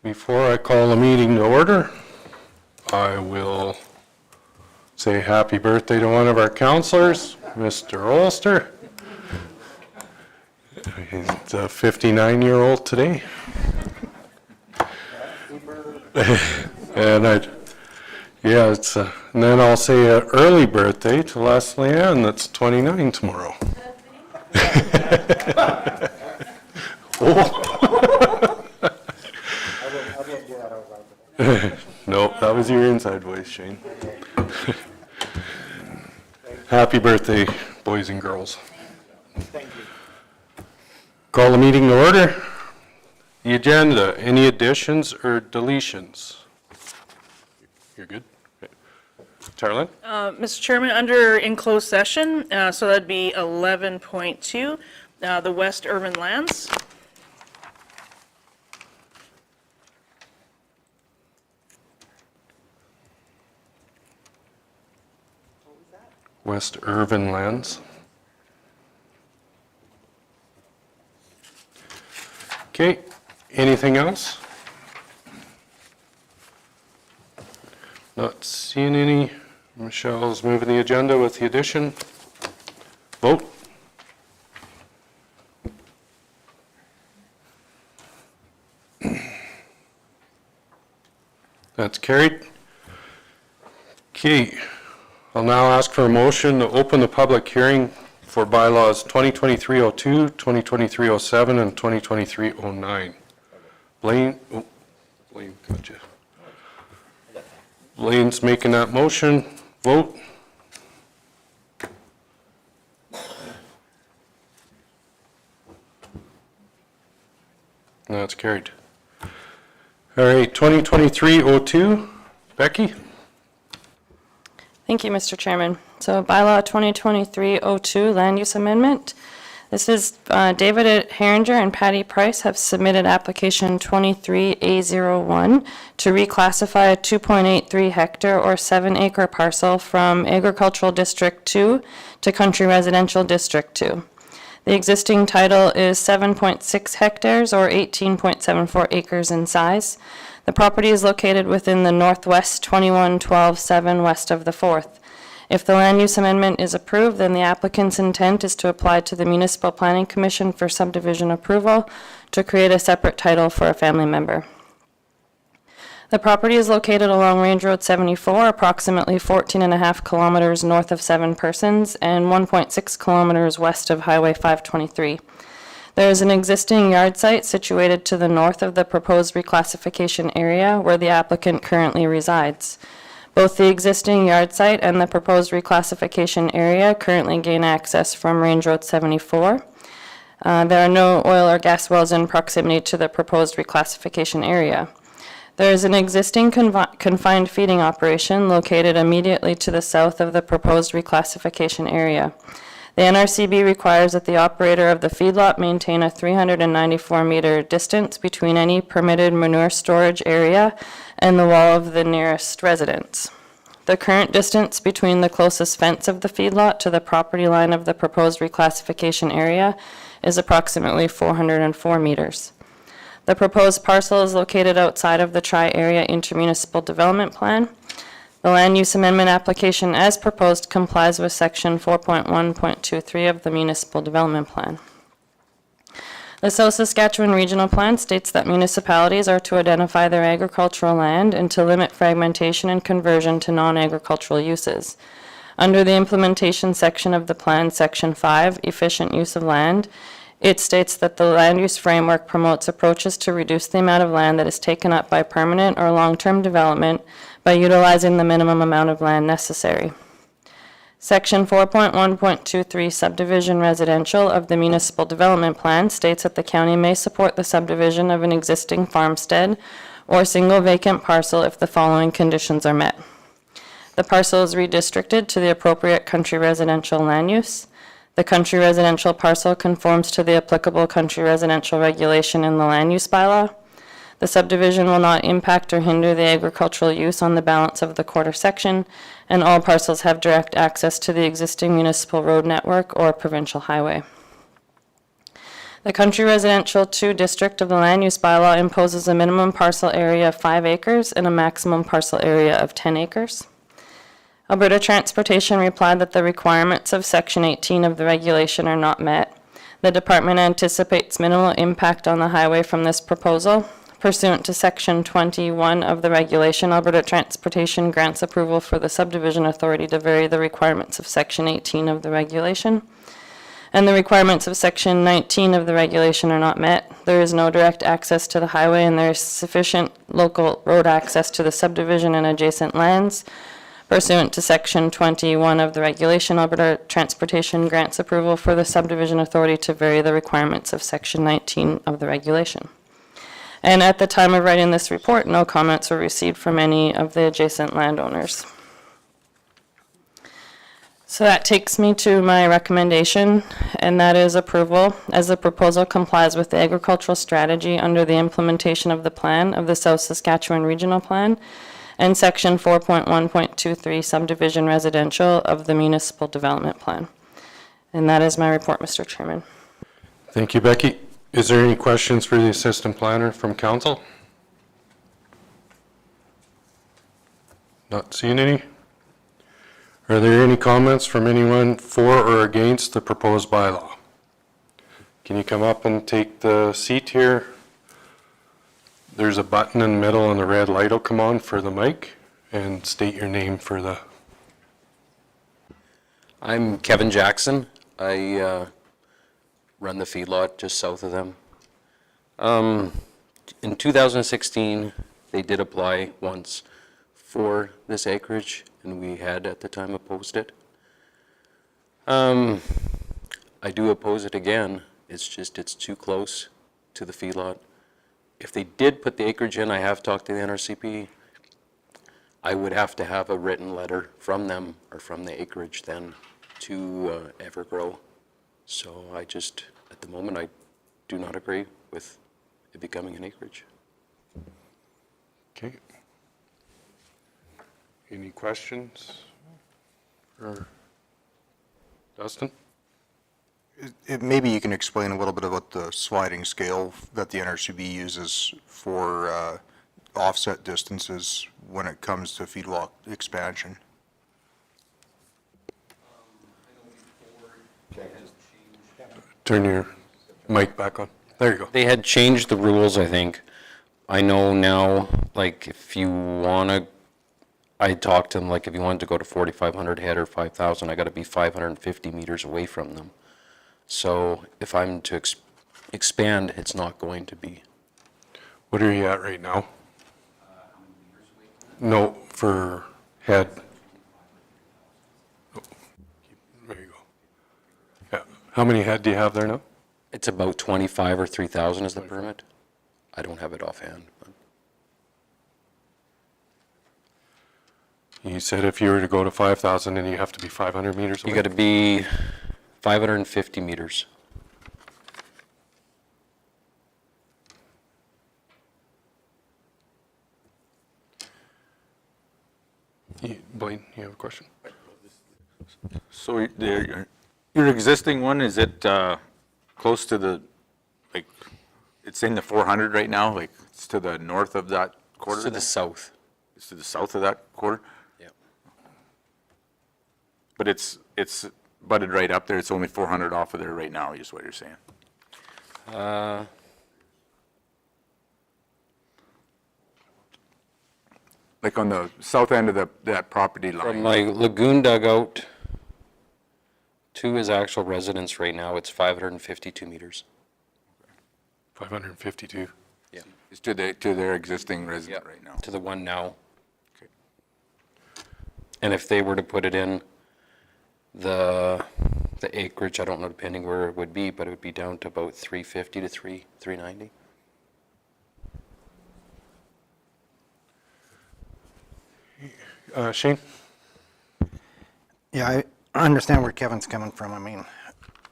Before I call the meeting to order, I will say happy birthday to one of our counselors, Mr. Olster. He's a 59-year-old today. And and then I'll say an early birthday to Leslie Ann, that's 29 tomorrow. Nope, that was your inside voice, Shane. Happy birthday, boys and girls. Thank you. Call the meeting to order. The agenda, any additions or deletions? You're good? Okay. Tarlin? Mr. Chairman, under in closed session, so that'd be 11.2, the West Urban Lands. West Urban Lands. Okay, anything else? Not seeing any. Michelle's moving the agenda with the addition. Vote. That's carried. Okay. I'll now ask for a motion to open the public hearing for bylaws 2023-02, 2023-07, and 2023-09. Blaine, gotcha. Blaine's making that motion. Vote. That's carried. All right, 2023-02, Becky? Thank you, Mr. Chairman. So bylaw 2023-02 land use amendment. This is David Herringer and Patty Price have submitted application 23A01 to reclassify a 2.83 hectare or 7-acre parcel from Agricultural District 2 to Country Residential District 2. The existing title is 7.6 hectares or 18.74 acres in size. The property is located within the Northwest 21-12-7 west of the 4th. If the land use amendment is approved, then the applicant's intent is to apply to the Municipal Planning Commission for subdivision approval to create a separate title for a family member. The property is located along Range Road 74, approximately 14.5 kilometers north of Seven Persons and 1.6 kilometers west of Highway 523. There is an existing yard site situated to the north of the proposed reclassification area where the applicant currently resides. Both the existing yard site and the proposed reclassification area currently gain access from Range Road 74. There are no oil or gas wells in proximity to the proposed reclassification area. There is an existing confined feeding operation located immediately to the south of the proposed reclassification area. The NRCB requires that the operator of the feedlot maintain a 394-meter distance between any permitted manure storage area and the wall of the nearest residence. The current distance between the closest fence of the feedlot to the property line of the proposed reclassification area is approximately 404 meters. The proposed parcel is located outside of the Tri-Area Intermunicipal Development Plan. The land use amendment application as proposed complies with section 4.1.23 of the Municipal Development Plan. The South Saskatchewan Regional Plan states that municipalities are to identify their agricultural land and to limit fragmentation and conversion to non-agricultural uses. Under the implementation section of the plan, section 5, efficient use of land, it states that the land use framework promotes approaches to reduce the amount of land that is taken up by permanent or long-term development by utilizing the minimum amount of land necessary. Section 4.1.23 Subdivision Residential of the Municipal Development Plan states that the county may support the subdivision of an existing farmstead or single vacant parcel if the following conditions are met. The parcel is redistricted to the appropriate country residential land use. The country residential parcel conforms to the applicable country residential regulation in the land use bylaw. The subdivision will not impact or hinder the agricultural use on the balance of the quarter section, and all parcels have direct access to the existing municipal road network or provincial highway. The Country Residential 2 district of the land use bylaw imposes a minimum parcel area of 5 acres and a maximum parcel area of 10 acres. Alberta Transportation replied that the requirements of Section 18 of the regulation are not met. The department anticipates minimal impact on the highway from this proposal. Pursuant to Section 21 of the regulation, Alberta Transportation grants approval for the subdivision authority to vary the requirements of Section 18 of the regulation. And the requirements of Section 19 of the regulation are not met. There is no direct access to the highway, and there is sufficient local road access to the subdivision and adjacent lands. Pursuant to Section 21 of the regulation, Alberta Transportation grants approval for the subdivision authority to vary the requirements of Section 19 of the regulation. And at the time of writing this report, no comments were received from any of the adjacent landowners. So that takes me to my recommendation, and that is approval, as the proposal complies with the agricultural strategy under the implementation of the plan of the South Saskatchewan Regional Plan and Section 4.1.23 subdivision residential of the Municipal Development Plan. And that is my report, Mr. Chairman. Thank you, Becky. Is there any questions for the Assistant Planner from Council? Not seeing any. Are there any comments from anyone for or against the proposed bylaw? Can you come up and take the seat here? There's a button in the middle and the red light will come on for the mic, and state your name for the... I'm Kevin Jackson. I run the feedlot just south of them. In 2016, they did apply once for this acreage, and we had at the time opposed it. I do oppose it again. It's just, it's too close to the feedlot. If they did put the acreage in, I have talked to the NRCP, I would have to have a written letter from them or from the acreage then to Evergrow. So I just, at the moment, I do not agree with it becoming an acreage. Okay. Any questions? Or Dustin? Maybe you can explain a little bit about the sliding scale that the NRCB uses for offset distances when it comes to feedlot expansion. Turn your mic back on. There you go. They had changed the rules, I think. I know now, like, if you want to, I talked to them, like, if you wanted to go to 4,500 head or 5,000, I got to be 550 meters away from them. So if I'm to expand, it's not going to be. What are you at right now? No, for head. Oh, there you go. Yeah. How many head do you have there now? It's about 25 or 3,000 is the permit. I don't have it offhand. But You said if you were to go to 5,000, then you have to be 500 meters away? you got to be 550 meters. Blaine, you have a question? So your existing one, is it close to the, like, it's in the 400 right now, like, it's to the north of that quarter? To the south. It's to the south of that quarter? Yeah. But it's butted right up there, it's only 400 off of there right now, is what you're saying? Like on the south end of that property From line? my lagoon dugout to his actual residence right now, it's 552 meters. 552. Yeah. It's to their existing resident right now? To the one now. Okay. And if they were to put it in the acreage, I don't know, depending where it would be, but it would be down to about 350 to 390. Shane? Yeah, I understand where Kevin's coming from. I mean,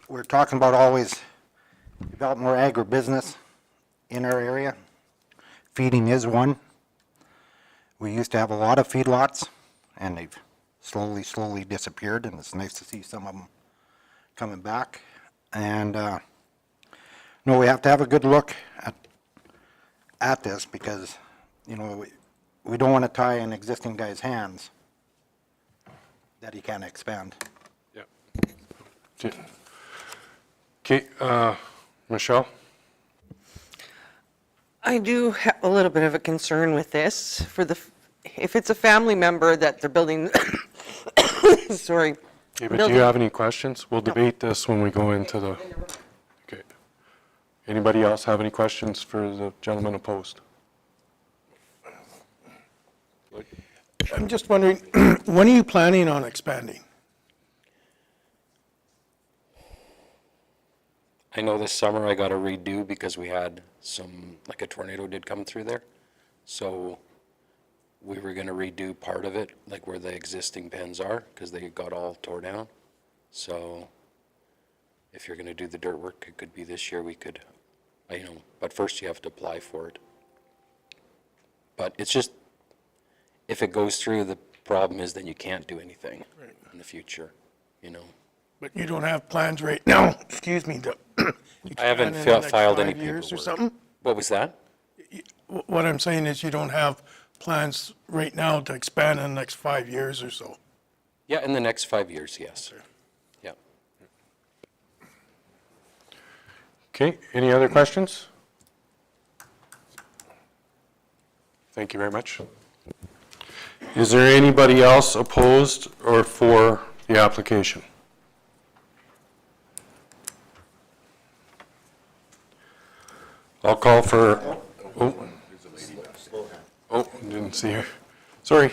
we're talking about always develop more agribusiness in our area. Feeding is one. We used to have a lot of feedlots, and they've slowly disappeared, and it's nice to see some of them coming back. And No, we have to have a good look at this because, we don't want to tie an existing guy's hands that he can't expand. Yeah. Okay, Michelle? I do have a little bit of a concern with this if it's a family member that they're building, sorry. Okay, but do you have any questions? We'll debate this when we go into the, okay. Anybody else have any questions for the gentleman opposed? I'm just wondering, when are you planning on expanding? I know this summer I got a redo because we had like a tornado did come through there. So we were gonna redo part of it, like where the existing pens are, because they got all tore down. So if you're gonna do the dirt work, it could be this year, we could, but first you have to apply for it. But it's just, if it goes through, the problem is then you can't do anything in the future, But you don't have plans right now, excuse me, to I haven't expand in the next filed any 5 years or paperwork. something? What was that? What I'm saying is you don't have plans right now to expand in the next 5 years or so. Yeah, in the next 5 years, yes. Yeah. Okay, any other questions? Thank you very much. Is there anybody else opposed or for the application? I'll call for, didn't see her. Sorry.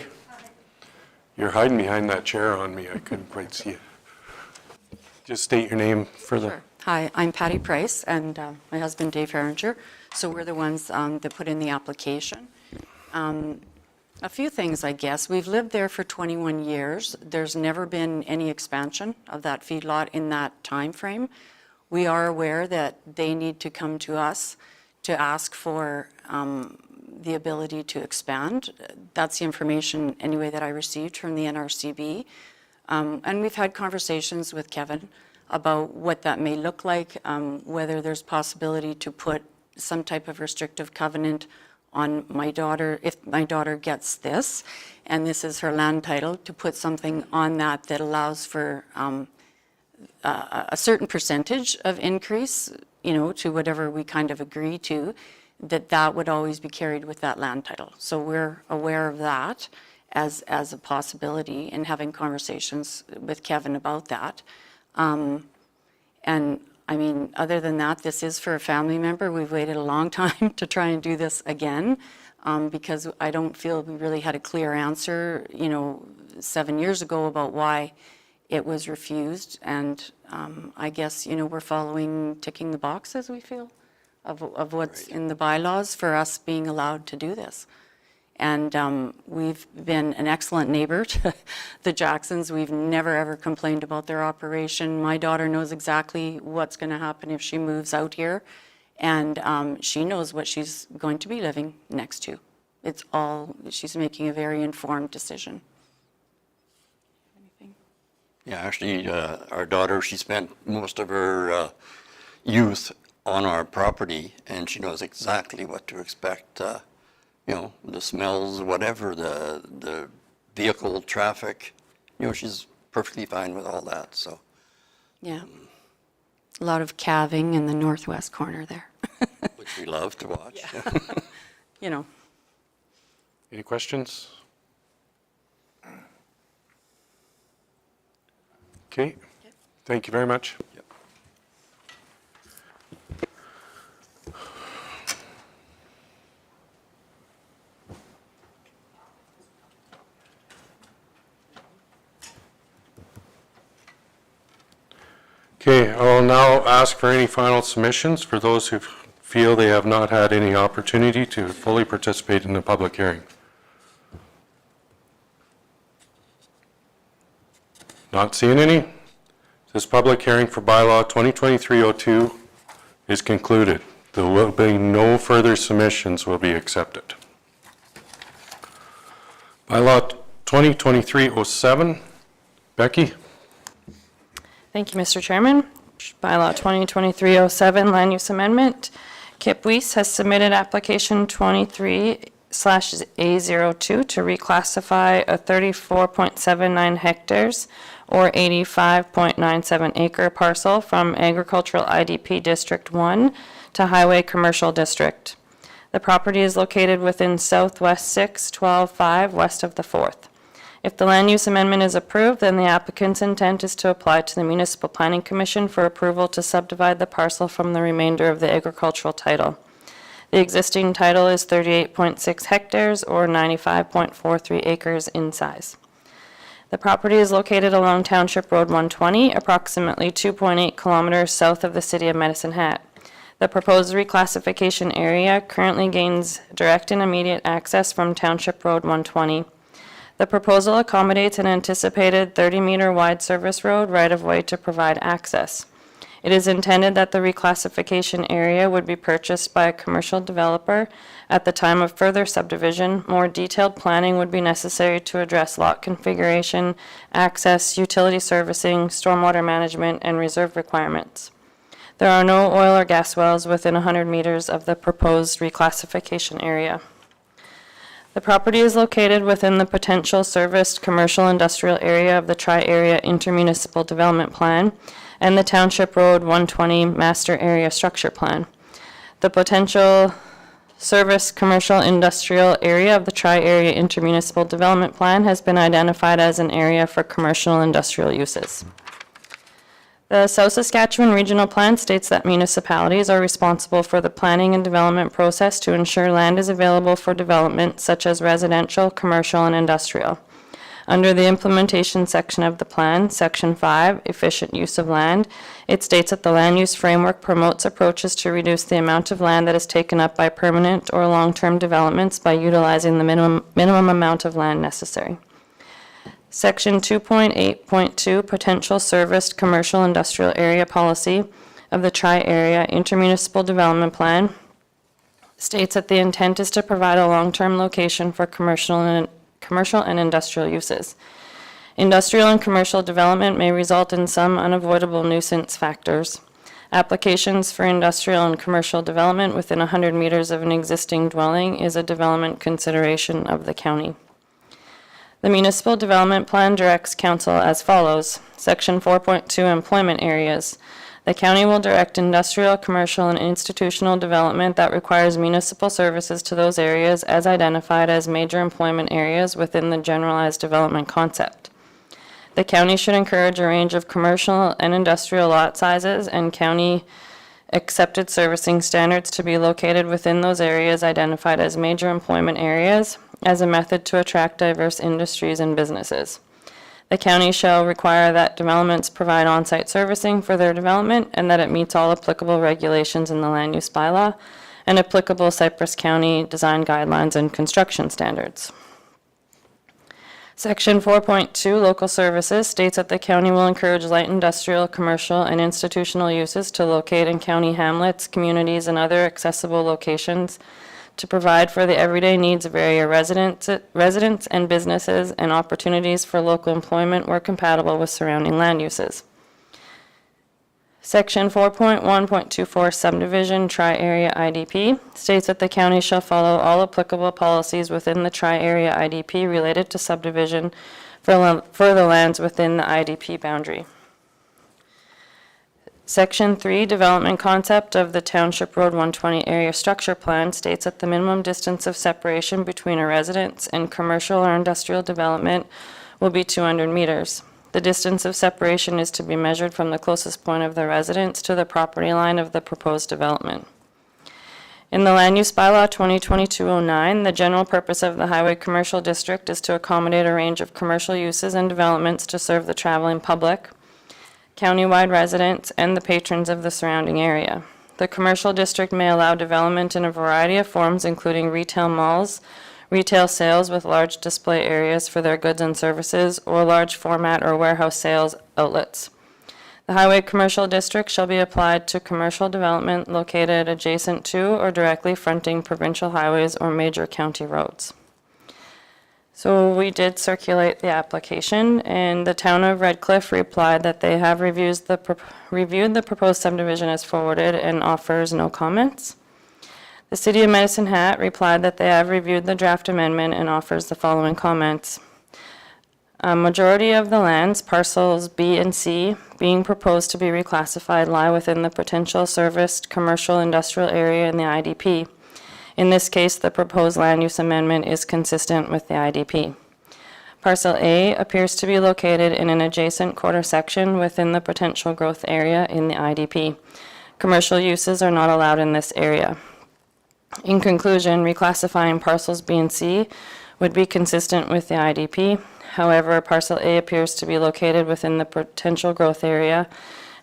You're hiding behind that chair on me. I couldn't quite see it. Just state your name for the, Sure. Hi, I'm Patty Price, and my husband Dave Herringer. So we're the ones that put in the application. A few things, I guess. We've lived there for 21 years. There's never been any expansion of that feedlot in that time frame. We are aware that they need to come to us to ask for the ability to expand. That's the information, anyway, that I received from the NRCB. And we've had conversations with Kevin about what that may look like, whether there's possibility to put some type of restrictive covenant on my daughter, if my daughter gets this, and this is her land title, to put something on that that allows for a certain percentage of increase, to whatever we kind of agree to, that would always be carried with that land title. So we're aware of that as a possibility and having conversations with Kevin about that. And I mean, other than that, this is for a family member. We've waited a long time to try and do this again because I don't feel we really had a clear answer, 7 years ago about why it was refused. And I guess, we're ticking the boxes, we feel, of what's in the bylaws for us being allowed to do this. And we've been an excellent neighbor to the Jacksons. We've never, ever complained about their operation. My daughter knows exactly what's going to happen if she moves out here. And she knows what she's going to be living next to. She's making a very informed decision. Anything? Yeah, actually, our daughter, she spent most of her youth on our property, and she knows exactly what to expect. The smells, whatever, the vehicle traffic, she's perfectly fine with all that, so. Yeah. A lot of calving in the northwest corner there. Which we love to watch. any questions? Okay, thank you very much. Okay, I'll now ask for any final submissions for those who feel they have not had any opportunity to fully participate in the public hearing. Not seeing any. This public hearing for bylaw 2023-02 is concluded. There will be no further submissions will be accepted. Bylaw 2023-07, Becky? Thank you, Mr. Chairman. Bylaw 2023-07 Land Use Amendment. Kip Weiss has submitted application 23/A02 to reclassify a 34.79 hectares or 85.97 acre parcel from Agricultural IDP District 1 to Highway Commercial District. The property is located within Southwest 6-12-5 west of the 4th. If the land use amendment is approved, then the applicant's intent is to apply to the Municipal Planning Commission for approval to subdivide the parcel from the remainder of the agricultural title. The existing title is 38.6 hectares or 95.43 acres in size. The property is located along Township Road 120, approximately 2.8 kilometers south of the city of Medicine Hat. The proposed reclassification area currently gains direct and immediate access from Township Road 120. The proposal accommodates an anticipated 30-meter wide service road right-of-way to provide access. It is intended that the reclassification area would be purchased by a commercial developer. At the time of further subdivision, more detailed planning would be necessary to address lot configuration, access, utility servicing, stormwater management, and reserve requirements. There are no oil or gas wells within 100 meters of the proposed reclassification area. The property is located within the potential serviced commercial industrial area of the Tri-Area Intermunicipal Development Plan and the Township Road 120 Master Area Structure Plan. The potential service commercial industrial area of the Tri-Area Intermunicipal Development Plan has been identified as an area for commercial industrial uses. The South Saskatchewan Regional Plan states that municipalities are responsible for the planning and development process to ensure land is available for development such as residential, commercial, and industrial. Under the implementation section of the plan, Section 5, Efficient Use of Land, it states that the land use framework promotes approaches to reduce the amount of land that is taken up by permanent or long-term developments by utilizing the minimum amount of land necessary. Section 2.8.2, Potential Serviced Commercial Industrial Area Policy of the Tri-Area Intermunicipal Development Plan states that the intent is to provide a long-term location for commercial and industrial uses. Industrial and commercial development may result in some unavoidable nuisance factors. Applications for industrial and commercial development within 100 meters of an existing dwelling is a development consideration of the county. The Municipal Development Plan directs council as follows. Section 4.2, Employment Areas. The county will direct industrial, commercial, and institutional development that requires municipal services to those areas as identified as major employment areas within the generalized development concept. The county should encourage a range of commercial and industrial lot sizes and county accepted servicing standards to be located within those areas identified as major employment areas as a method to attract diverse industries and businesses. The county shall require that developments provide on-site servicing for their development and that it meets all applicable regulations in the land use bylaw and applicable Cypress County design guidelines and construction standards. Section 4.2, Local Services, states that the county will encourage light industrial, commercial, and institutional uses to locate in county hamlets, communities, and other accessible locations to provide for the everyday needs of area residents and businesses and opportunities for local employment where compatible with surrounding land uses. Section 4.1.24 Subdivision Tri-Area IDP states that the county shall follow all applicable policies within the Tri-Area IDP related to subdivision for the lands within the IDP boundary. Section 3, Development Concept of the Township Road 120 Area Structure Plan states that the minimum distance of separation between a residence and commercial or industrial development will be 200 meters. The distance of separation is to be measured from the closest point of the residence to the property line of the proposed development. In the Land Use Bylaw 2022-09, the general purpose of the Highway Commercial District is to accommodate a range of commercial uses and developments to serve the traveling public, countywide residents, and the patrons of the surrounding area. The commercial district may allow development in a variety of forms, including retail malls, retail sales with large display areas for their goods and services, or large format or warehouse sales outlets. The Highway Commercial District shall be applied to commercial development located adjacent to or directly fronting provincial highways or major county roads. So we did circulate the application, and the town of Red Cliff replied that they have reviewed the proposed subdivision as forwarded and offers no comments. The city of Medicine Hat replied that they have reviewed the draft amendment and offers the following comments. A majority of the lands, parcels B and C, being proposed to be reclassified lie within the potential serviced commercial industrial area in the IDP. In this case, the proposed land use amendment is consistent with the IDP. Parcel A appears to be located in an adjacent quarter section within the potential growth area in the IDP. Commercial uses are not allowed in this area. In conclusion, reclassifying parcels B and C would be consistent with the IDP. However, parcel A appears to be located within the potential growth area,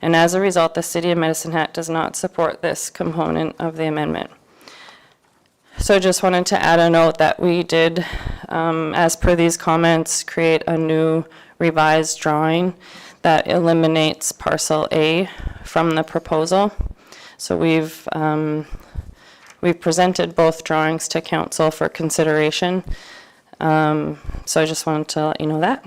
and as a result, the city of Medicine Hat does not support this component of the amendment. So I just wanted to add a note that we did, as per these comments, create a new revised drawing that eliminates parcel A from the proposal. So we've presented both drawings to council for consideration. So I just wanted to let you know that.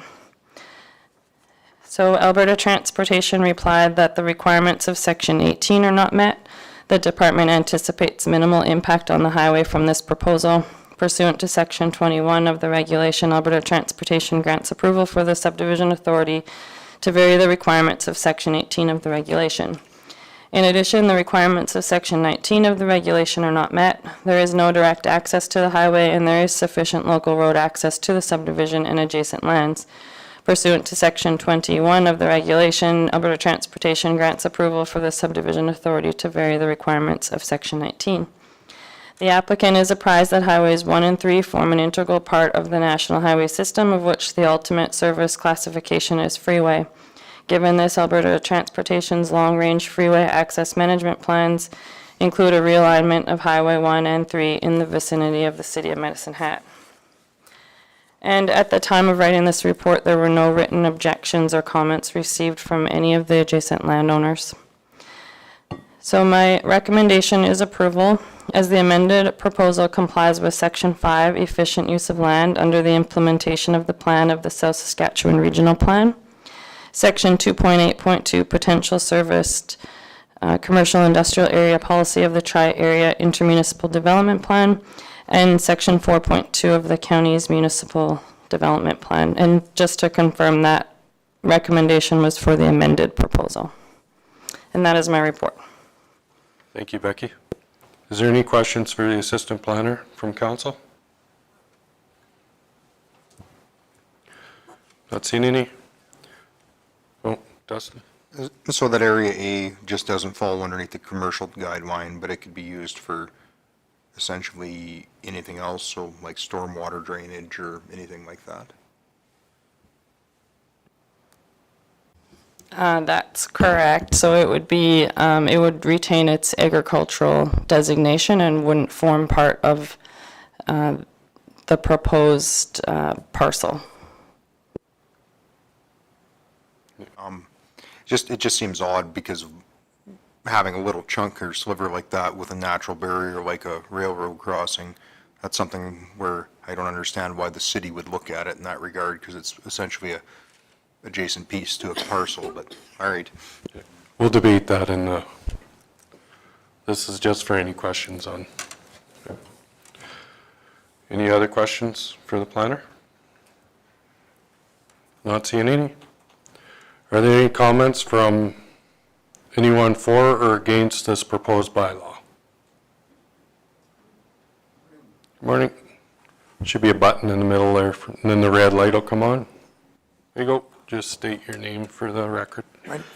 So Alberta Transportation replied that the requirements of Section 18 are not met. The department anticipates minimal impact on the highway from this proposal. Pursuant to Section 21 of the regulation, Alberta Transportation grants approval for the subdivision authority to vary the requirements of Section 18 of the regulation. In addition, the requirements of Section 19 of the regulation are not met. There is no direct access to the highway, and there is sufficient local road access to the subdivision and adjacent lands. Pursuant to Section 21 of the regulation, Alberta Transportation grants approval for the subdivision authority to vary the requirements of Section 19. The applicant is apprised that Highways 1 and 3 form an integral part of the national highway system, of which the ultimate service classification is freeway. Given this, Alberta Transportation's long-range freeway access management plans include a realignment of Highway 1 and 3 in the vicinity of the city of Medicine Hat. And at the time of writing this report, there were no written objections or comments received from any of the adjacent landowners. So my recommendation is approval, as the amended proposal complies with Section 5, efficient use of land under the implementation of the plan of the South Saskatchewan Regional Plan. Section 2.8.2, potential serviced commercial industrial area policy of the Tri-Area Intermunicipal Development Plan, and Section 4.2 of the county's municipal development plan. And just to confirm, that recommendation was for the amended proposal. And that is my report. Thank you, Becky. Is there any questions for the assistant planner from council? Not seen any? Oh, Dustin? So that area A just doesn't fall underneath the commercial guideline, but it could be used for essentially anything else, so like stormwater drainage or anything like that? That's correct. So it would be, it would retain its agricultural designation and wouldn't form part of the proposed parcel. It just seems odd because having a little chunk or sliver like that with a natural barrier like a railroad crossing, that's something where I don't understand why the city would look at it in that regard, because it's essentially a adjacent piece to a parcel, but all right. We'll debate that in the, this is just for any questions on. Any other questions for the planner? Not seeing any. Are there any comments from anyone for or against this proposed bylaw? Morning. Should be a button in the middle there, and then the red light will come on. There you go. Just state your name for the record.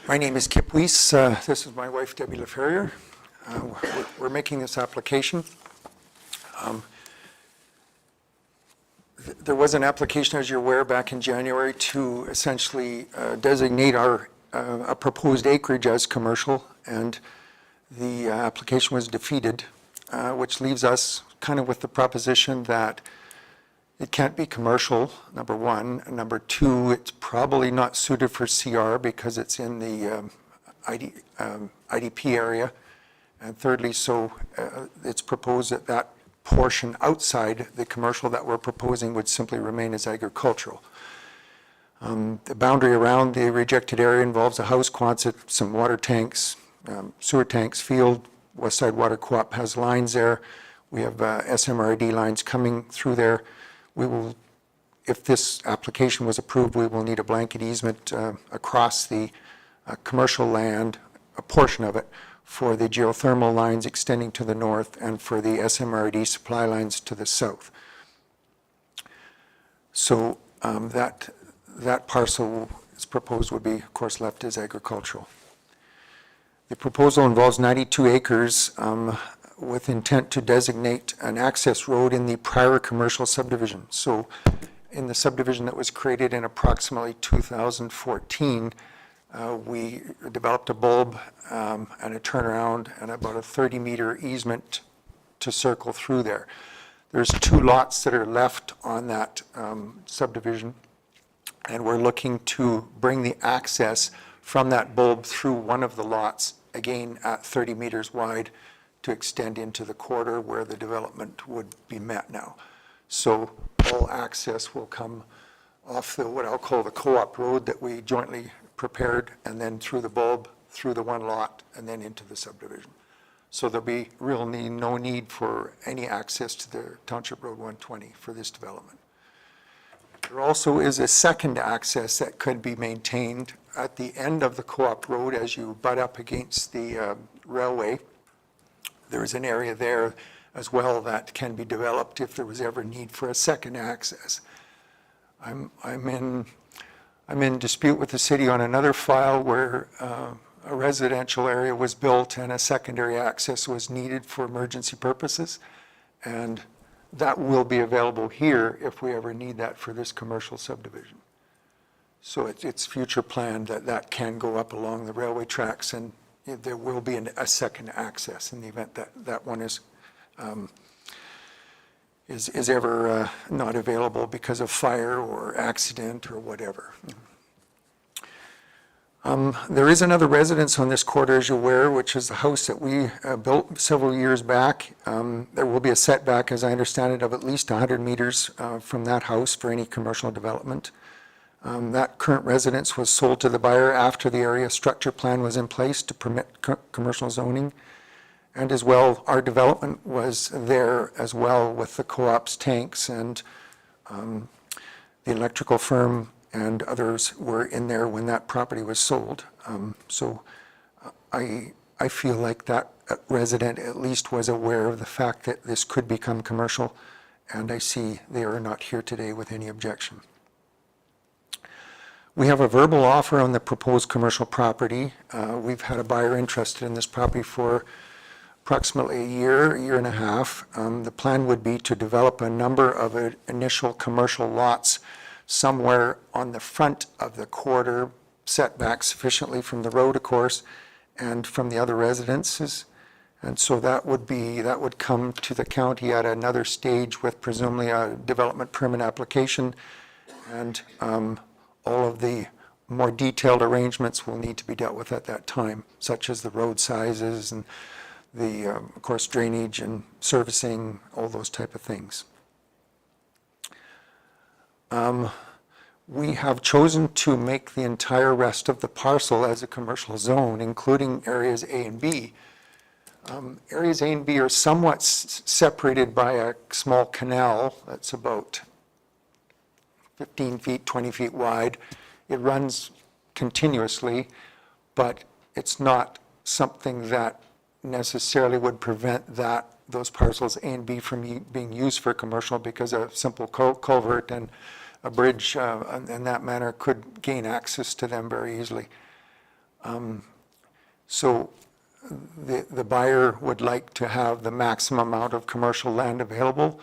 My name is Kip Weiss. This is my wife, Debbie LaFerrier. We're making this application. There was an application, as you're aware, back in January to essentially designate our a proposed acreage as commercial, and the application was defeated, which leaves us kind of with the proposition that it can't be commercial, number one. Number two, it's probably not suited for CR because it's in the IDP area. And thirdly, so it's proposed that that portion outside the commercial that we're proposing would simply remain as agricultural. The boundary around the rejected area involves a house, Quonset, some water tanks, sewer tanks, field. Westside Water Co-op has lines there. We have SMRD lines coming through there. We will, if this application was approved, we will need a blanket easement across the commercial land, a portion of it, for the geothermal lines extending to the north and for the SMRD supply lines to the south. So that parcel is proposed would be, of course, left as agricultural. The proposal involves 92 acres with intent to designate an access road in the prior commercial subdivision. So in the subdivision that was created in approximately 2014, we developed a bulb and a turnaround and about a 30-meter easement to circle through there. There's 2 lots that are left on that subdivision, and we're looking to bring the access from that bulb through one of the lots, again at 30 meters wide, to extend into the quarter where the development would be met now. So all access will come off the, what I'll call the co-op road that we jointly prepared, and then through the bulb, through the one lot, and then into the subdivision. So there'll be no need for any access to the Township Road 120 for this development. There also is a second access that could be maintained at the end of the co-op road as you butt up against the railway. There is an area there as well that can be developed if there was ever need for a second access. I'm in dispute with the city on another file where a residential area was built and a secondary access was needed for emergency purposes, and that will be available here if we ever need that for this commercial subdivision. So it's future planned that that can go up along the railway tracks, and there will be a second access in the event that that one is ever not available because of fire or accident or whatever. There is another residence on this quarter, as you're aware, which is the house that we built several years back. There will be a setback, as I understand it, of at least 100 meters from that house for any commercial development. That current residence was sold to the buyer after the area structure plan was in place to permit commercial zoning. And as well, our development was there as well with the co-op's tanks, and the electrical firm and others were in there when that property was sold. So I feel like that resident at least was aware of the fact that this could become commercial, and I see they are not here today with any objection. We have a verbal offer on the proposed commercial property. We've had a buyer interested in this property for approximately a year and a half. The plan would be to develop a number of initial commercial lots somewhere on the front of the quarter, set back sufficiently from the road, of course, and from the other residences. And so that would come to the county at another stage with presumably a development permit application, and all of the more detailed arrangements will need to be dealt with at that time, such as the road sizes and the, of course, drainage and servicing, all those type of things. We have chosen to make the entire rest of the parcel as a commercial zone, including areas A and B. Areas A and B are somewhat separated by a small canal that's about 15 feet, 20 feet wide. It runs continuously, but it's not something that necessarily would prevent those parcels A and B from being used for commercial, because a simple culvert and a bridge in that manner could gain access to them very easily. So the buyer would like to have the maximum amount of commercial land available.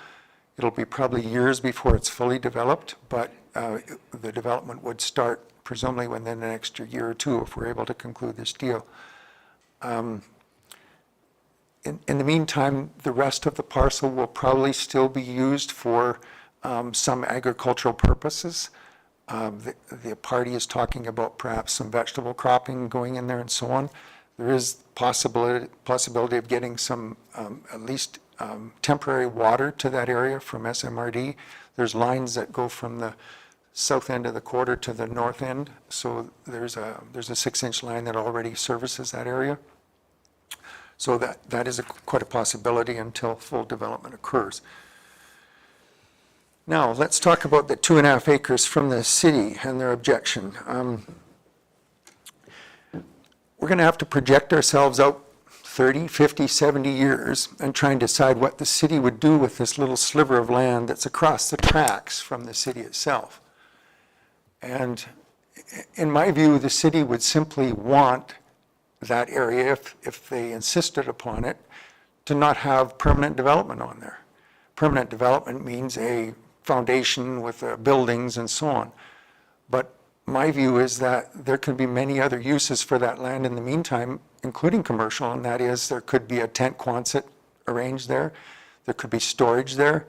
It'll be probably years before it's fully developed, but the development would start presumably within the next year or two if we're able to conclude this deal. In the meantime, the rest of the parcel will probably still be used for some agricultural purposes. The party is talking about perhaps some vegetable cropping going in there and so on. There is possibility of getting some at least temporary water to that area from SMRD. There's lines that go from the south end of the quarter to the north end, so there's a 6-inch line that already services that area. So that is quite a possibility until full development occurs. Now, let's talk about the 2.5 acres from the city and their objection. We're going to have to project ourselves out 30, 50, 70 years and try and decide what the city would do with this little sliver of land that's across the tracks from the city itself. And in my view, the city would simply want that area, if they insisted upon it, to not have permanent development on there. Permanent development means a foundation with buildings and so on. But my view is that there could be many other uses for that land in the meantime, including commercial, and that is there could be a tent Quonset arranged there. There could be storage there.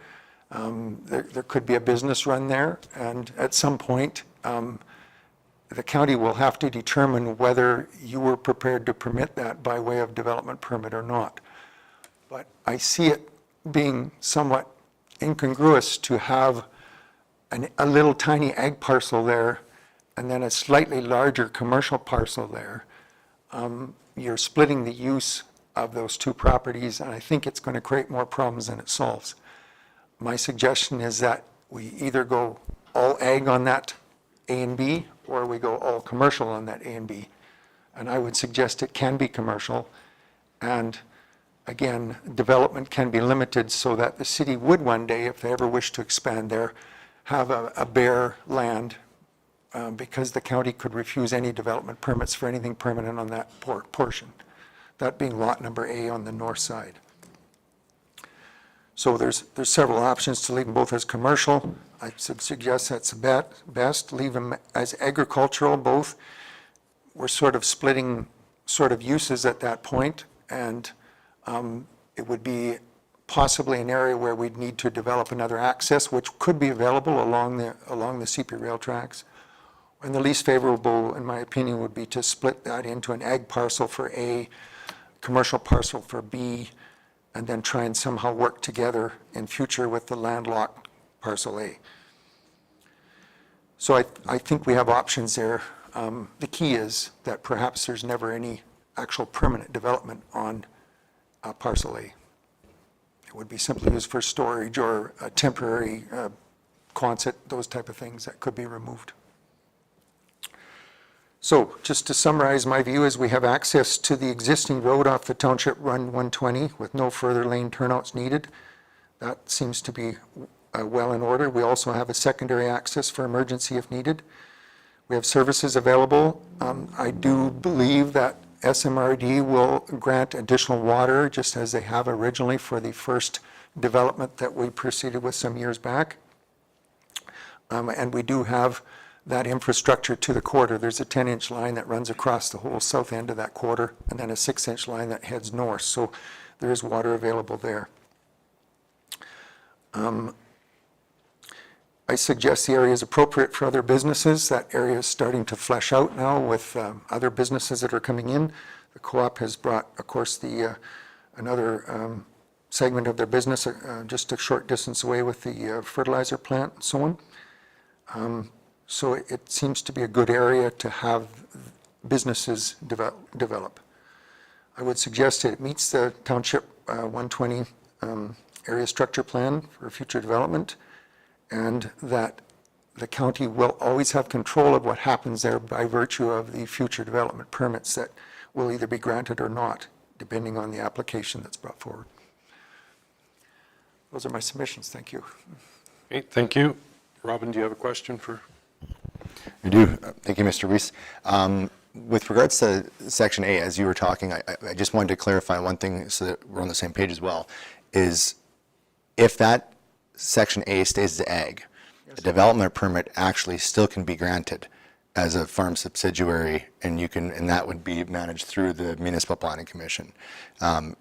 There could be a business run there. And at some point, the county will have to determine whether you were prepared to permit that by way of development permit or not. But I see it being somewhat incongruous to have a little tiny ag parcel there and then a slightly larger commercial parcel there. You're splitting the use of those two properties, and I think it's going to create more problems than it solves. My suggestion is that we either go all ag on that A and B, or we go all commercial on that A and B. And I would suggest it can be commercial. And again, development can be limited so that the city would one day, if they ever wish to expand there, have a bare land, because the county could refuse any development permits for anything permanent on that portion, that being lot number A on the north side. So there's several options to leave them both as commercial. I suggest that's best. Leave them as agricultural, both. We're sort of splitting sort of uses at that point, and it would be possibly an area where we'd need to develop another access, which could be available along the CP rail tracks. And the least favorable, in my opinion, would be to split that into an ag parcel for A, commercial parcel for B, and then try and somehow work together in future with the landlocked parcel A. So I think we have options there. The key is that perhaps there's never any actual permanent development on parcel A. It would be simply used for storage or a temporary Quonset, those type of things that could be removed. So just to summarize, my view is we have access to the existing road off the Township Run 120 with no further lane turnouts needed. That seems to be well in order. We also have a secondary access for emergency if needed. We have services available. I do believe that SMRD will grant additional water, just as they have originally for the first development that we proceeded with some years back. And we do have that infrastructure to the quarter. There's a 10-inch line that runs across the whole south end of that quarter, and then a 6-inch line that heads north. So there is water available there. I suggest the area is appropriate for other businesses. That area is starting to flesh out now with other businesses that are coming in. The co-op has brought, of course, another segment of their business just a short distance away with the fertilizer plant and so on. So it seems to be a good area to have businesses develop. I would suggest that it meets the Township 120 area structure plan for future development, and that the county will always have control of what happens there by virtue of the future development permits that will either be granted or not, depending on the application that's brought forward. Those are my submissions. Thank you. Okay, thank you. Robin, do you have a question for? I do. Thank you, Mr. Weiss. With regards to Section A, as you were talking, I just wanted to clarify one thing so that we're on the same page as well, is if that Section A stays as ag, a development permit actually still can be granted as a farm subsidiary, and that would be managed through the Municipal Planning Commission.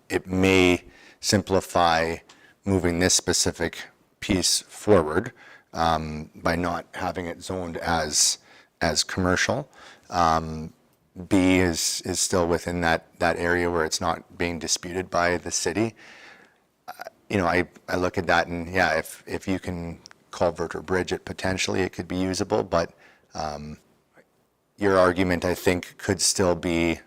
It may simplify moving this specific piece forward by not having it zoned as commercial. B is still within that area where it's not being disputed by the city. I look at that and, yeah, if you can culvert or bridge it, potentially it could be usable, but your argument, I think, could still be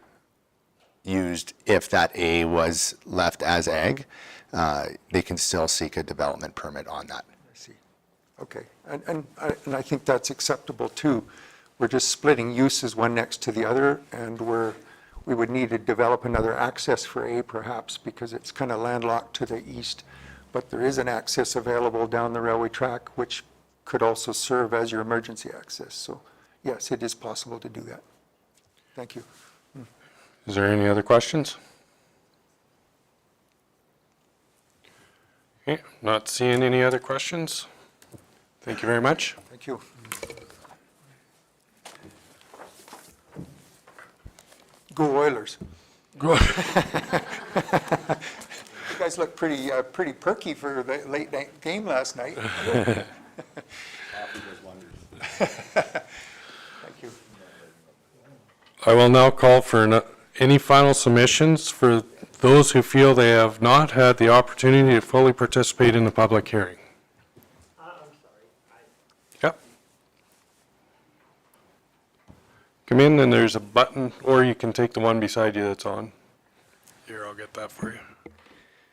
used if that A was left as ag. They can still seek a development permit on that. I see. Okay, and I think that's acceptable too. We're just splitting uses one next to the other, and we would need to develop another access for A perhaps, because it's kind of landlocked to the east, but there is an access available down the railway track, which could also serve as your emergency access. So yes, it is possible to do that. Thank you. Is there any other questions? Okay, not seeing any other questions. Thank you very much. Thank you. Go Oilers. Go. You guys look pretty perky for the late night game last night. Thank you. I will now call for any final submissions for those who feel they have not had the opportunity to fully participate in the public hearing. Yep. Come in and there's a button, or you can take the one beside you that's on. Here, I'll get that for you.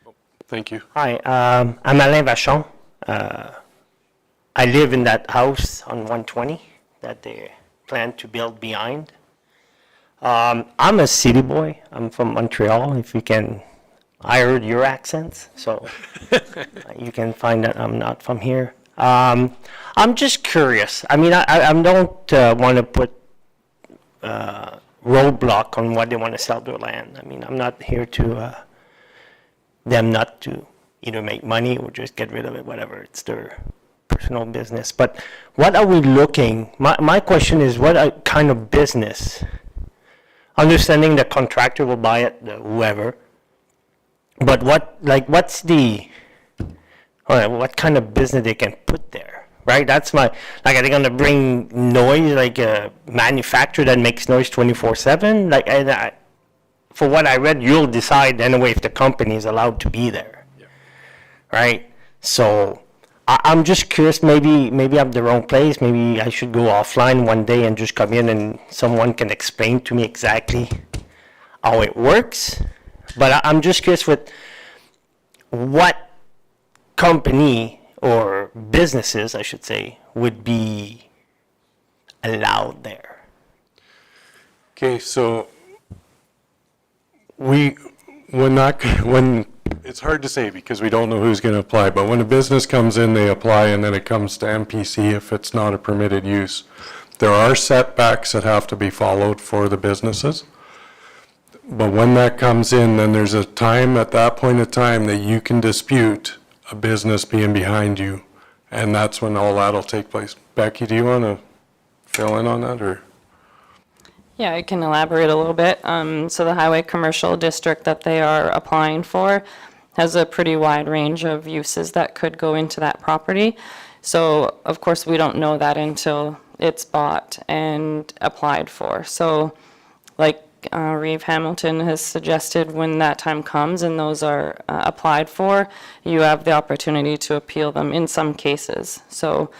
Oh, thank you. Hi, I'm Alain Vachon. I live in that house on 120 that they plan to build behind. I'm a city boy. I'm from Montreal, if you can. I heard your accents, so you can find that I'm not from here. I'm just curious. I mean, I don't want to put roadblock on what they want to sell their land. I mean, I'm not here to them not to either make money or just get rid of it, whatever. It's their personal business. But what are we looking? My question is, what kind of business? Understanding the contractor will buy it, whoever. But what's the, what kind of business they can put there, right? That's are they gonna bring noise, like a manufacturer that makes noise 24/7? For what I read, you'll decide anyway if the company is allowed to be there, right? So I'm just curious, maybe I'm the wrong place. Maybe I should go offline one day and just come in and someone can explain to me exactly how it works. But I'm just curious with what company or businesses, I should say, would be allowed there. Okay, so it's hard to say because we don't know who's going to apply, but when a business comes in, they apply, and then it comes to MPC if it's not a permitted use. There are setbacks that have to be followed for the businesses. But when that comes in, then there's a time at that point of time that you can dispute a business being behind you, and that's when all that'll take place. Becky, do you want to fill in on that, or? Yeah, I can elaborate a little bit. So the highway commercial district that they are applying for has a pretty wide range of uses that could go into that property. So of course we don't know that until it's bought and applied for. So like Reeve Hamilton has suggested, when that time comes and those are applied for, you have the opportunity to appeal them in some cases. So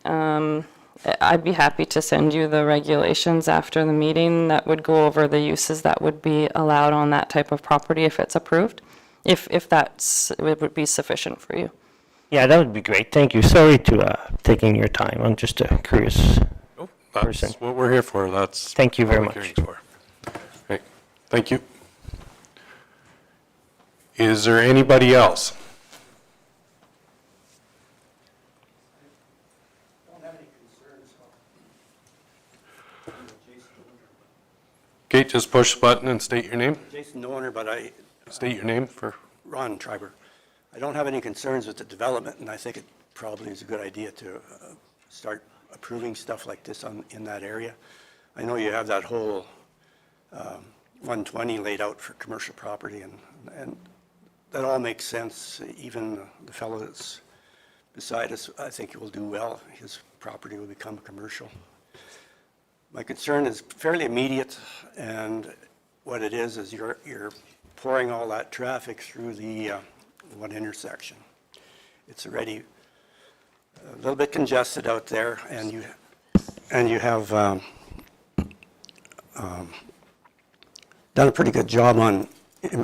I'd be happy to send you the regulations after the meeting that would go over the uses that would be allowed on that type of property if it's approved, if it would be sufficient for you. Yeah, that would be great. Thank you. Sorry to taking your time. I'm just a curious person. That's what we're here for. Thank you very what much. hearing's for. Okay, thank you. Is there anybody else? Okay, just push the button and state your name. Jason Dorner, but State your name for. Ron Triber. I don't have any concerns with the development, and I think it probably is a good idea to start approving stuff like this in that area. I know you have that whole 120 laid out for commercial property, and that all makes sense. Even the fellow that's beside us, I think he will do well. His property will become commercial. My concern is fairly immediate, and what it is you're pouring all that traffic through the one intersection. It's already a little bit congested out there, and you have done a pretty good job on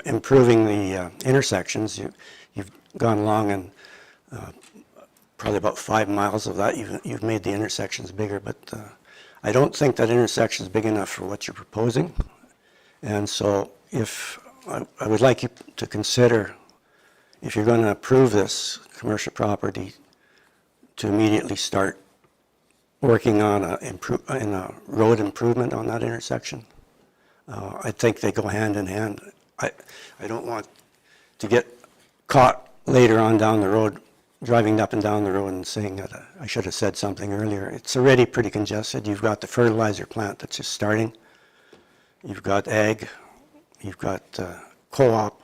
improving the intersections. You've gone along and probably about 5 miles of that, you've made the intersections bigger, but I don't think that intersection is big enough for what you're proposing. And so I would like you to consider, if you're going to approve this commercial property, to immediately start working on a road improvement on that intersection. I think they go hand in hand. I don't want to get caught later on down the road, driving up and down the road and saying that I should have said something earlier. It's already pretty congested. You've got the fertilizer plant that's just starting. You've got ag. You've got co-op.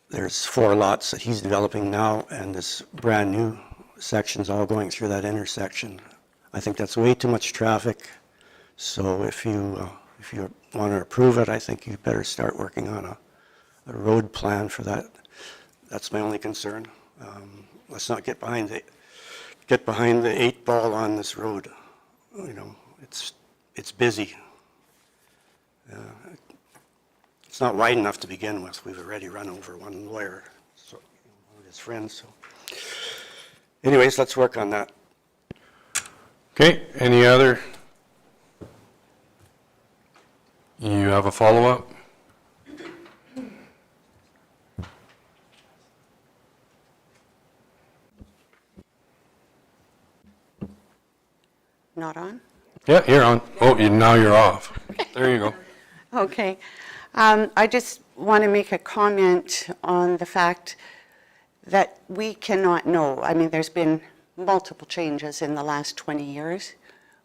There's 4 lots that he's developing now, and this brand new section's all going through that intersection. I think that's way too much traffic. So if you want to approve it, I think you better start working on a road plan for that. That's my only concern. Let's not get behind the 8 ball on this road. You know, it's busy. It's not wide enough to begin with. We've already run over one lawyer, so one of his friends. So, anyways, let's work on that. Okay, any other? You have a follow-up? Not on? Yeah, you're on. Oh, now you're off. There you go. Okay. I just want to make a comment on the fact that we cannot know. I mean, there's been multiple changes in the last 20 years.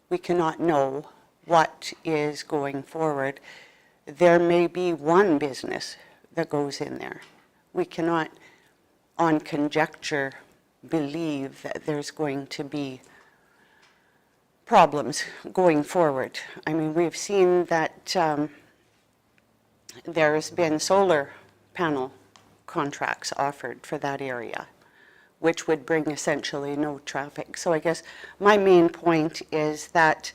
We cannot know what is going forward. There may be one business that goes in there. We cannot, on conjecture, believe that there's going to be problems going forward. I mean, we've seen that there's been solar panel contracts offered for that area, which would bring essentially no traffic. So I guess my main point is that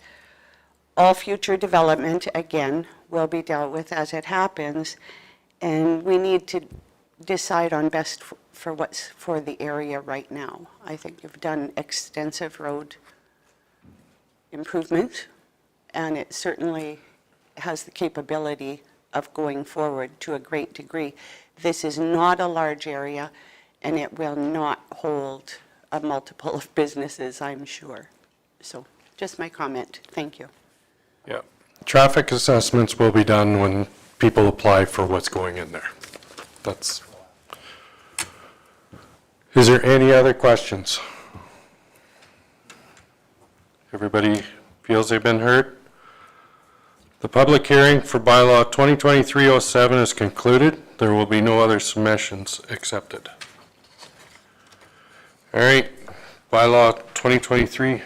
all future development, again, will be dealt with as it happens, and we need to decide on best for what's for the area right now. I think you've done extensive road improvement, and it certainly has the capability of going forward to a great degree. This is not a large area, and it will not hold a multiple of businesses, I'm sure. So just my comment. Thank you. Yeah. Traffic assessments will be done when people apply for what's going in there. Is there any other questions? Everybody feels they've been heard? The public hearing for bylaw 2023-07 is concluded. There will be no other submissions accepted. All right, bylaw 2023.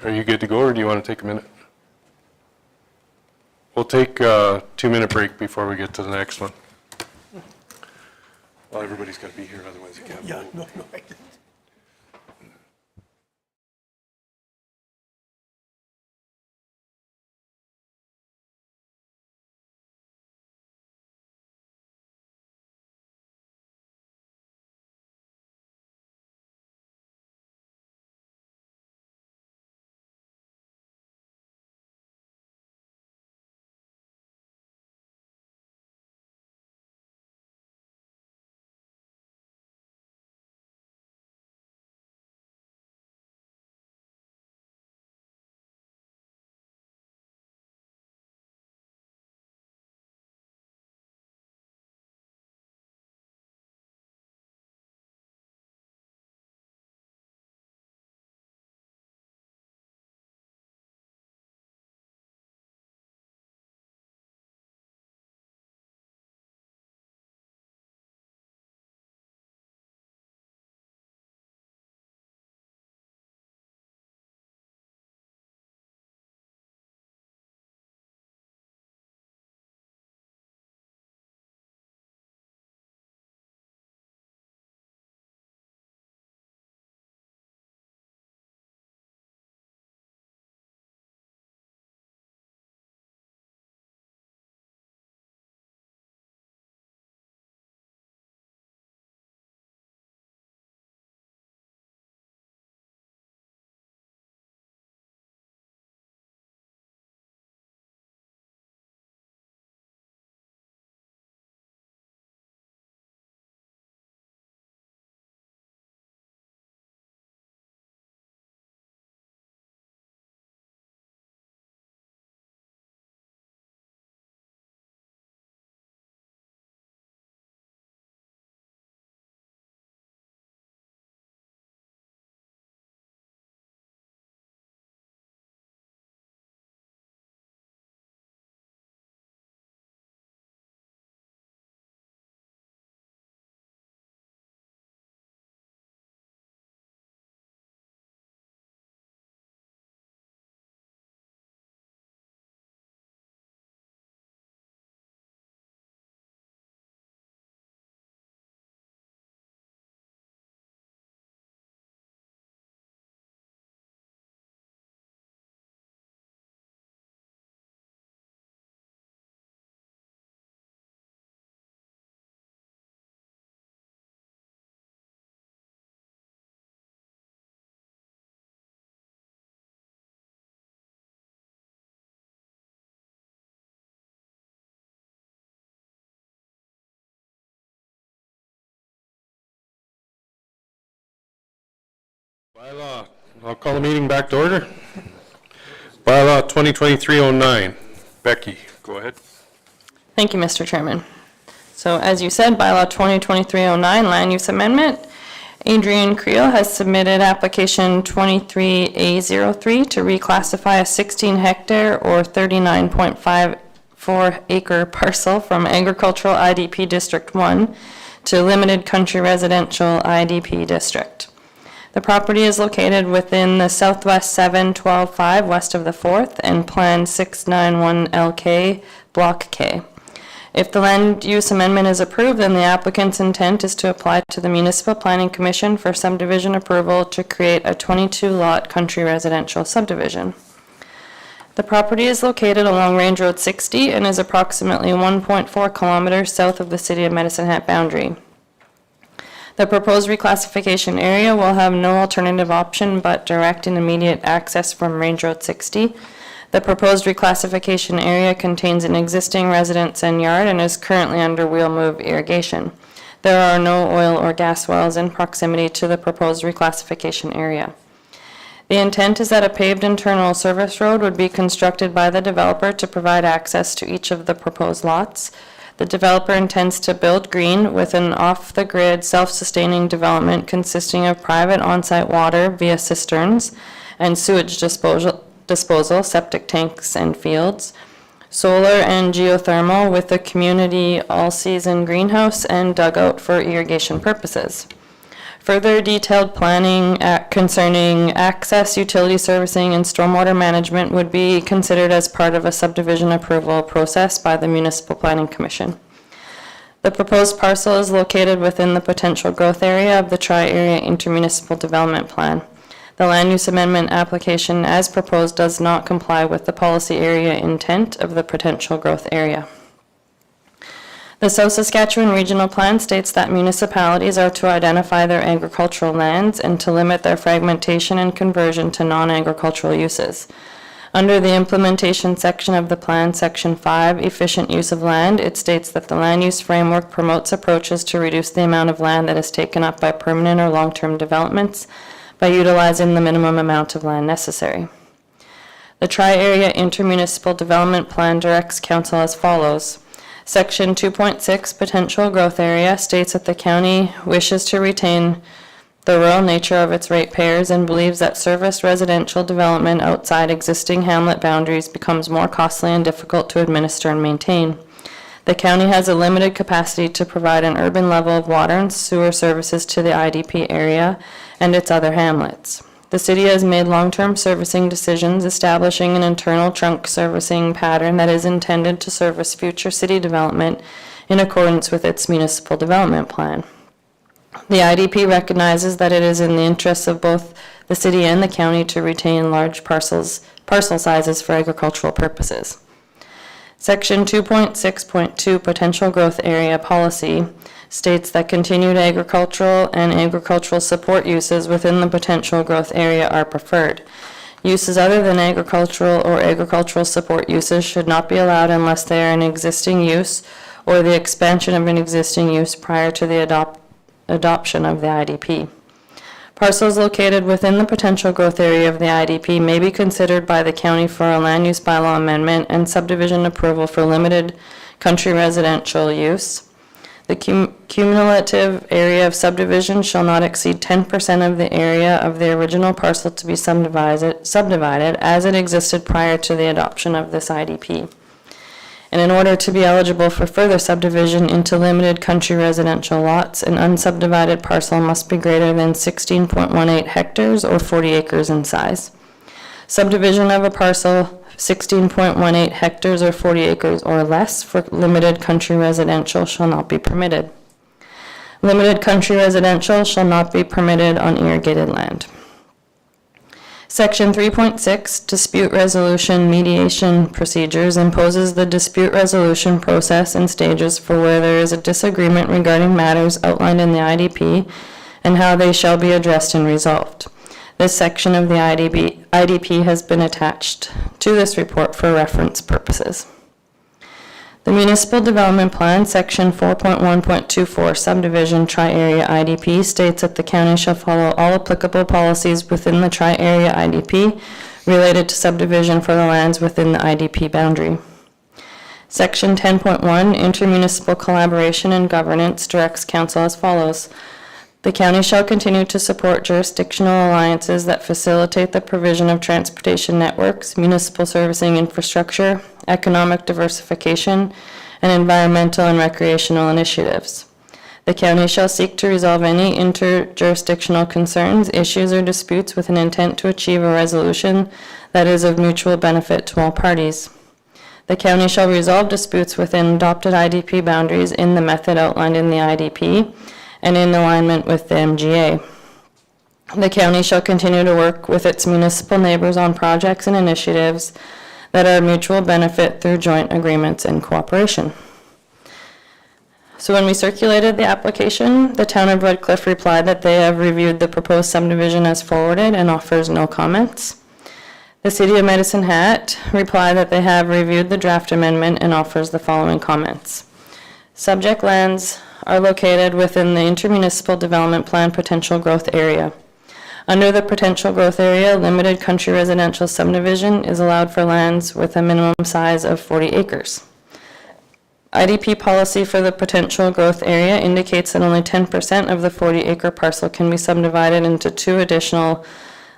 Are you good to go, or do you want to take a minute? We'll take a 2-minute break before we get to the next one. Well, everybody's got to be here, otherwise you can't vote. Yeah, no. Bylaw, I'll call the meeting back to order. Bylaw 2023-09. Becky, go ahead. Thank you, Mr. Chairman. So as you said, bylaw 2023-09, land use amendment. Adrian Creel has submitted application 23A03 to reclassify a 16-hectare or 39.54-acre parcel from agricultural IDP District 1 to limited country residential IDP District. The property is located within the Southwest 7-12-5 west of the 4th and Plan 691LK, Block K. If the land use amendment is approved, then the applicant's intent is to apply to the Municipal Planning Commission for subdivision approval to create a 22-lot country residential subdivision. The property is located along Range Road 60 and is approximately 1.4 kilometers south of the City of Medicine Hat boundary. The proposed reclassification area will have no alternative option but direct and immediate access from Range Road 60. The proposed reclassification area contains an existing residence and yard and is currently under wheel move irrigation. There are no oil or gas wells in proximity to the proposed reclassification area. The intent is that a paved internal service road would be constructed by the developer to provide access to each of the proposed lots. The developer intends to build green with an off-the-grid, self-sustaining development consisting of private on-site water via cisterns and sewage disposal, septic tanks and fields, solar and geothermal with a community all-season greenhouse and dugout for irrigation purposes. Further detailed planning concerning access, utility servicing, and stormwater management would be considered as part of a subdivision approval process by the Municipal Planning Commission. The proposed parcel is located within the potential growth area of the Tri-Area Intermunicipal Development Plan. The land use amendment application as proposed does not comply with the policy area intent of the potential growth area. The South Saskatchewan Regional Plan states that municipalities are to identify their agricultural lands and to limit their fragmentation and conversion to non-agricultural uses. Under the implementation section of the plan, section 5, efficient use of land, it states that the land use framework promotes approaches to reduce the amount of land that is taken up by permanent or long-term developments by utilizing the minimum amount of land necessary. The Tri-Area Intermunicipal Development Plan directs council as follows. Section 2.6, Potential Growth Area, states that the county wishes to retain the rural nature of its ratepayers and believes that service residential development outside existing hamlet boundaries becomes more costly and difficult to administer and maintain. The county has a limited capacity to provide an urban level of water and sewer services to the IDP area and its other hamlets. The city has made long-term servicing decisions establishing an internal trunk servicing pattern that is intended to service future city development in accordance with its municipal development plan. The IDP recognizes that it is in the interests of both the city and the county to retain large parcel sizes for agricultural purposes. Section 2.6.2 Potential Growth Area Policy states that continued agricultural and agricultural support uses within the potential growth area are preferred. Uses other than agricultural or agricultural support uses should not be allowed unless they are an existing use or the expansion of an existing use prior to the adoption of the IDP. Parcels located within the potential growth area of the IDP may be considered by the county for a land use bylaw amendment and subdivision approval for limited country residential use. The cumulative area of subdivision shall not exceed 10% of the area of the original parcel to be subdivided as it existed prior to the adoption of this IDP. And in order to be eligible for further subdivision into limited country residential lots, an unsubdivided parcel must be greater than 16.18 hectares or 40 acres in size. Subdivision of a parcel 16.18 hectares or 40 acres or less for limited country residential shall not be permitted. Limited country residential shall not be permitted on irrigated land. Section 3.6, Dispute Resolution Mediation Procedures, imposes the dispute resolution process and stages for where there is a disagreement regarding matters outlined in the IDP and how they shall be addressed and resolved. This section of the IDP has been attached to this report for reference purposes. The Municipal Development Plan, Section 4.1.24 Subdivision Tri-Area IDP states that the county shall follow all applicable policies within the Tri-Area IDP related to subdivision for the lands within the IDP boundary. Section 10.1 Intermunicipal Collaboration and Governance directs council as follows. The county shall continue to support jurisdictional alliances that facilitate the provision of transportation networks, municipal servicing infrastructure, economic diversification, and environmental and recreational initiatives. The county shall seek to resolve any interjurisdictional concerns, issues, or disputes with an intent to achieve a resolution that is of mutual benefit to all parties. The county shall resolve disputes within adopted IDP boundaries in the method outlined in the IDP and in alignment with the MGA. The county shall continue to work with its municipal neighbors on projects and initiatives that are mutual benefit through joint agreements and cooperation. So when we circulated the application, the town of Red Cliff replied that they have reviewed the proposed subdivision as forwarded and offers no comments. The City of Medicine Hat replied that they have reviewed the draft amendment and offers the following comments. Subject lands are located within the Intermunicipal Development Plan Potential Growth Area. Under the Potential Growth Area, limited country residential subdivision is allowed for lands with a minimum size of 40 acres. IDP policy for the Potential Growth Area indicates that only 10% of the 40-acre parcel can be subdivided into 2 additional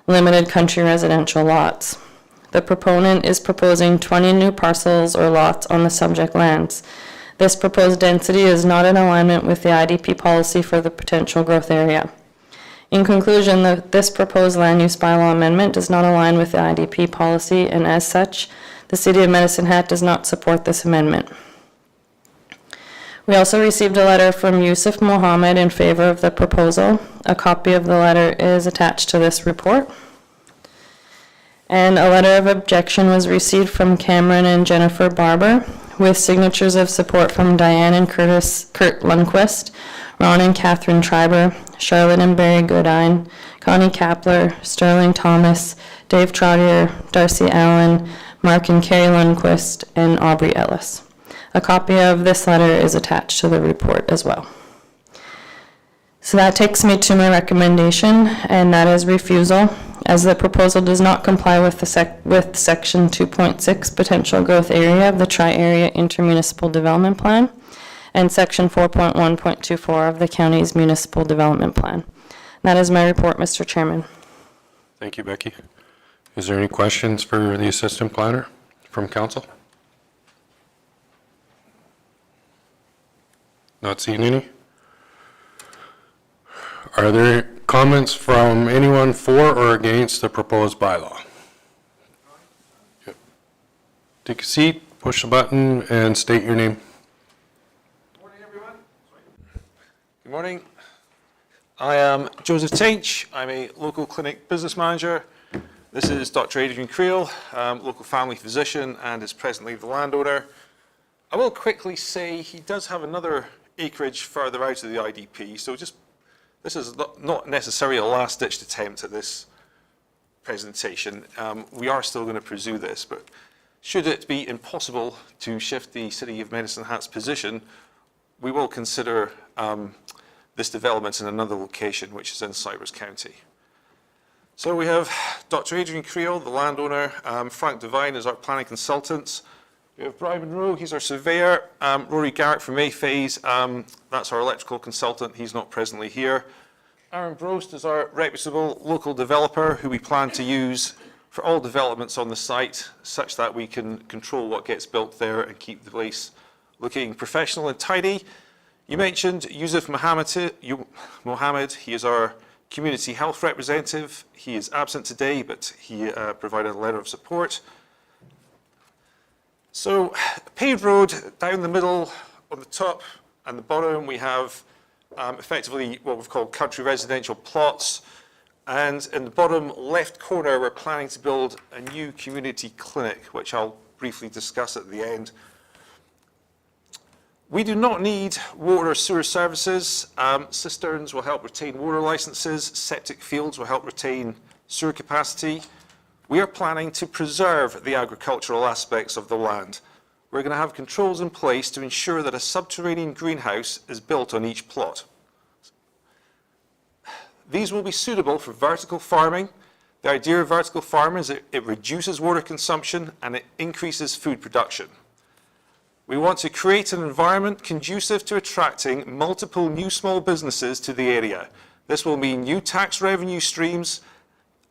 limited country residential lots. The proponent is proposing 20 new parcels or lots on the subject lands. This proposed density is not in alignment with the IDP policy for the Potential Growth Area. In conclusion, this proposed land use bylaw amendment does not align with the IDP policy, and as such, the City of Medicine Hat does not support this amendment. We also received a letter from Yusuf Mohammed in favor of the proposal. A copy of the letter is attached to this report. And a letter of objection was received from Cameron and Jennifer Barber, with signatures of support from Diane and Kurt Lundquist, Ron and Catherine Schreiber, Charlotte and Barry Goodine, Connie Kapler, Sterling Thomas, Dave Trottier, Darcy Allen, Mark and Carrie Lundquist, and Aubrey Ellis. A copy of this letter is attached to the report as well. So that takes me to my recommendation, and that is refusal, as the proposal does not comply with Section 2.6 Potential Growth Area of the Tri-Area Intermunicipal Development Plan and Section 4.1.24 of the county's Municipal Development Plan. That is my report, Mr. Chairman. Thank you, Becky. Is there any questions for the Assistant Planner from Council? Not seeing any? Are there comments from anyone for or against the proposed bylaw? Yep. Take a seat, push the button, and state your name. Good morning, everyone. Good morning. I am Joseph Tainch. I'm a local clinic business manager. This is Dr. Adrian Creel, local family physician, and is presently the landowner. I will quickly say he does have another acreage further out of the IDP, so this is not necessarily a last-ditch attempt at this presentation. We are still going to pursue this, but should it be impossible to shift the City of Medicine Hat's position, we will consider this development in another location, which is in Cypress County. So we have Dr. Adrian Creel, the landowner. Frank Devine is our planning consultant. We have Brian Monroe, he's our surveyor. Rory Garrett from Mayfays, that's our electrical consultant. He's not presently here. Aaron Brost is our reputable local developer who we plan to use for all developments on the site, such that we can control what gets built there and keep the place looking professional and tidy. You mentioned Yusuf Mohammed. He is our community health representative. He is absent today, but he provided a letter of support. So, paved road down the middle, on the top and the bottom, we have effectively what we've called country residential plots. And in the bottom left corner, we're planning to build a new community clinic, which I'll briefly discuss at the end. We do not need water or sewer services. Cisterns will help retain water licenses. Septic fields will help retain sewer capacity. We are planning to preserve the agricultural aspects of the land. we're going to have controls in place to ensure that a subterranean greenhouse is built on each plot. These will be suitable for vertical farming. The idea of vertical farming is it reduces water consumption and it increases food production. We want to create an environment conducive to attracting multiple new small businesses to the area. This will mean new tax revenue streams,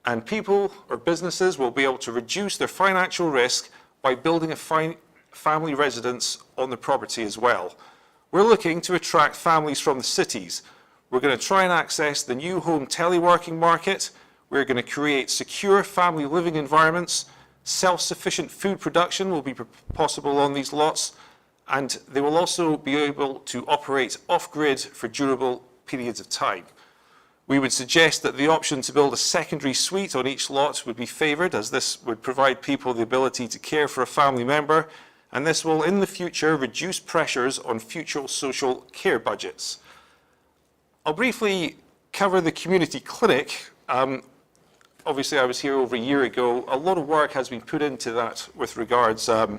and people or businesses will be able to reduce their financial risk by building a family residence on the property as well. We're looking to attract families from the cities. We're going to try and access the new home teleworking market. We're going to create secure family living environments. Self-sufficient food production will be possible on these lots, and they will also be able to operate off-grid for durable periods of time. We would suggest that the option to build a secondary suite on each lot would be favoured, as this would provide people the ability to care for a family member, and this will in the future reduce pressures on future social care budgets. I'll briefly cover the community clinic. Obviously I was here over a year ago. A lot of work has been put into that with regards to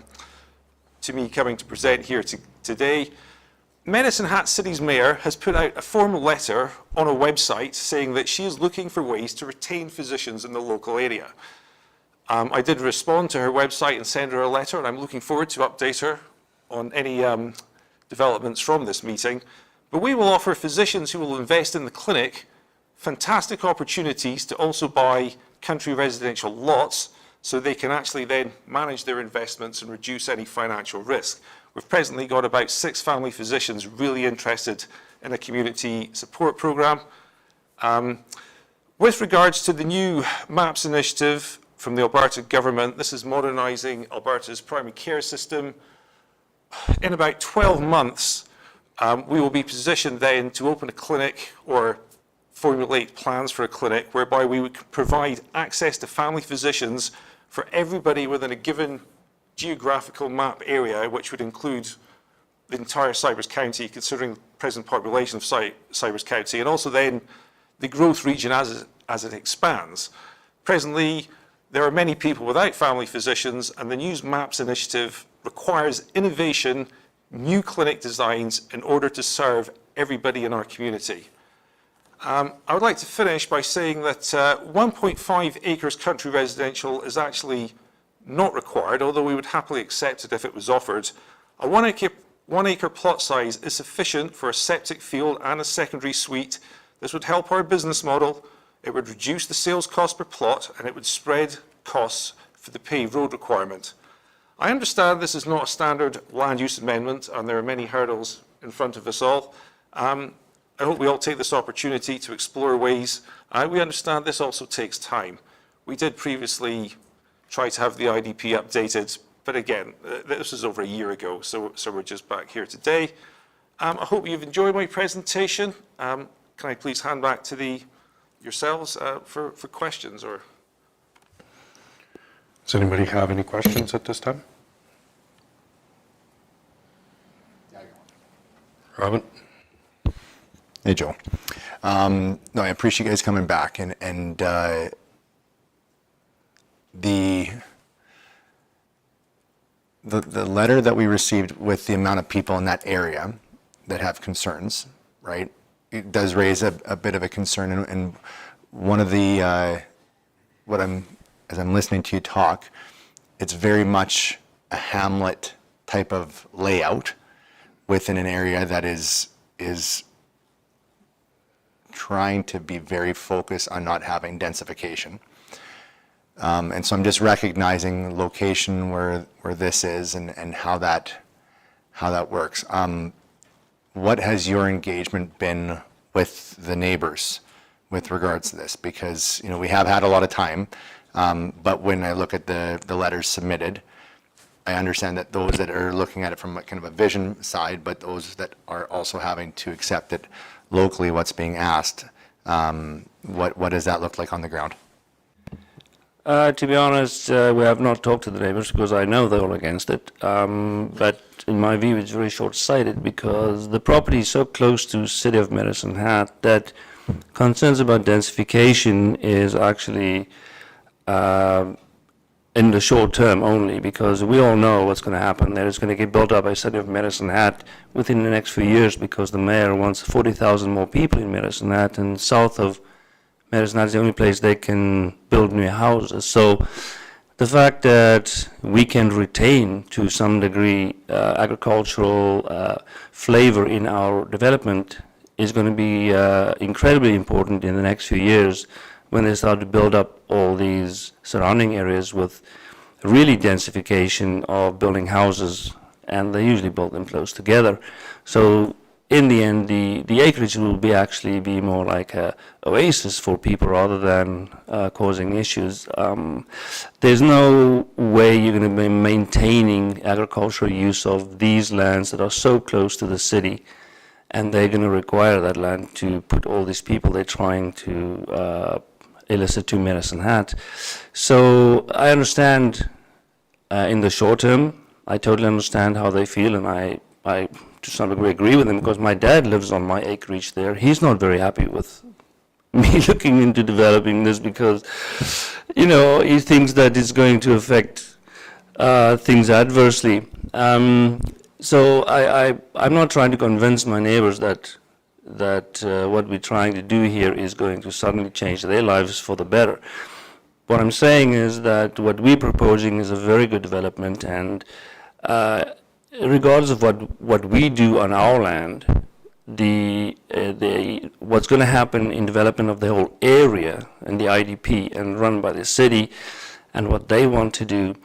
me coming to present here today. Medicine Hat City's mayor has put out a formal letter on a website saying that she is looking for ways to retain physicians in the local area. I did respond to her website and send her a letter, and I'm looking forward to update her on any developments from this meeting. But we will offer physicians who will invest in the clinic fantastic opportunities to also buy country residential lots, so they can actually then manage their investments and reduce any financial risk. We've presently got about 6 family physicians really interested in a community support program. With regards to the new MAPS initiative from the Alberta government, this is modernising Alberta's primary care system. In about 12 months, we will be positioned then to open a clinic or formulate plans for a clinic whereby we would provide access to family physicians for everybody within a given geographical map area, which would include the entire Cypress County, considering the present population of Cypress County, and also then the growth region as it expands. Presently, there are many people without family physicians, and the New MAPS initiative requires innovation, new clinic designs in order to serve everybody in our community. I would like to finish by saying that 1.5 acres country residential is actually not required, although we would happily accept it if it was offered. A 1 acre plot size is sufficient for a septic field and a secondary suite. This would help our business model, it would reduce the sales cost per plot, and it would spread costs for the paved road requirement. I understand this is not a standard land use amendment, and there are many hurdles in front of us all. I hope we all take this opportunity to explore ways. We understand this also takes time. We did previously try to have the IDP updated, but again, this was over a year ago, so we're just back here today. I hope you've enjoyed my presentation. Can I please hand back to yourselves for questions? Or Does anybody have any questions at this time? Robin? Hey, Joe. No, I appreciate you guys coming back, and the letter that we received with the amount of people in that area that have concerns, right? It does raise a bit of a concern, and one of the as I'm listening to you talk, it's very much a hamlet type of layout within an area that is trying to be very focused on not having densification. And so I'm just recognizing location where this is and how that works. What has your engagement been with the neighbors with regards to this? Because, you know, we have had a lot of time, but when I look at the letters submitted, I understand that those that are looking at it from kind of a vision side, but those that are also having to accept it locally, what's being asked, what does that look like on the ground? To be honest, we have not talked to the neighbors because I know they're all against it. But in my view, it's very short-sighted because the property is so close to City of Medicine Hat that concerns about densification is actually in the short term only, because we all know what's going to happen there. It's going to get built up by city of Medicine Hat within the next few years, because the mayor wants 40,000 more people in Medicine Hat, and south of Medicine Hat is the only place they can build new houses. So the fact that we can retain to some degree agricultural flavor in our development is going to be incredibly important in the next few years, when they start to build up all these surrounding areas with really densification of building houses, and they usually build them close together. So in the end, the acreage will actually be more like a oasis for people rather than causing issues. There's no way you're going to be maintaining agricultural use of these lands that are so close to the city, and they're going to require that land to put all these people they're trying to elicit to Medicine Hat. So I understand in the short term, I totally understand how they feel, and I to some degree agree with them, because my dad lives on my acreage there. He's not very happy with me looking into developing this, because, you know, he thinks that it's going to affect things adversely. So I'm not trying to convince my neighbors that what we're trying to do here is going to suddenly change their lives for the better. What I'm saying is that what we're proposing is a very good development, and regardless of what we do on our land, what's going to happen in development of the whole area and the IDP and run by the city, and what they want to do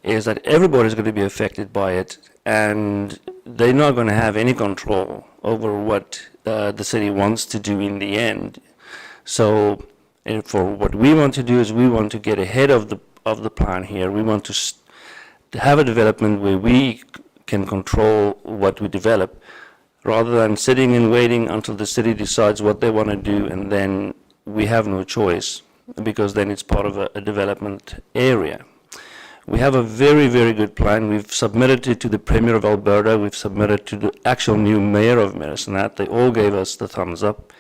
is that everybody's going to be affected by it, and they're not going to have any control over what the city wants to do in the end. So for what we want to do is we want to get ahead of the plan here. We want to have a development where we can control what we develop, rather than sitting and waiting until the city decides what they want to do, and then we have no choice, because then it's part of a development area. We have a very, very good plan. We've submitted it to the Premier of Alberta. We've submitted to the actual new Mayor of Medicine Hat. They all gave us the thumbs up.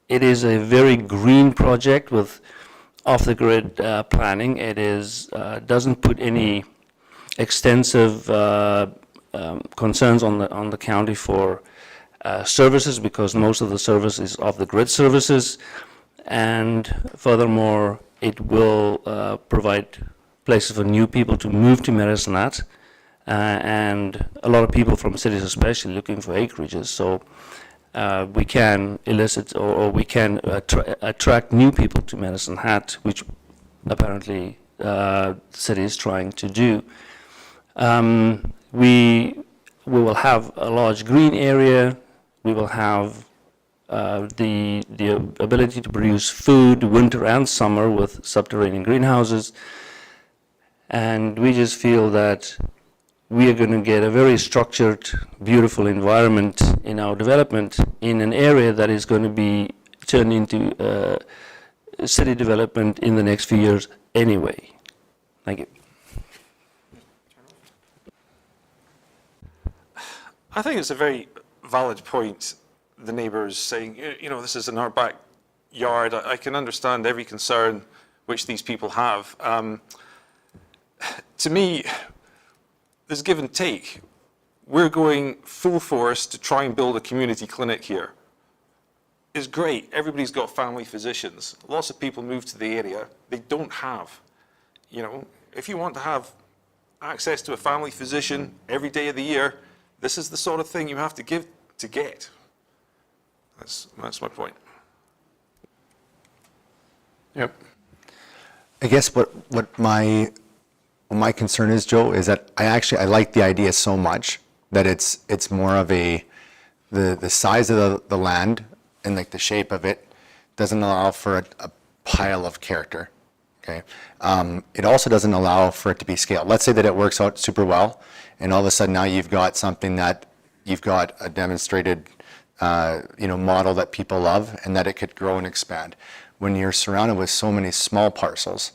It is a very green project with off-the-grid planning. It doesn't put any extensive concerns on the county for services, because most of the service is off-the-grid services. And furthermore, it will provide places for new people to move to Medicine Hat, and a lot of people from cities especially looking for acreages. So we can elicit or we can attract new people to Medicine Hat, which apparently the city is trying to do. We will have a large green area. We will have the ability to produce food winter and summer with subterranean greenhouses. And we just feel that we are going to get a very structured, beautiful environment in our development in an area that is going to be turned into city development in the next few years anyway. Thank you. I think it's a very valid point, the neighbours saying, you know, this is in our backyard. I can understand every concern which these people have. To me, there's give and take. We're going full force to try and build a community clinic here. It's great. Everybody's got family physicians. Lots of people move to the area. They don't have. You know, if you want to have access to a family physician every day of the year, this is the sort of thing you have to give to get. That's my point. Yep. I guess what my concern is, Joe, is that I like the idea so much that it's more of the size of the land and like the shape of it doesn't allow for a pile of character. Okay. It also doesn't allow for it to be scaled. Let's say that it works out super well, and all of a sudden now you've got something that you've got a demonstrated model that people love, and that it could grow and expand. When you're surrounded with so many small parcels,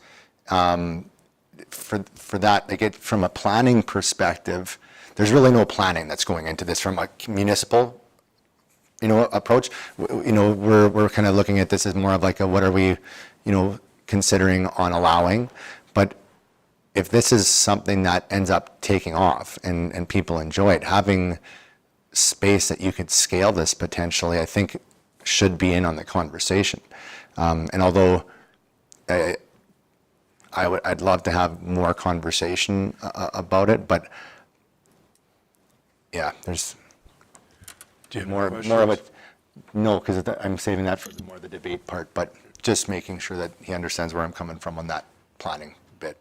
for that, they get from a planning perspective, there's really no planning that's going into this from a municipal, approach. We're kind of looking at this as more of like a what are we, considering on allowing, but if this is something that ends up taking off and people enjoy it, having space that you could scale this potentially, I think should be in on the conversation. And although I'd love to have more conversation about it, but yeah, there's more of it. No, because I'm saving that for more of the debate part, but just making sure that he understands where I'm coming from on that planning bit.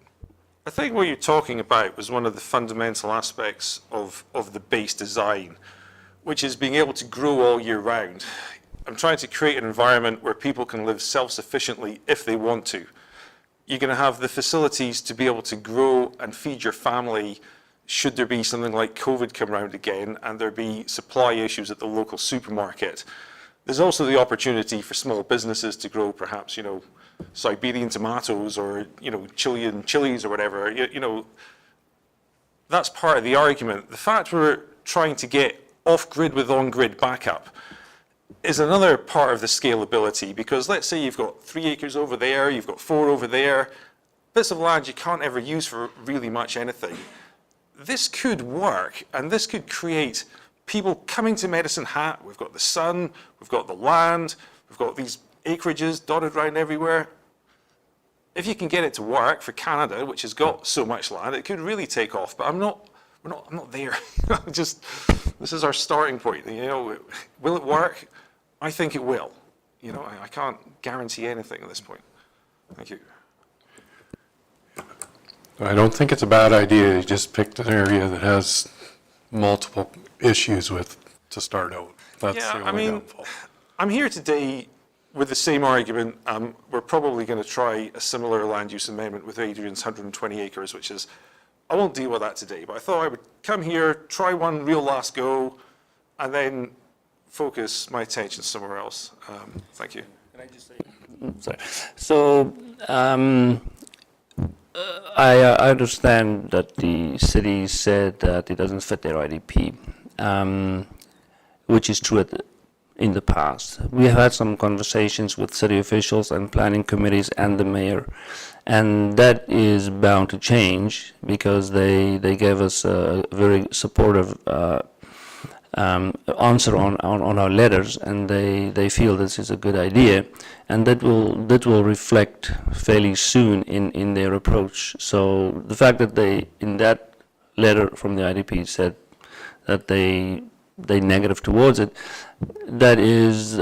I think what you're talking about was one of the fundamental aspects of the base design, which is being able to grow all year round. I'm trying to create an environment where people can live self-sufficiently if they want to. You're going to have the facilities to be able to grow and feed your family should there be something like COVID come around again and there be supply issues at the local supermarket. There's also the opportunity for small businesses to grow perhaps, you know, Siberian tomatoes or, you know, Chilean chilies or whatever. You know, that's part of the argument. The fact we're trying to get off-grid with on-grid backup is another part of the scalability, because let's say you've got 3 acres over there, you've got 4 over there, bits of land you can't ever use for really much anything. This could work, and this could create people coming to Medicine Hat. We've got the sun, we've got the land, we've got these acreages dotted around everywhere. If you can get it to work for Canada, which has got so much land, it could really take off. But I'm not there. This is our starting point. You know, will it work? I think it will. You know, I can't guarantee anything at this point. Thank you. I don't think it's a bad idea. You just picked an area that has multiple issues with to start out. That's Yeah, the I only mean, downfall. I'm here today with the same argument. We're probably going to try a similar land use amendment with Adrian's 120 acres, which is, I won't deal with that today, but I thought I would come here, try one real last go, and then focus my attention somewhere else. Thank you. Can I just say? Sorry. So, I understand that the city said that it doesn't fit their IDP, which is true in the past. We have had some conversations with city officials and planning committees and the mayor, and that is bound to change because they gave us a very supportive answer on our letters, and they feel this is a good idea, and that will reflect fairly soon in their approach. So the fact that they in that letter from the IDP said that they negative towards it, that is,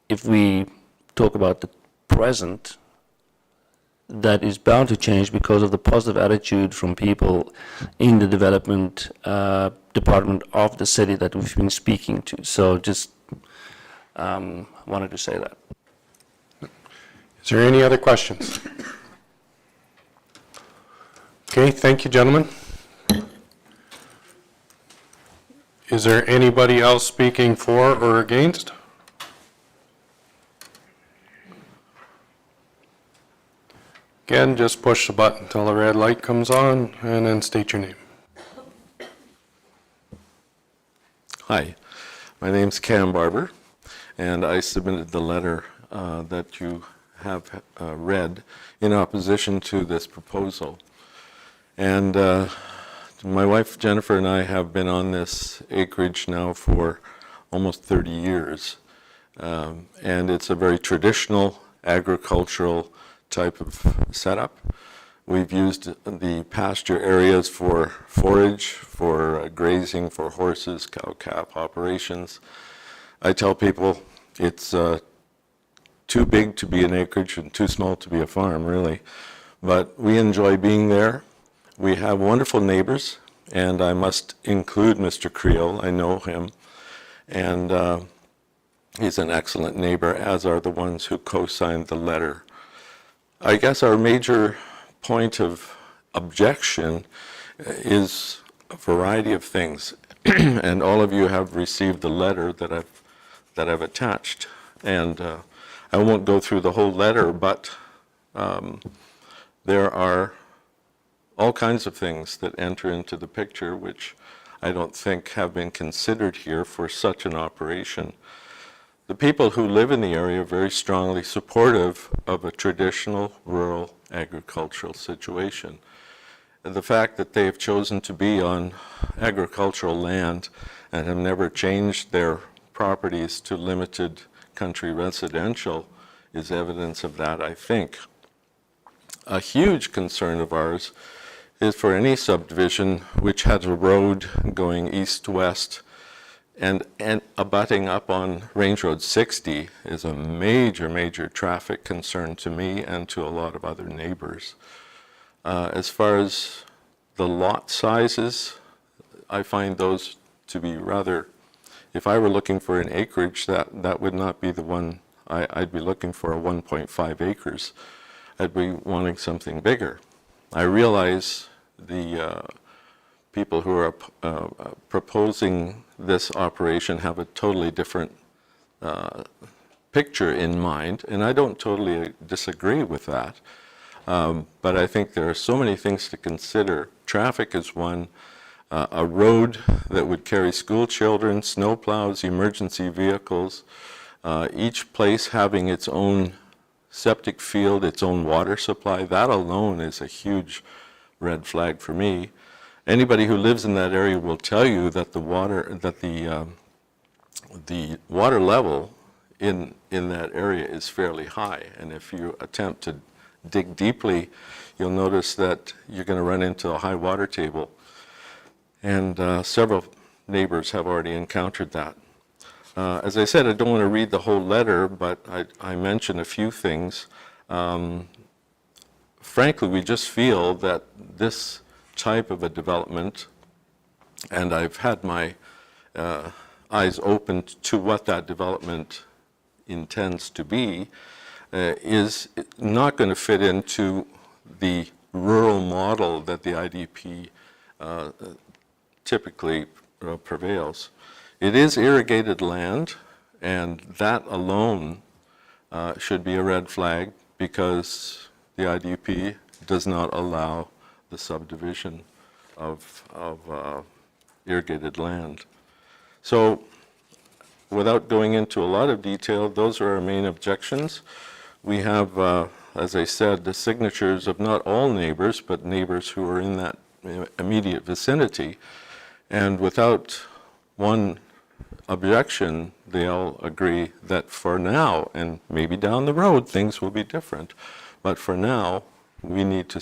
if we talk about the present, that is bound to change because of the positive attitude from people in the development department of the city that we've been speaking to. So just wanted to say that. Is there any other questions? Okay, thank you, gentlemen. Is there anybody else speaking for or against? Again, just push the button until the red light comes on and then state your name. Hi, my name's Cam Barber, and I submitted the letter that you have read in opposition to this proposal. And my wife Jennifer and I have been on this acreage now for almost 30 years, and it's a very traditional agricultural type of setup. We've used the pasture areas for forage, for grazing, for horses, cow-calf operations. I tell people it's too big to be an acreage and too small to be a farm, really. But we enjoy being there. We have wonderful neighbors, and I must include Mr. Creel. I know him, and he's an excellent neighbor, as are the ones who co-signed the letter. I guess our major point of objection is a variety of things, and all of you have received the letter that I've attached, and I won't go through the whole letter, but there are all kinds of things that enter into the picture which I don't think have been considered here for such an operation. The people who live in the area are very strongly supportive of a traditional rural agricultural situation. And the fact that they have chosen to be on agricultural land and have never changed their properties to limited country residential is evidence of that, I think. A huge concern of ours is for any subdivision which has a road going east-west and abutting up on Range Road 60 is a major, major traffic concern to me and to a lot of other neighbors. As far as the lot sizes, I find those to be rather, if I were looking for an acreage, that would not be the one I'd be looking for, a 1.5 acres. I'd be wanting something bigger. I realize the people who are proposing this operation have a totally different picture in mind, and I don't totally disagree with that. But I think there are so many things to consider. Traffic is one. A road that would carry school children, snowplows, emergency vehicles, each place having its own septic field, its own water supply, that alone is a huge red flag for me. Anybody who lives in that area will tell you that the water level in that area is fairly high, and if you attempt to dig deeply, you'll notice that you're going to run into a high water table, and several neighbors have already encountered that. As I said, I don't want to read the whole letter, but I mentioned a few things. Frankly, we just feel that this type of a development, and I've had my eyes opened to what that development intends to be, is not going to fit into the rural model that the IDP typically prevails. It is irrigated land, and that alone should be a red flag because the IDP does not allow the subdivision of irrigated land. So without going into a lot of detail, those are our main objections. We have, as I said, the signatures of not all neighbors, but neighbors who are in that immediate vicinity. And without one objection, they all agree that for now, and maybe down the road, things will be different. But for now, we need to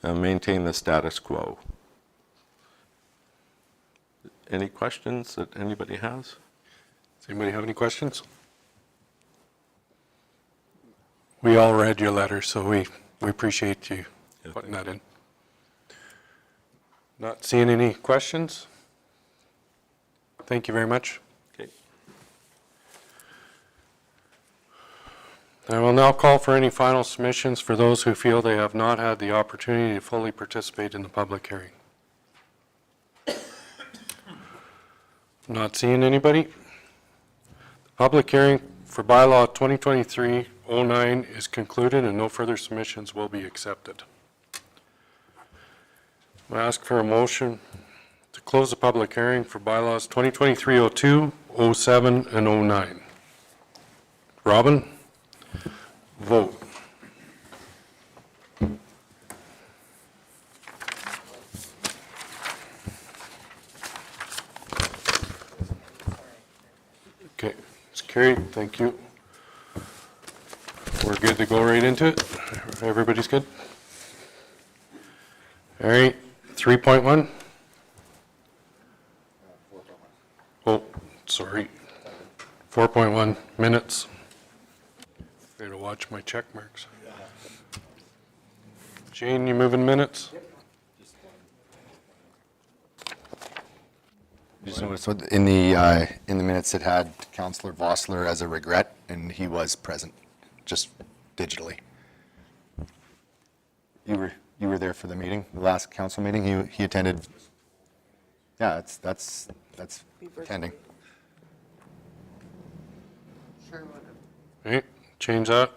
maintain the status quo. Any questions that anybody has? Does anybody have any questions? We all read your letter, so we appreciate you putting that in. Not seeing any questions? Thank you very much. Okay. I will now call for any final submissions for those who feel they have not had the opportunity to fully participate in the public hearing. Not seeing anybody. The public hearing for bylaw 2023-09 is concluded and no further submissions will be accepted. I ask for a motion to close the public hearing for bylaws 2023-02, 07, and 09. Robin? Vote. Okay, it's carried. Thank you. We're good to go right into it. Everybody's good? All right, 3.1. Oh, sorry. 4.1 minutes. Gotta watch my check marks. Jane, you moving minutes? Just noticed, so in the minutes it had Councillor Vossler as a regret, and he was present, just digitally. You were there for the meeting, the last council meeting. He attended. Yeah, that's attending. Sure, whatever. Okay, change that.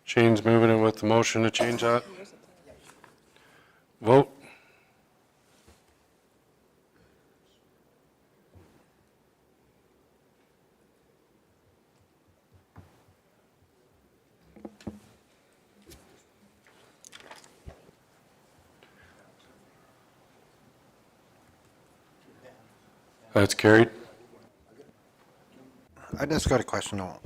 Shane's moving it with the motion to change that. Vote. That's carried. I just got a question though.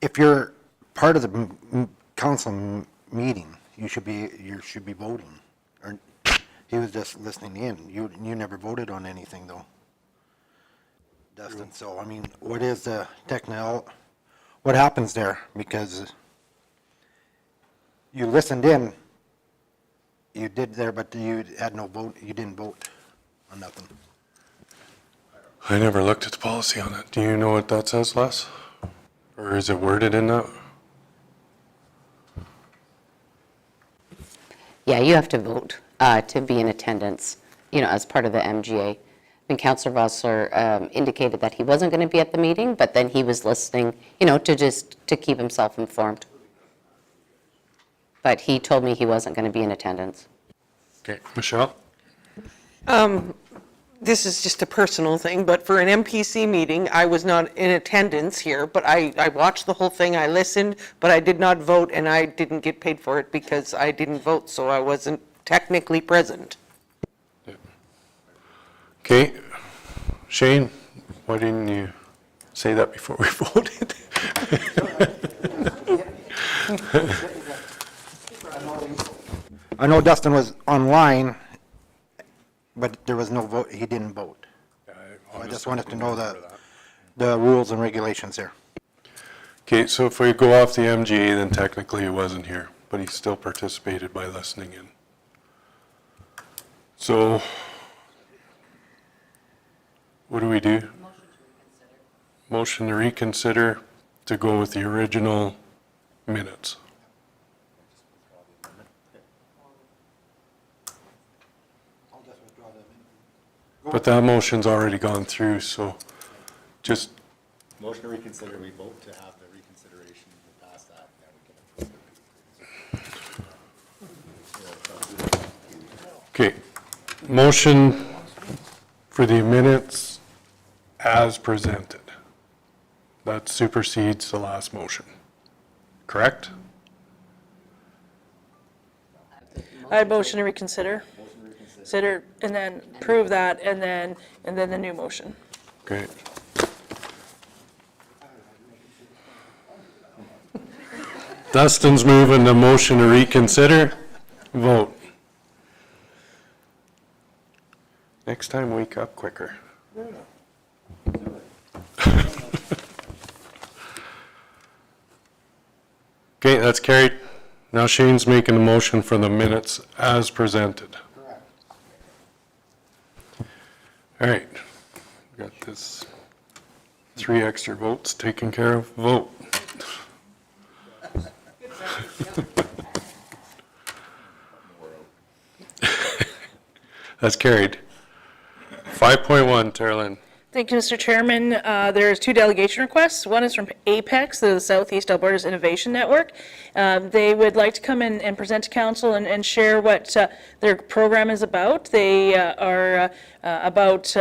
If you're part of the council meeting, you should be voting. Or he was just listening in. You never voted on anything though, Dustin. So I mean, what is the what happens there? Because you listened in, you did there, but you had no vote. You didn't vote on nothing. I never looked at the policy on it. Do you know what that says, Les? Or is it worded in that? Yeah, you have to vote to be in attendance, as part of the MGA. And Councillor Vossler indicated that he wasn't going to be at the meeting, but then he was listening, to keep himself informed. But he told me he wasn't going to be in attendance. Okay, Michelle? This is just a personal thing, but for an MPC meeting, I was not in attendance here, but I watched the whole thing, I listened, but I did not vote, and I didn't get paid for it because I didn't vote, so I wasn't technically present. Okay, Shane, why didn't you say that before we voted? I know Dustin was online, but there was no vote, he didn't vote. I just wanted to know the rules and regulations there. Okay, so if we go off the MGA, then technically he wasn't here, but he still participated by listening in. So, what do we do? Motion to reconsider to go with the original minutes. But that motion's already gone through, so just. Motion to reconsider, we vote to have the reconsideration, we pass that, then we can approve it. Okay, motion for the minutes as presented. That supersedes the last motion, correct? I motion to reconsider. Consider, and then prove that, and then the new motion. Okay. Dustin's moving the motion to reconsider. Vote. Next time, wake up quicker. Okay, that's carried. Now Shane's making a motion for the minutes as presented. All right, we got this 3 extra votes taken care of. Vote. That's carried. 5.1, Terlin. Thank you, Mr. Chairman. There's 2 delegation requests. One is from Apex, the Southeast Alberta's Innovation Network. They would like to come in and present to council and share what their program is about. They are about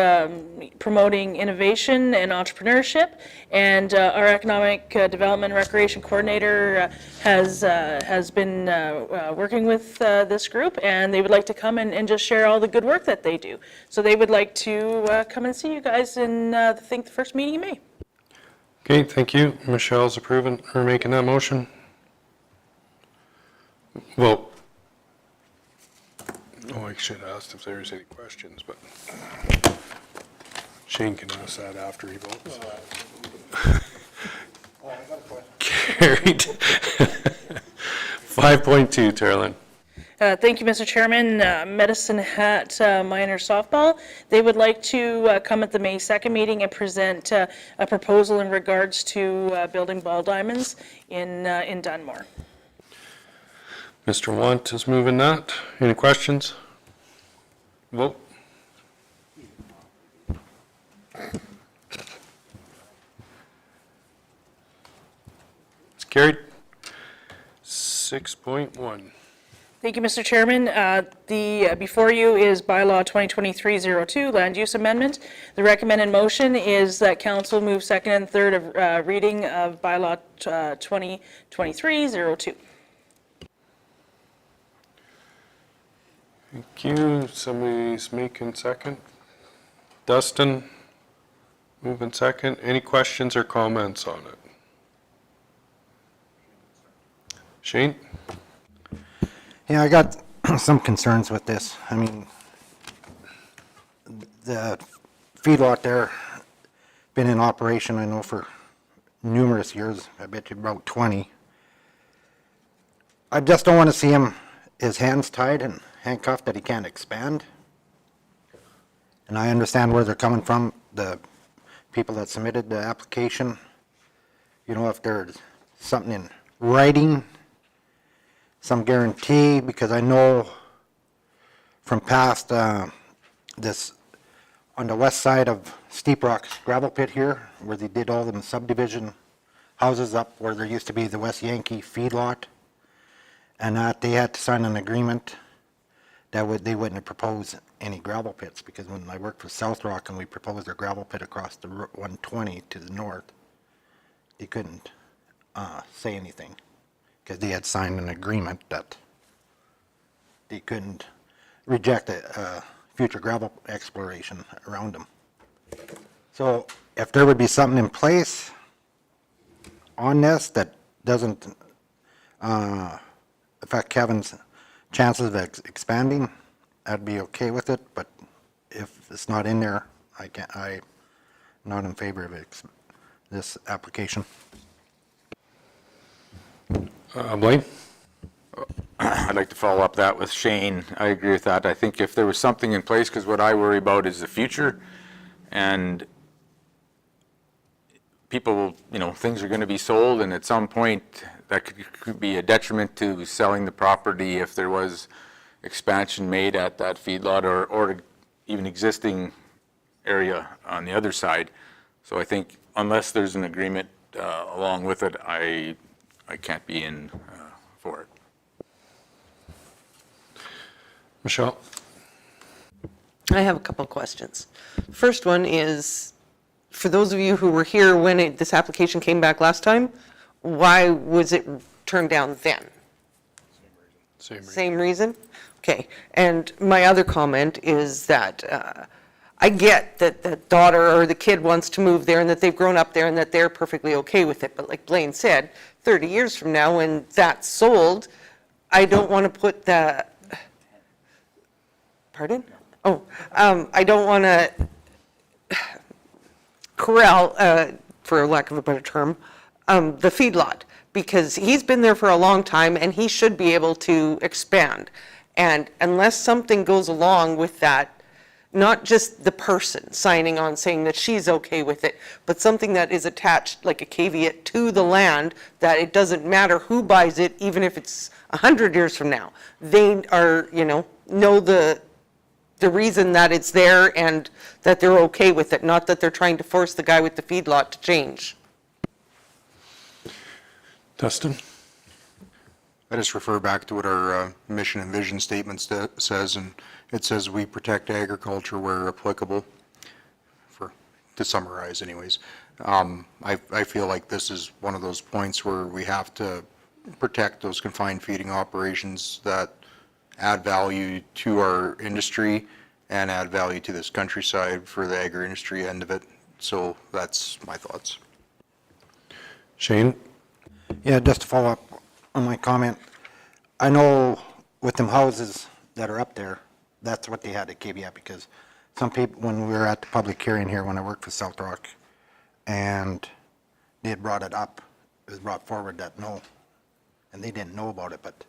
promoting innovation and entrepreneurship, and our Economic Development and Recreation Coordinator has been working with this group, and they would like to come and just share all the good work that they do. So they would like to come and see you guys in, I think, the first meeting in May. Okay, thank you. Michelle's approving or making that motion. Vote. Oh, I should have asked if there's any questions, but Shane can ask that after he votes. Carried. 5.2, Terlin. Thank you, Mr. Chairman. Medicine Hat Minor Softball, they would like to come at the May 2nd meeting and present a proposal in regards to building ball diamonds in Dunmore. Mr. Want is moving that. Any questions? Vote. It's carried. 6.1. Thank you, Mr. Chairman. Before you is bylaw 2023-02, land use amendment. The recommended motion is that council move second and third of reading of bylaw 2023-02. Thank you. Somebody's making second. Dustin, moving second. Any questions or comments on it? Shane? Yeah, I got some concerns with this. I mean, the feedlot there, been in operation, I know, for numerous years, I bet you about 20. I just don't want to see him, his hands tied and handcuffed that he can't expand. And I understand where they're coming from, the people that submitted the application. You know, if there's something in writing, some guarantee, because I know from past, this, on the west side of Steep Rock gravel pit here, where they did all them subdivision houses up where there used to be the West Yankee feedlot, and that they had to sign an agreement that they wouldn't propose any gravel pits, because when I worked for South Rock and we proposed a gravel pit across the 120 to the north, they couldn't say anything, because they had signed an agreement that they couldn't reject a future gravel exploration around them. So if there would be something in place on this that doesn't affect Kevin's chances of expanding, I'd be okay with it, but if it's not in there, I'm not in favor of this application. Blaine? I'd like to follow up that with Shane. I agree with that. I think if there was something in place, because what I worry about is the future, and people, things are going to be sold, and at some point that could be a detriment to selling the property if there was expansion made at that feedlot or even existing area on the other side. So I think unless there's an agreement along with it, I can't be in for it. Michelle? I have a couple of questions. First one is, for those of you who were here when this application came back last time, why was it turned down then? Same reason? Okay. And my other comment is that I get that the daughter or the kid wants to move there and that they've grown up there and that they're perfectly okay with it. But like Blaine said, 30 years from now when that's sold, I don't want to put that... Pardon? Oh, I don't want to corral, for lack of a better term, the feedlot, because he's been there for a long time and he should be able to expand. And unless something goes along with that, not just the person signing on saying that she's okay with it, but something that is attached like a caveat to the land, that it doesn't matter who buys it, even if it's 100 years from now. They are, know the reason that it's there and that they're okay with it, not that they're trying to force the guy with the feedlot to change. Dustin? I just refer back to what our mission and vision statement says, and it says we protect agriculture where applicable, to summarize anyways. I feel like this is one of those points where we have to protect those confined feeding operations that add value to our industry and add value to this countryside for the agri-industry end of it. So that's my thoughts. Shane? Yeah, just to follow up on my comment, I know with them houses that are up there, that's what they had to caveat, because some people, when we were at the public hearing here, when I worked for South Rock, and they had brought it up, it was brought forward that no, and they didn't know about it, but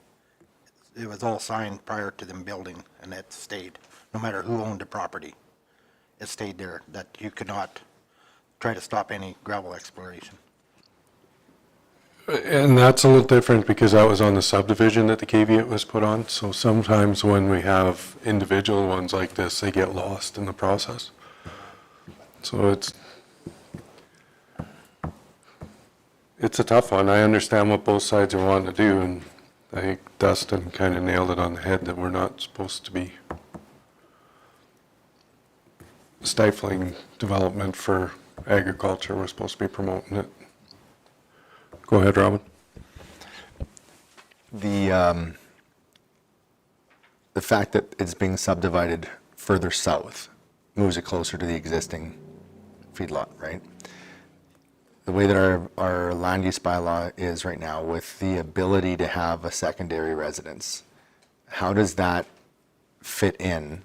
it was all signed prior to them building, and it stayed. No matter who owned the property, it stayed there, that you could not try to stop any gravel exploration. And that's a little different because that was on the subdivision that the caveat was put on. So sometimes when we have individual ones like this, they get lost in the process. So it's a tough one. I understand what both sides are wanting to do, and I think Dustin kind of nailed it on the head that we're not supposed to be stifling development for agriculture. We're supposed to be promoting it. Go ahead, Robin. The fact that it's being subdivided further south moves it closer to the existing feedlot, right? The way that our land use bylaw is right now, with the ability to have a secondary residence, how does that fit in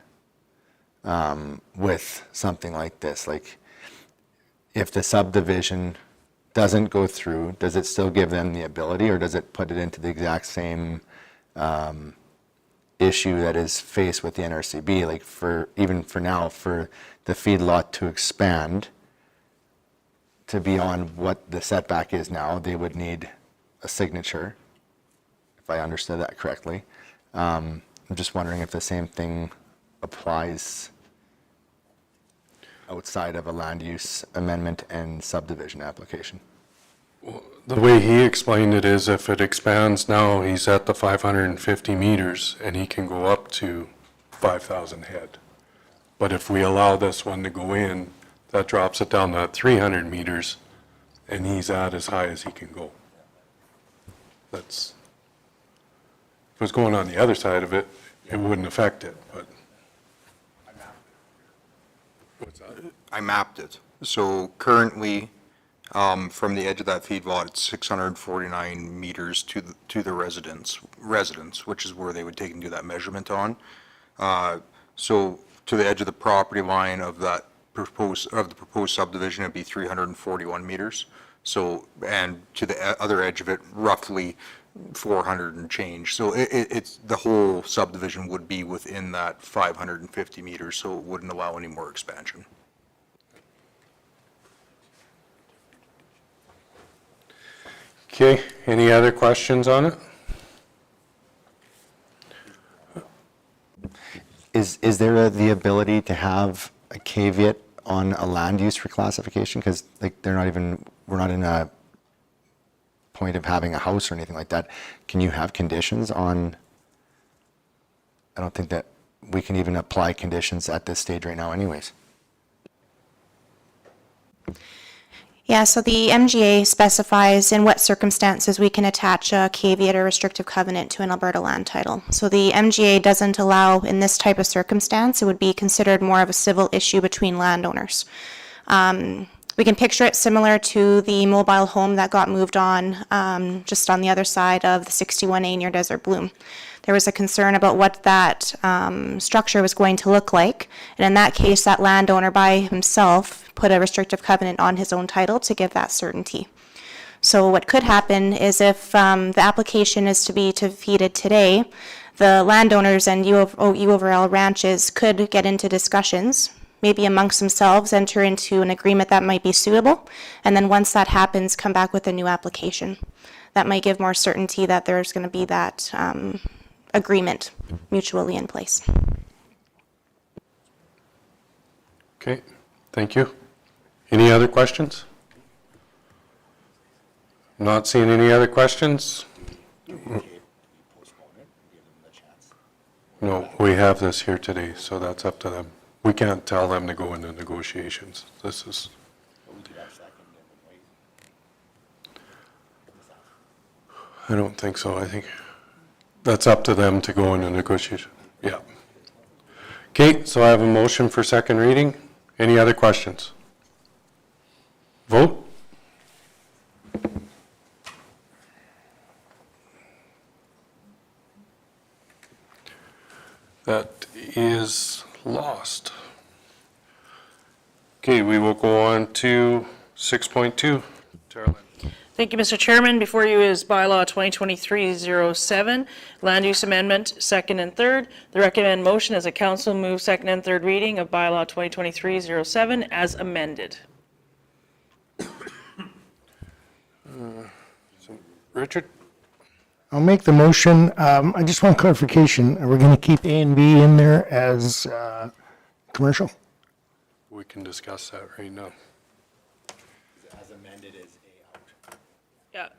with something like this? Like, if the subdivision doesn't go through, does it still give them the ability, or does it put it into the exact same issue that is faced with the NRCB? Like, even for now, for the feedlot to expand to beyond what the setback is now, they would need a signature, if I understood that correctly. I'm just wondering if the same thing applies outside of a land use amendment and subdivision application. The way he explained it is if it expands now, he's at the 550 meters and he can go up to 5,000 head. But if we allow this one to go in, that drops it down to 300 meters and he's at as high as he can go. That's, if it was going on the other side of it, it wouldn't affect it, but. What's that? I mapped it. So currently, from the edge of that feedlot, it's 649 meters to the residence, which is where they would take and do that measurement on. So to the edge of the property line of the proposed subdivision, it'd be 341 meters. So, and to the other edge of it, roughly 400 and change. So it's the whole subdivision would be within that 550 meters, so it wouldn't allow any more expansion. Okay, any other questions on it? Is there the ability to have a caveat on a land use reclassification? Because like we're not in a point of having a house or anything like that. Can you have conditions on? I don't think that we can even apply conditions at this stage right now anyways. Yeah, so the MGA specifies in what circumstances we can attach a caveat or restrictive covenant to an Alberta land title. So the MGA doesn't allow, in this type of circumstance, it would be considered more of a civil issue between landowners. We can picture it similar to the mobile home that got moved on just on the other side of the 61A near Desert Bloom. There was a concern about what that structure was going to look like, and in that case, that landowner by himself put a restrictive covenant on his own title to give that certainty. So what could happen is if the application is to be defeated today, the landowners and U over L ranches could get into discussions, maybe amongst themselves, enter into an agreement that might be suitable, and then once that happens, come back with a new application. That might give more certainty that there's going to be that agreement mutually in place. Okay, thank you. Any other questions? Not seeing any other questions? No, we have this here today, so that's up to them. We can't tell them to go into negotiations. This is. I don't think so. I think that's up to them to go into negotiation. Yeah. Okay, so I have a motion for second reading. Any other questions? Vote. That is lost. Okay, we will go on to 6.2. Carolyn. Thank you, Mr. Chairman. Before you is bylaw 2023-07, land use amendment, second and third. The recommended motion is a council move second and third reading of bylaw 2023-07 as amended. Richard? I'll make the motion. I just want clarification. Are we going to keep A and B in there as commercial? We can discuss that right now. As amended is A out. Yeah.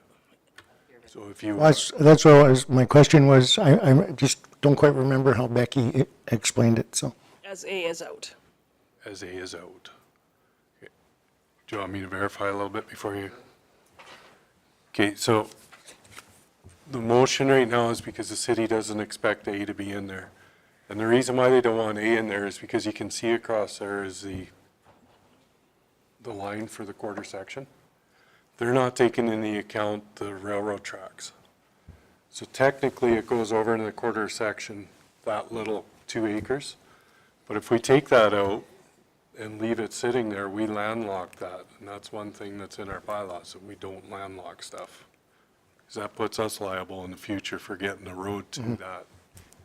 So if you. Well, that's what my question was. I just don't quite remember how Becky explained it, so. As A is out. As A is out. Okay. Do you want me to verify a little bit before you? Okay, so the motion right now is because the city doesn't expect A to be in there. And the reason why they don't want A in there is because you can see across there is the line for the quarter section. They're not taking into account the railroad tracks. So technically it goes over into the quarter section, that little 2 acres. But if we take that out and leave it sitting there, we landlock that. And that's one thing that's in our bylaws, that we don't landlock stuff. Because that puts us liable in the future for getting the road to that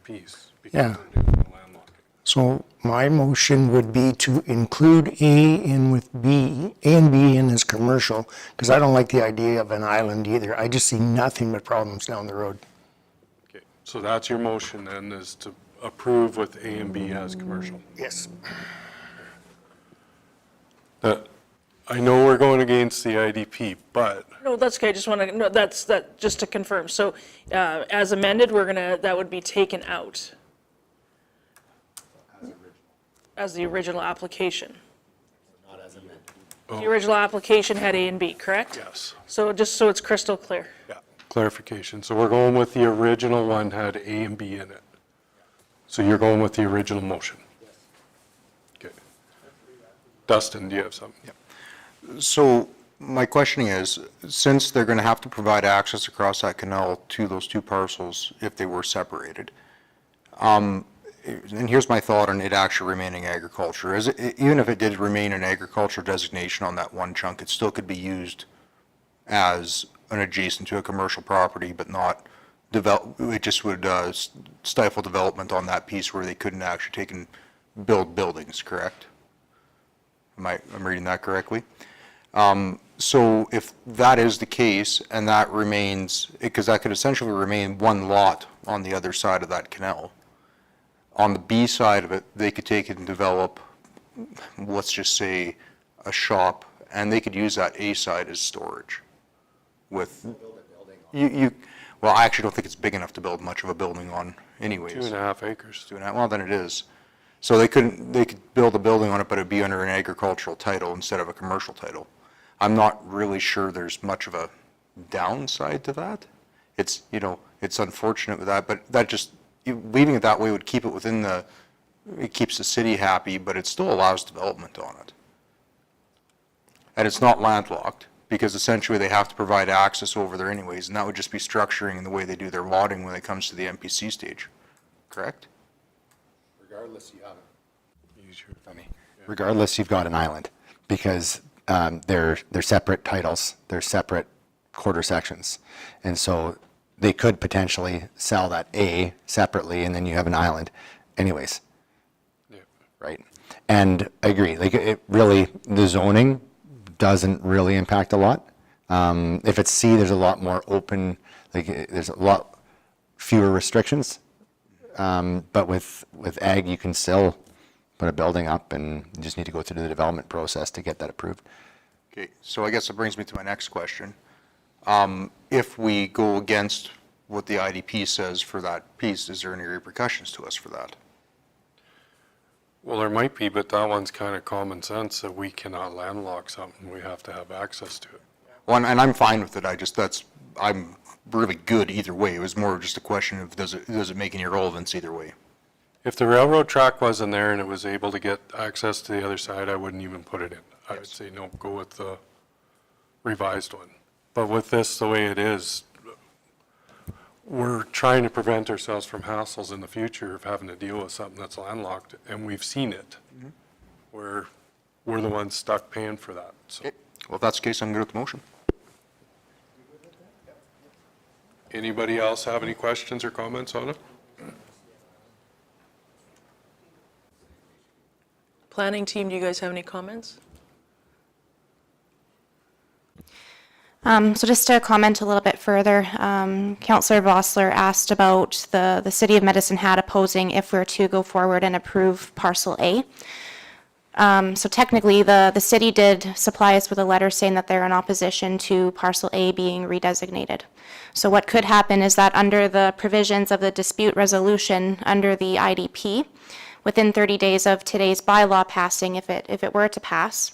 piece. because Yeah. we're doing the landlocking. So my motion would be to include A in with B, A and B in as commercial, because I don't like the idea of an island either. I just see nothing but problems down the road. Okay, so that's your motion then, is to approve with A and B as commercial. Yes. I know we're going against the IDP, but No, that's okay, I just want to, no, just to confirm. So as amended, that would be taken out. As the original application. Not as amended. The original application had A and B, correct? yes, So just so it's crystal clear. yeah, clarification. So we're going with the original one had A and B in it. So you're going with the original motion? Okay. Dustin, do you have something? So my questioning is, since they're going to have to provide access across that canal to those two parcels if they were separated, and here's my thought on it actually remaining agriculture. Even if it did remain an agricultural designation on that one chunk, it still could be used as an adjacent to a commercial property, but not develop, it just would stifle development on that piece where they couldn't actually take and build buildings, correct? I'm reading that correctly? So if that is the case and that remains, because that could essentially remain one lot on the other side of that canal. On the B side of it, they could take it and develop, let's just say, a shop, and they could use that A side as storage. With, well, I actually don't think it's big enough to build much of a building on anyways. 2.5 acres. Well, then it is. So they could build a building on it, but it'd be under an agricultural title instead of a commercial title. I'm not really sure there's much of a downside to that. It's, it's unfortunate with that, but that just, leaving it that way would keep it within it keeps the city happy, but it still allows development on it. And it's not landlocked, because essentially they have to provide access over there anyways, and that would just be structuring in the way they do their lotting when it comes to the MPC stage, correct? Regardless, regardless, you've got an island, because they're separate titles, they're separate quarter sections. And so they could potentially sell that A separately, and then you have an island anyways. Yeah. Right? And I agree, like it really, the zoning doesn't really impact a lot. If it's C, there's a lot more open, like there's a lot fewer restrictions. But with ag, you can still put a building up, and you just need to go through the development process to get that approved. Okay, so I guess it brings me to my next question. If we go against what the IDP says for that piece, is there any repercussions to us for that? Well, there might be, but that one's kind of common sense, that we cannot landlock something, we have to have access to it. Well, and I'm fine with it, I'm really good either way. It was more just a question of does it make any relevance either way? If the railroad track wasn't there and it was able to get access to the other side, I wouldn't even put it in. I would say, no, go with the revised one. But with this, the way it is, we're trying to prevent ourselves from hassles in the future of having to deal with something that's landlocked, and we've seen it, where we're the ones stuck paying for that. So, Okay. Well, if that's the case, I'm good with the motion. anybody else have any questions or comments on it? Planning team, do you guys have any comments? So just to comment a little bit further, Councillor Vossler asked about the City of Medicine Hat opposing if we're to go forward and approve parcel A. So technically, the city did supply us with a letter saying that they're in opposition to parcel A being redesignated. So what could happen is that under the provisions of the dispute resolution under the IDP, within 30 days of today's bylaw passing, if it were to pass,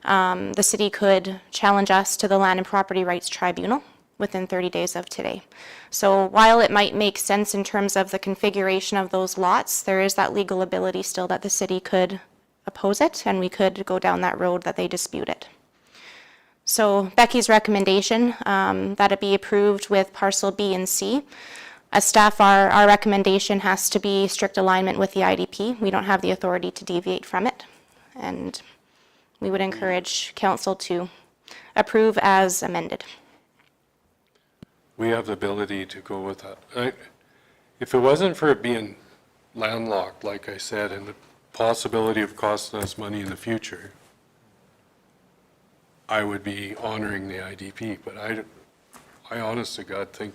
the city could challenge us to the Land and Property Rights Tribunal within 30 days of today. So while it might make sense in terms of the configuration of those lots, there is that legal ability still that the city could oppose it, and we could go down that road that they dispute it. So Becky's recommendation, that it be approved with parcel B and C. As staff, our recommendation has to be strict alignment with the IDP. We don't have the authority to deviate from it. And we would encourage council to approve as amended. We have the ability to go with that. If it wasn't for it being landlocked, like I said, and the possibility of costing us money in the future, I would be honoring the IDP, but I honest to God think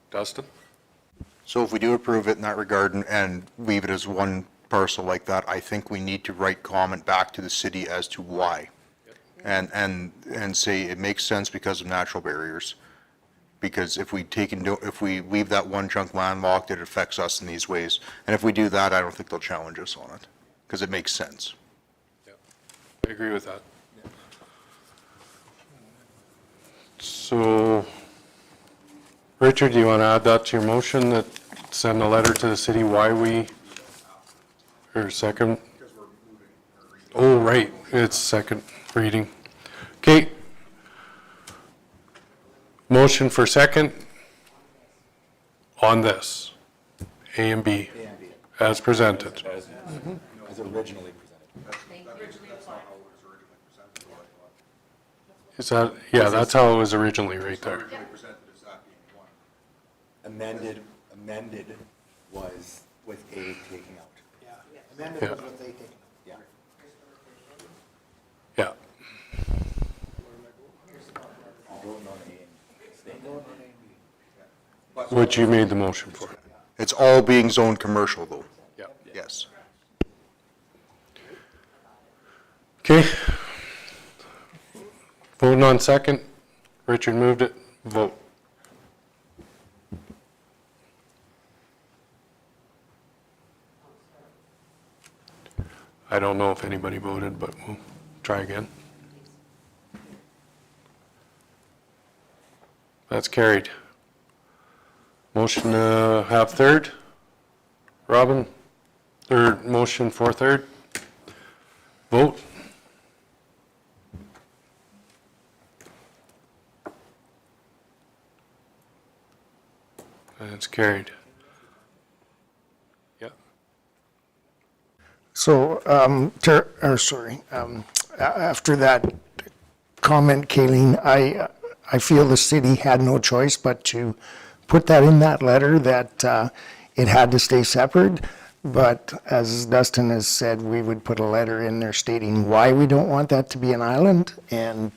Dustin? So if we do approve it in that regard and leave it as one parcel like that, I think we need to write comment back to the city as to why. And say it makes sense because of natural barriers. Because if we leave that one chunk landlocked, it affects us in these ways. And if we do that, I don't think they'll challenge us on it, because it makes sense. I agree with that. So, Richard, do you want to add that to your motion, that send a letter to the city why or second? Oh, right, it's second reading. Okay. Motion for second on this, A and B, as presented. As originally Is that, yeah, that's how it was originally right there. Amended was with A taken out. Amended was with A taken out. Yeah. What you made the motion for. It's all being zoned commercial, though. Yeah. Yes. Okay. Voting on second. Richard moved it. Vote. I don't know if anybody voted, but we'll try again. That's carried. Motion to have third. Robin, third, motion for third. Vote. And it's carried. Yeah. So, after that comment, Kayleen, I feel the city had no choice but to put that in that letter that it had to stay separate. But as Dustin has said, we would put a letter in there stating why we don't want that to be an island, and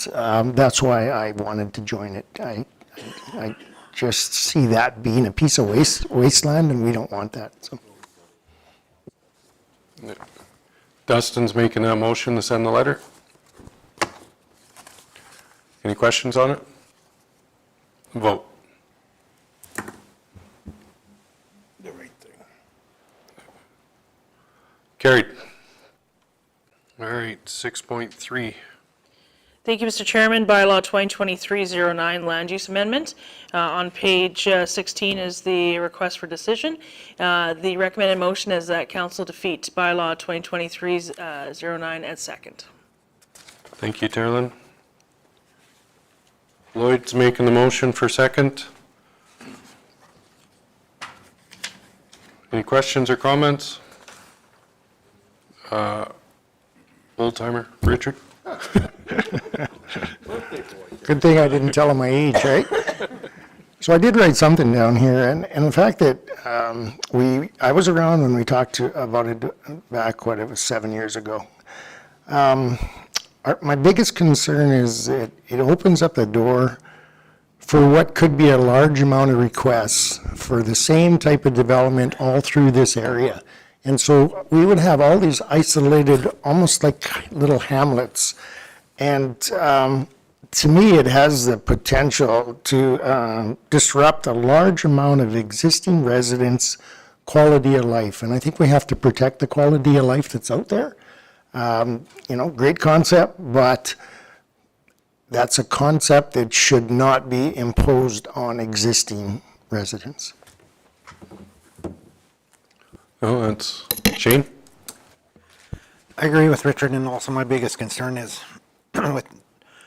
that's why I wanted to join it. I just see that being a piece of wasteland, and we don't want that. So. Dustin's making that motion to send the letter. Any questions on it? Vote. The right thing. Carried. All right, 6.3. Thank you, Mr. Chairman. Bylaw 2023-09, Land Use Amendment. On page 16 is the request for decision. The recommended motion is that council defeat Bylaw 2023-09 at second. Thank you, Terlin. Lloyd's making the motion for second. Any questions or comments? Old timer, Richard? Good thing I didn't tell him my age, right? So I did write something down here, and the fact that I was around when we talked about it back, it was 7 years ago. My biggest concern is it opens up the door for what could be a large amount of requests for the same type of development all through this area. And so we would have all these isolated, almost like little hamlets. And to me, it has the potential to disrupt a large amount of existing residents' quality of life. And I think we have to protect the quality of life that's out there. Great concept, but that's a concept that should not be imposed on existing residents. Oh, that's, Shane? I agree with Richard, and also my biggest concern is with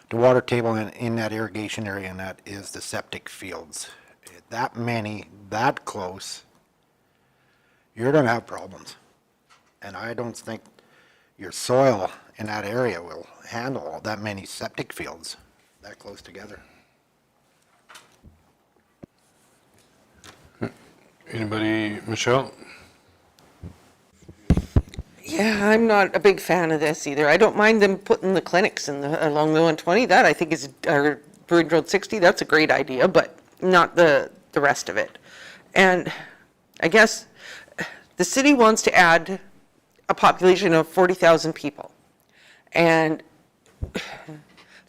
the water table in that irrigation area, and that is the septic fields. That many, that close, you're gonna have problems. And I don't think your soil in that area will handle that many septic fields that close together. Anybody, Michelle? Yeah, I'm not a big fan of this either. I don't mind them putting the clinics along the 120. That I think is, or Bridge Road 60, that's a great idea, but not the rest of it. And I guess the city wants to add a population of 40,000 people. And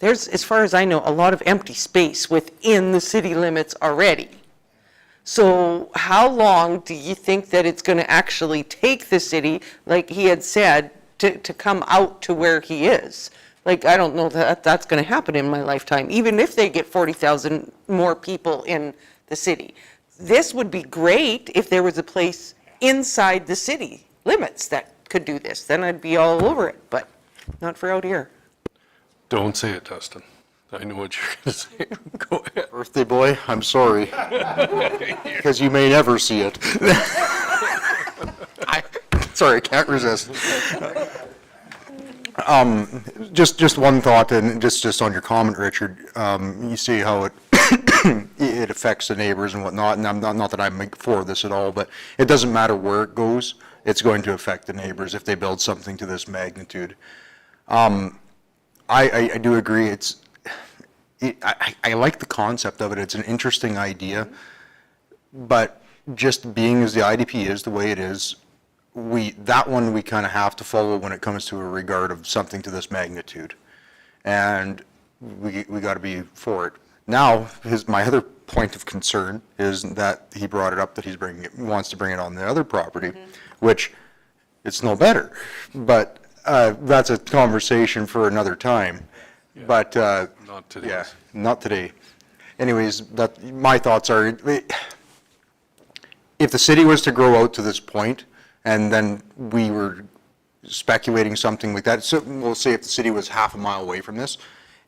there's, as far as I know, a lot of empty space within the city limits already. So how long do you think that it's going to actually take the city, like he had said, to come out to where he is? Like, I don't know that that's going to happen in my lifetime, even if they get 40,000 more people in the city. This would be great if there was a place inside the city limits that could do this. Then I'd be all over it, but not for out here. Don't say it, Dustin. I know what you're going to say. Go ahead. Birthday boy, I'm sorry, because you may never see it. Sorry, I can't resist. Just one thought, and just on your comment, Richard. You see how it it affects the neighbors and whatnot, and not that I'm for this at all, but it doesn't matter where it goes, it's going to affect the neighbors if they build something to this magnitude. I do agree. I like the concept of it. It's an interesting idea, but just being as the IDP is the way it is, we kind of have to follow when it comes to a regard of something to this magnitude, and we got to be for it. Now, my other point of concern is that he brought it up that wants to bring it on the other property, which it's no better, but that's a conversation for another time. Yeah. But Not today. yeah, not today. Anyways, my thoughts are, if the city was to grow out to this point, and then we were speculating something like that, so we'll say if the city was half a mile away from this,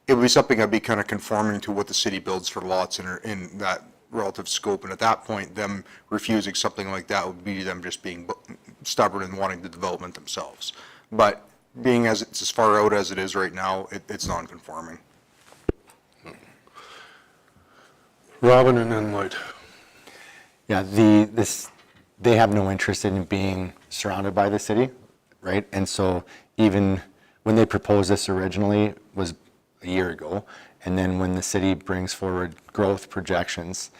it would be something that'd be kind of conforming to what the city builds for lots in that relative scope, and at that point, them refusing something like that would be them just being stubborn and wanting the development themselves. But being as it's as far out as it is right now, it's non-conforming. Robin and then Lloyd. Yeah, they have no interest in being surrounded by the city, right? And so even when they proposed this originally was a year ago, and then when the city brings forward growth projections,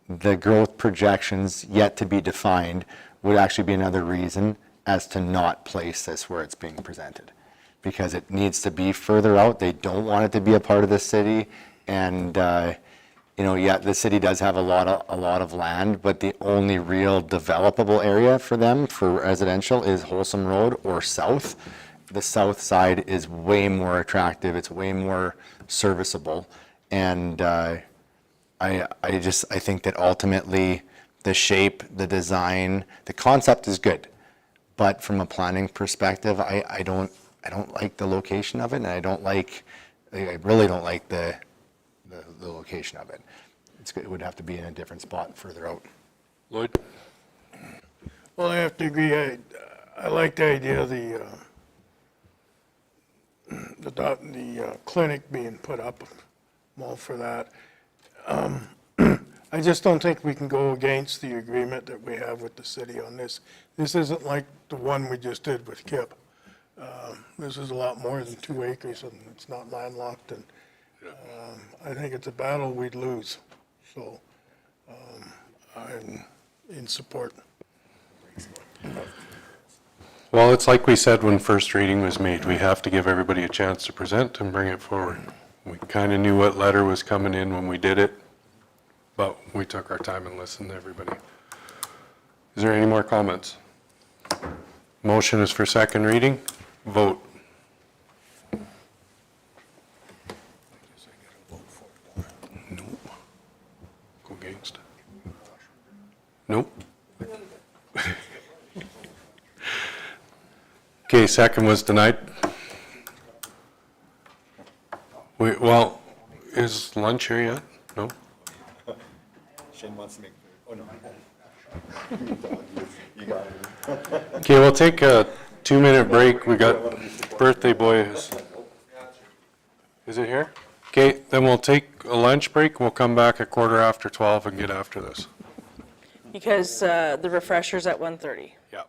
the growth projections yet to be defined would actually be another reason as to not place this where it's being presented, because it needs to be further out. They don't want it to be a part of the city, and yeah, the city does have a lot of land, but the only real developable area for them for residential is Wholesome Road or south. The south side is way more attractive. It's way more serviceable, and I think that ultimately the shape, the design, the concept is good, but from a planning perspective, I don't like the location of it, and I really don't like the location of it. It would have to be in a different spot further out. Lloyd? Well, I have to agree. I like the idea of the clinic being put up. I'm all for that. I just don't think we can go against the agreement that we have with the city on this. This isn't like the one we just did with Kip. This is a lot more than 2 acres, and it's not landlocked, and I think it's a battle we'd lose. So I'm in support. Well, it's like we said when first reading was made, we have to give everybody a chance to present and bring it forward. We kind of knew what letter was coming in when we did it, but we took our time and listened to everybody. Is there any more comments? Motion is for second reading. Vote. Okay, second was denied. Well, is lunch here yet? No? Shane wants to make, oh, no. You got it. Okay, we'll take a 2-minute break. We got birthday boy. Is it here? Okay, then we'll take a lunch break. We'll come back at 12:15 and get after this. Because the refresher's at 1:30. Yeah.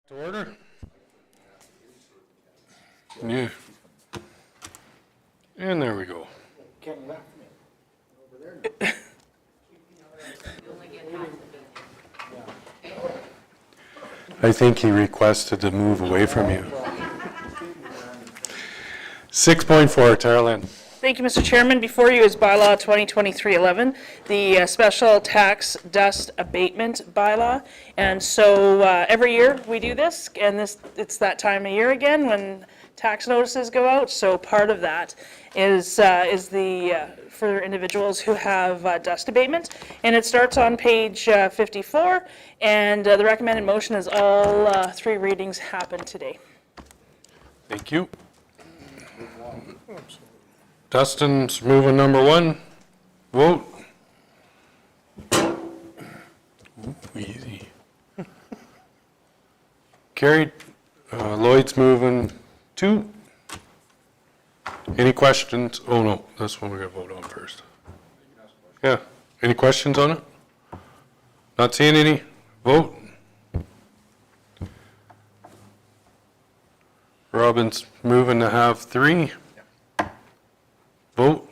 To order? Yeah. And there we go. I think he requested to move away from you. 6.4, Tara Lynn. Thank you, Mr. Chairman. Before you is bylaw 2023-11, the special tax dust abatement bylaw. And so every year we do this, and it's that time of year again when tax notices go out. So part of that is for individuals who have dust abatement. And it starts on page 54, and the recommended motion is all 3 readings happen today. Thank you. Dustin's moving number 1. Vote. Ooh, easy. Carried. Lloyd's moving 2. Any questions? Oh, no, this one we gotta vote on first. Yeah, any questions on it? Not seeing any? Vote. Robin's moving to have 3. Vote.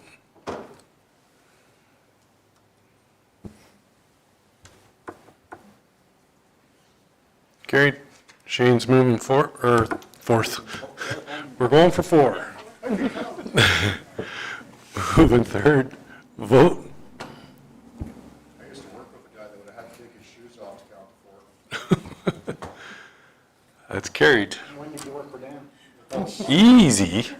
Carried. Shane's moving 4th. We're going for 4. Moving 3rd. Vote. I used to work with a guy that would have had to take his shoes off to count to 4. That's carried. When did you work for Dan? Easy.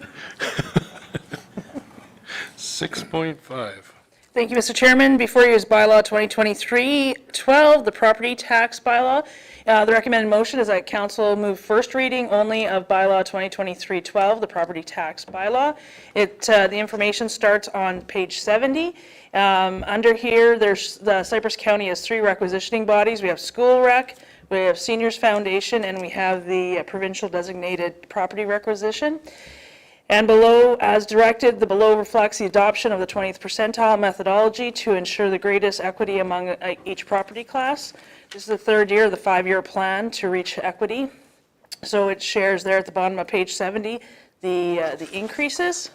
6.5. Thank you, Mr. Chairman. Before you is bylaw 2023-12, the property tax bylaw. The recommended motion is that council move first reading only of bylaw 2023-12, the property tax bylaw. The information starts on page 70. Under here, the Cypress County has 3 requisitioning bodies. We have school rec, we have seniors foundation, and we have the provincial designated property requisition. And below, as directed, the below reflects the adoption of the 20th percentile methodology to ensure the greatest equity among each property class. This is the 3rd year of the 5-year plan to reach equity. So it shares there at the bottom of page 70 the increases.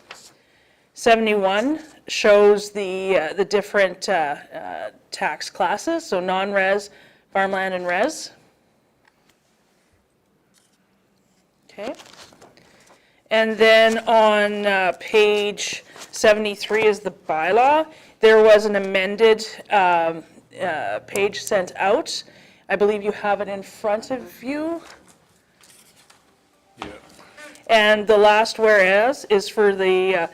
71 shows the different tax classes, so non-res, farmland, and res. Okay. And then on page 73 is the bylaw. There was an amended page sent out. I believe you have it in front of you. Yeah. And the last whereas is for the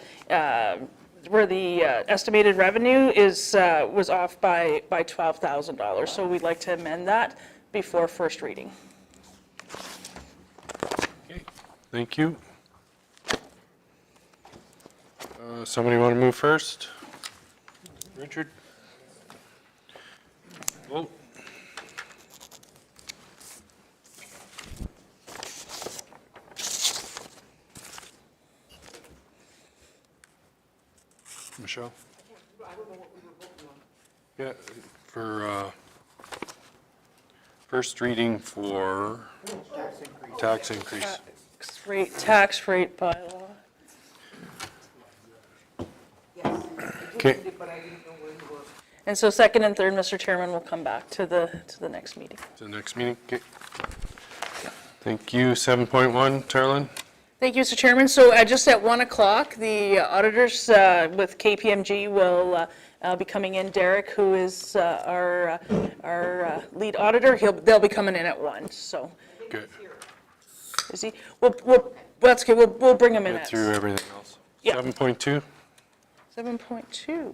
where the estimated revenue was off by $12,000. So we'd like to amend that before first reading. Okay. Thank you. Somebody want to move first? Richard? Vote. Michelle? Yeah, for first reading for tax increase. Tax rate bylaw. Okay. And so second and third, Mr. Chairman, will come back to the next meeting. To the next meeting, okay. Thank you. 7.1, Tarlin? Thank you, Mr. Chairman. So just at 1 o'clock, the auditors with KPMG will be coming in. Derek, who is our lead auditor, they'll be coming in at 1, so. Good. Is he? That's good, we'll bring him in Get at. through everything else. Yeah. 7.2? 7.2.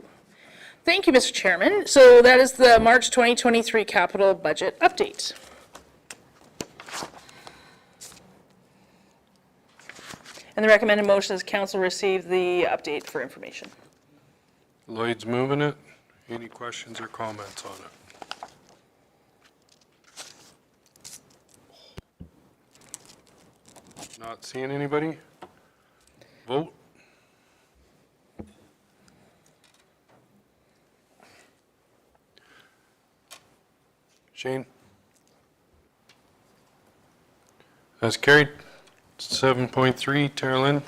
Thank you, Mr. Chairman. So that is the March 2023 capital budget update. And the recommended motion is council receive the update for information. Lloyd's moving it. Any questions or comments on it? Not seeing anybody? Vote. Shane? That's carried. 7.3, Tara Lynn.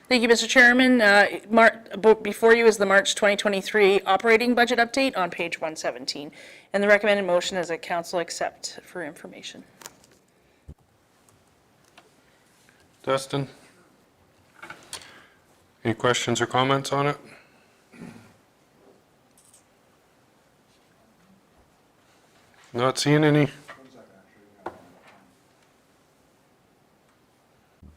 Thank you, Mr. Chairman. Before you is the March 2023 operating budget update on page 117. And the recommended motion is that council accept for information. Dustin? Any questions or comments on it? Not seeing any.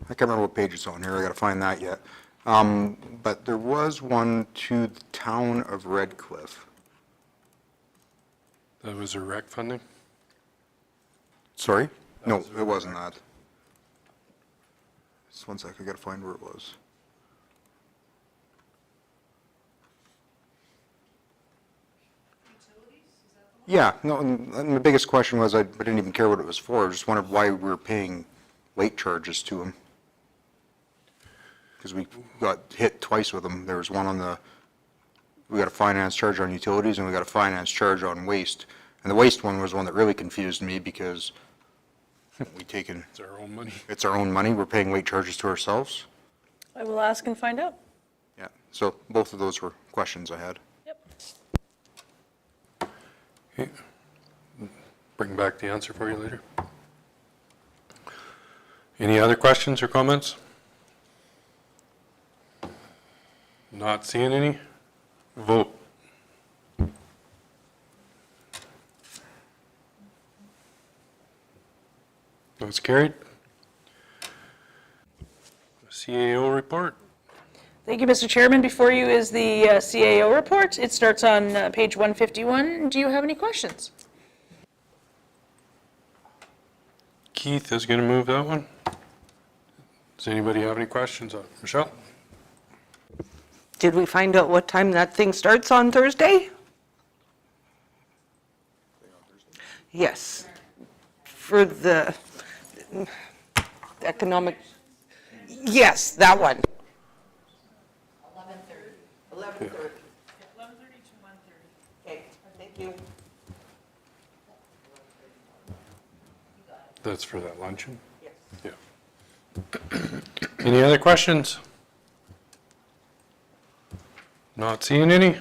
I can't remember what page it's on here, I gotta find that yet. But there was one to the town of Red Cliff. That was a rec funding? Sorry? No, it wasn't that. Just one sec, I gotta find where it was. Yeah, no, and the biggest question was, I didn't even care what it was for, I just wondered why we were paying late charges to them. Because we got hit twice with them. There was one on we got a finance charge on utilities and we got a finance charge on waste. And the waste one was one that really confused me because It's our own money. It's our own money, we're paying late charges to ourselves. I will ask and find out. Yeah, so both of those were questions I had. Okay. Bring back the answer for you later. Any other questions or comments? Not seeing any? Vote. That's carried. CAO report. Thank you, Mr. Chairman. Before you is the CAO report. It starts on page 151. Do you have any questions? Keith is going to move that one. Does anybody have any questions on it? Michelle? Did we find out what time that thing starts on Thursday? Yes. For the economic, yes, that one. 11:30. 11:30. 11:30 to 1:30. Okay, thank you. That's for that luncheon? Yes. Yeah. Any other questions? Not seeing any?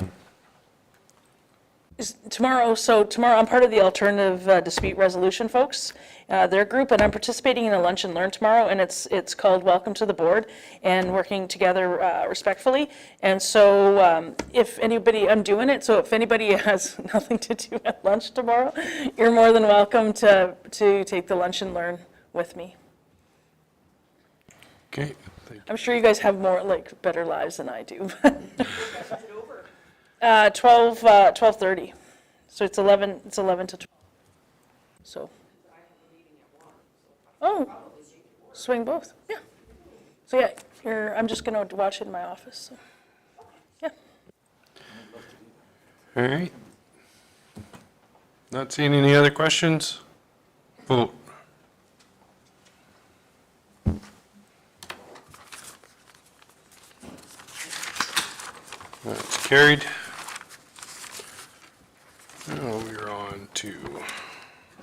Tomorrow I'm part of the alternative dispute resolution folks, their group, and I'm participating in a lunch and learn tomorrow, and it's called Welcome to the Board, and working together respectfully. And so if anybody, I'm doing it, so if anybody has nothing to do at lunch tomorrow, you're more than welcome to take the lunch and learn with me. Okay. I'm sure you guys have better lives than I do. 12:30. So it's 11 to 12. So. Oh, swing both. Yeah. So yeah, I'm just going to watch it in my office. So. Yeah. All right. Not seeing any other questions? Vote. That's carried. Now we're on to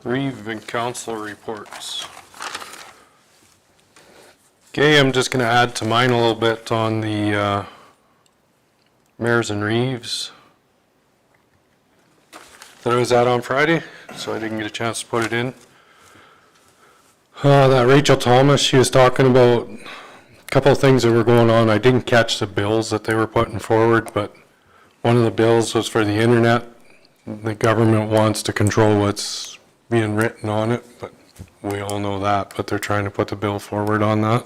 Reeve and council reports. Okay, I'm just going to add to mine a little bit on the Mares and Reeves that I was at on Friday, so I didn't get a chance to put it in. That Rachel Thomas, she was talking about a couple of things that were going on. I didn't catch the bills that they were putting forward, but one of the bills was for the internet. The government wants to control what's being written on it, but we all know that, but they're trying to put the bill forward on that.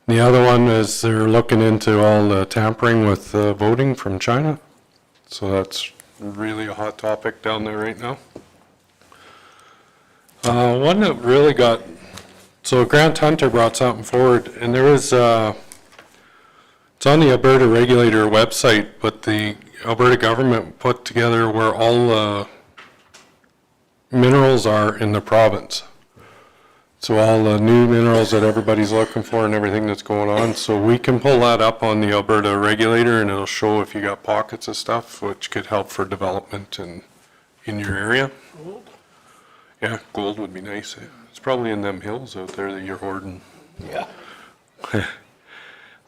The other one is they're looking into all the tampering with voting from China. So that's really a hot topic down there right now. One that really got, so Grant Hunter brought something forward, and there was, it's on the Alberta regulator website, but the Alberta government put together where all the minerals are in the province. So all the new minerals that everybody's looking for and everything that's going on. So we can pull that up on the Alberta regulator and it'll show if you got pockets of stuff, which could help for development in your area. Gold? Yeah, gold would be nice. It's probably in them hills out there that you're hoarding. Yeah.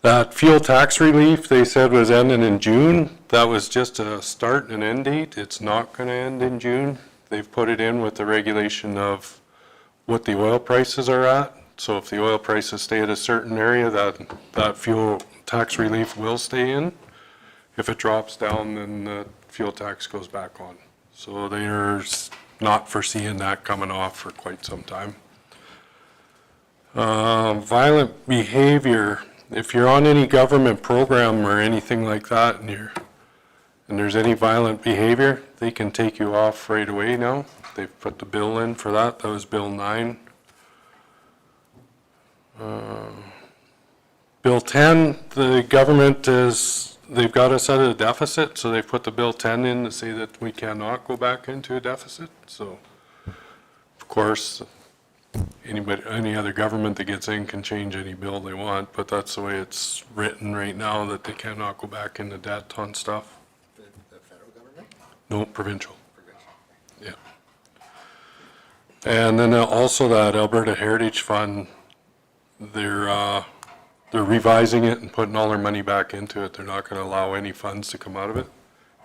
That fuel tax relief, they said was ending in June. That was just a start and end date. It's not going to end in June. They've put it in with the regulation of what the oil prices are at. So if the oil prices stay at a certain area, that fuel tax relief will stay in. If it drops down, then the fuel tax goes back on. So they're not foreseeing that coming off for quite some time. Violent behavior. If you're on any government program or anything like that and there's any violent behavior, they can take you off right away now. They've put the bill in for that. That was Bill 9. Bill 10, the government they've got us at a deficit, so they've put the Bill 10 in to say that we cannot go back into a deficit. So, of course, any other government that gets in can change any bill they want, but that's the way it's written right now, that they cannot go back into debt on stuff. The federal government? No, provincial. Yeah. And then also that Alberta Heritage Fund, they're revising it and putting all their money back into it. They're not going to allow any funds to come out of it.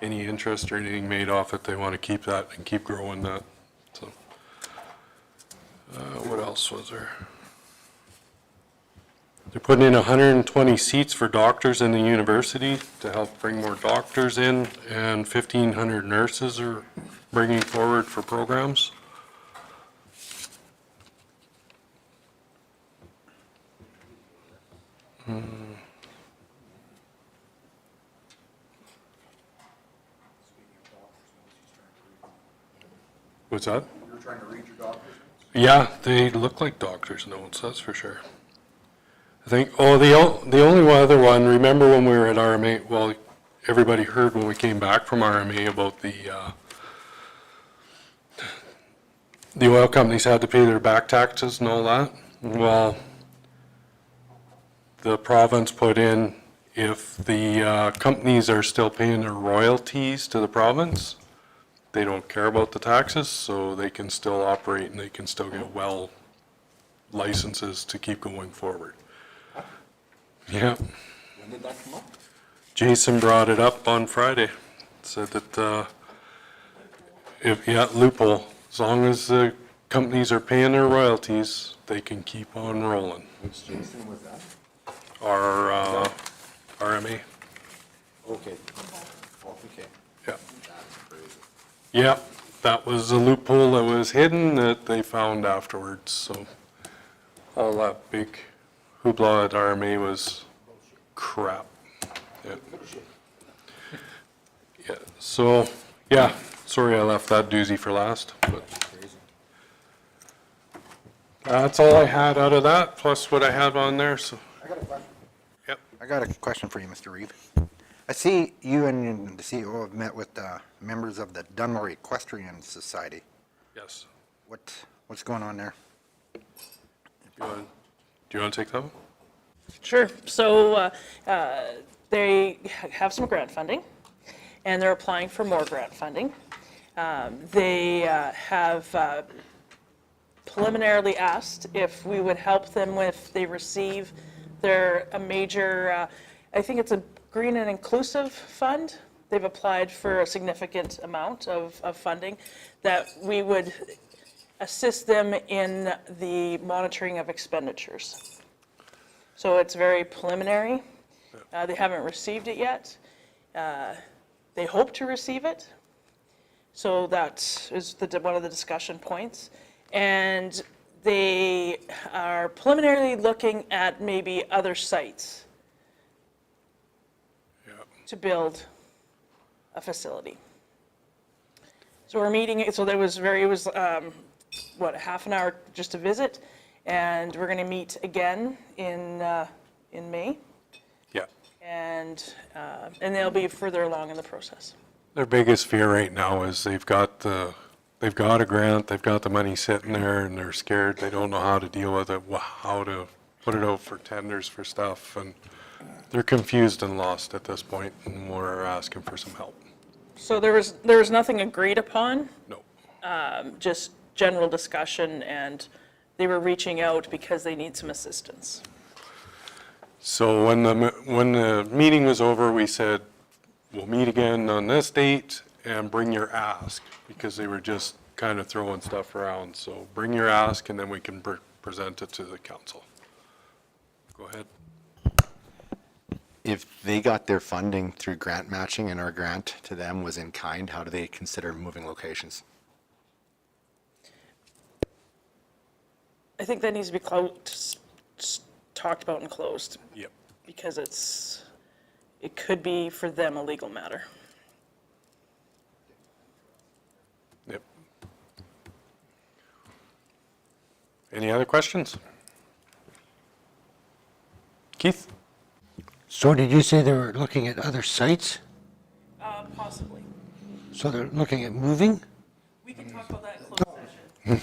Any interest or anything made off it, they want to keep that and keep growing that. So, what else was there? They're putting in 120 seats for doctors in the university to help bring more doctors in, and 1,500 nurses are bringing forward for programs. What's that? You're trying to read your doctor's notes? Yeah, they look like doctor's notes, that's for sure. I think, the only other one, remember when we were at RMA, well, everybody heard when we came back from RMA about the oil companies had to pay their back taxes and all that. Well, the province put in, if the companies are still paying their royalties to the province, they don't care about the taxes, so they can still operate and they can still get well licenses to keep going forward. Yeah. When did that come up? Jason brought it up on Friday. Said that loophole, as long as the companies are paying their royalties, they can keep on rolling. Which Jason was that? Our RMA. Okay. Okay. Yeah. That's crazy. Yeah, that was a loophole that was hidden that they found afterwards, so all that big hoopla at RMA was crap. Yeah. Yeah, so, yeah, sorry I left that doozy for last, but that's all I had out of that, plus what I had on there, so. I got a question. Yep. I got a question for you, Mr. Reeve. I see you and the CEO have met with members of the Dunmore Equestrian Society. Yes. What's going on there? Do you want to take that one? Sure. So they have some grant funding, and they're applying for more grant funding. They have preliminarily asked if we would help them if they receive a major, I think it's a Green and Inclusive Fund. They've applied for a significant amount of funding that we would assist them in the monitoring of expenditures. So it's very preliminary. They haven't received it yet. They hope to receive it. So that is one of the discussion points. And they are preliminarily looking at maybe other sites to build a facility. So we're meeting, so it was what, half an hour just to visit, and we're going to meet again in May. Yeah. And they'll be further along in the process. Their biggest fear right now is they've got a grant, they've got the money sitting there, and they're scared. They don't know how to deal with it, how to put it out for tenders for stuff, and they're confused and lost at this point, and we're asking for some help. So there was nothing agreed upon. No. Just general discussion and they were reaching out because they need some assistance. So when the meeting was over, we said, we'll meet again on this date and bring your ask, because they were just kind of throwing stuff around. So bring your ask and then we can present it to the council. Go ahead. If they got their funding through grant matching and our grant to them was in kind, how do they consider moving locations? I think that needs to be talked about and closed. Yep. Because it could be for them a legal matter. Yep. Any other questions? Keith? So did you say they were looking at other sites? Possibly. So they're looking at moving? We can talk about that in closed session.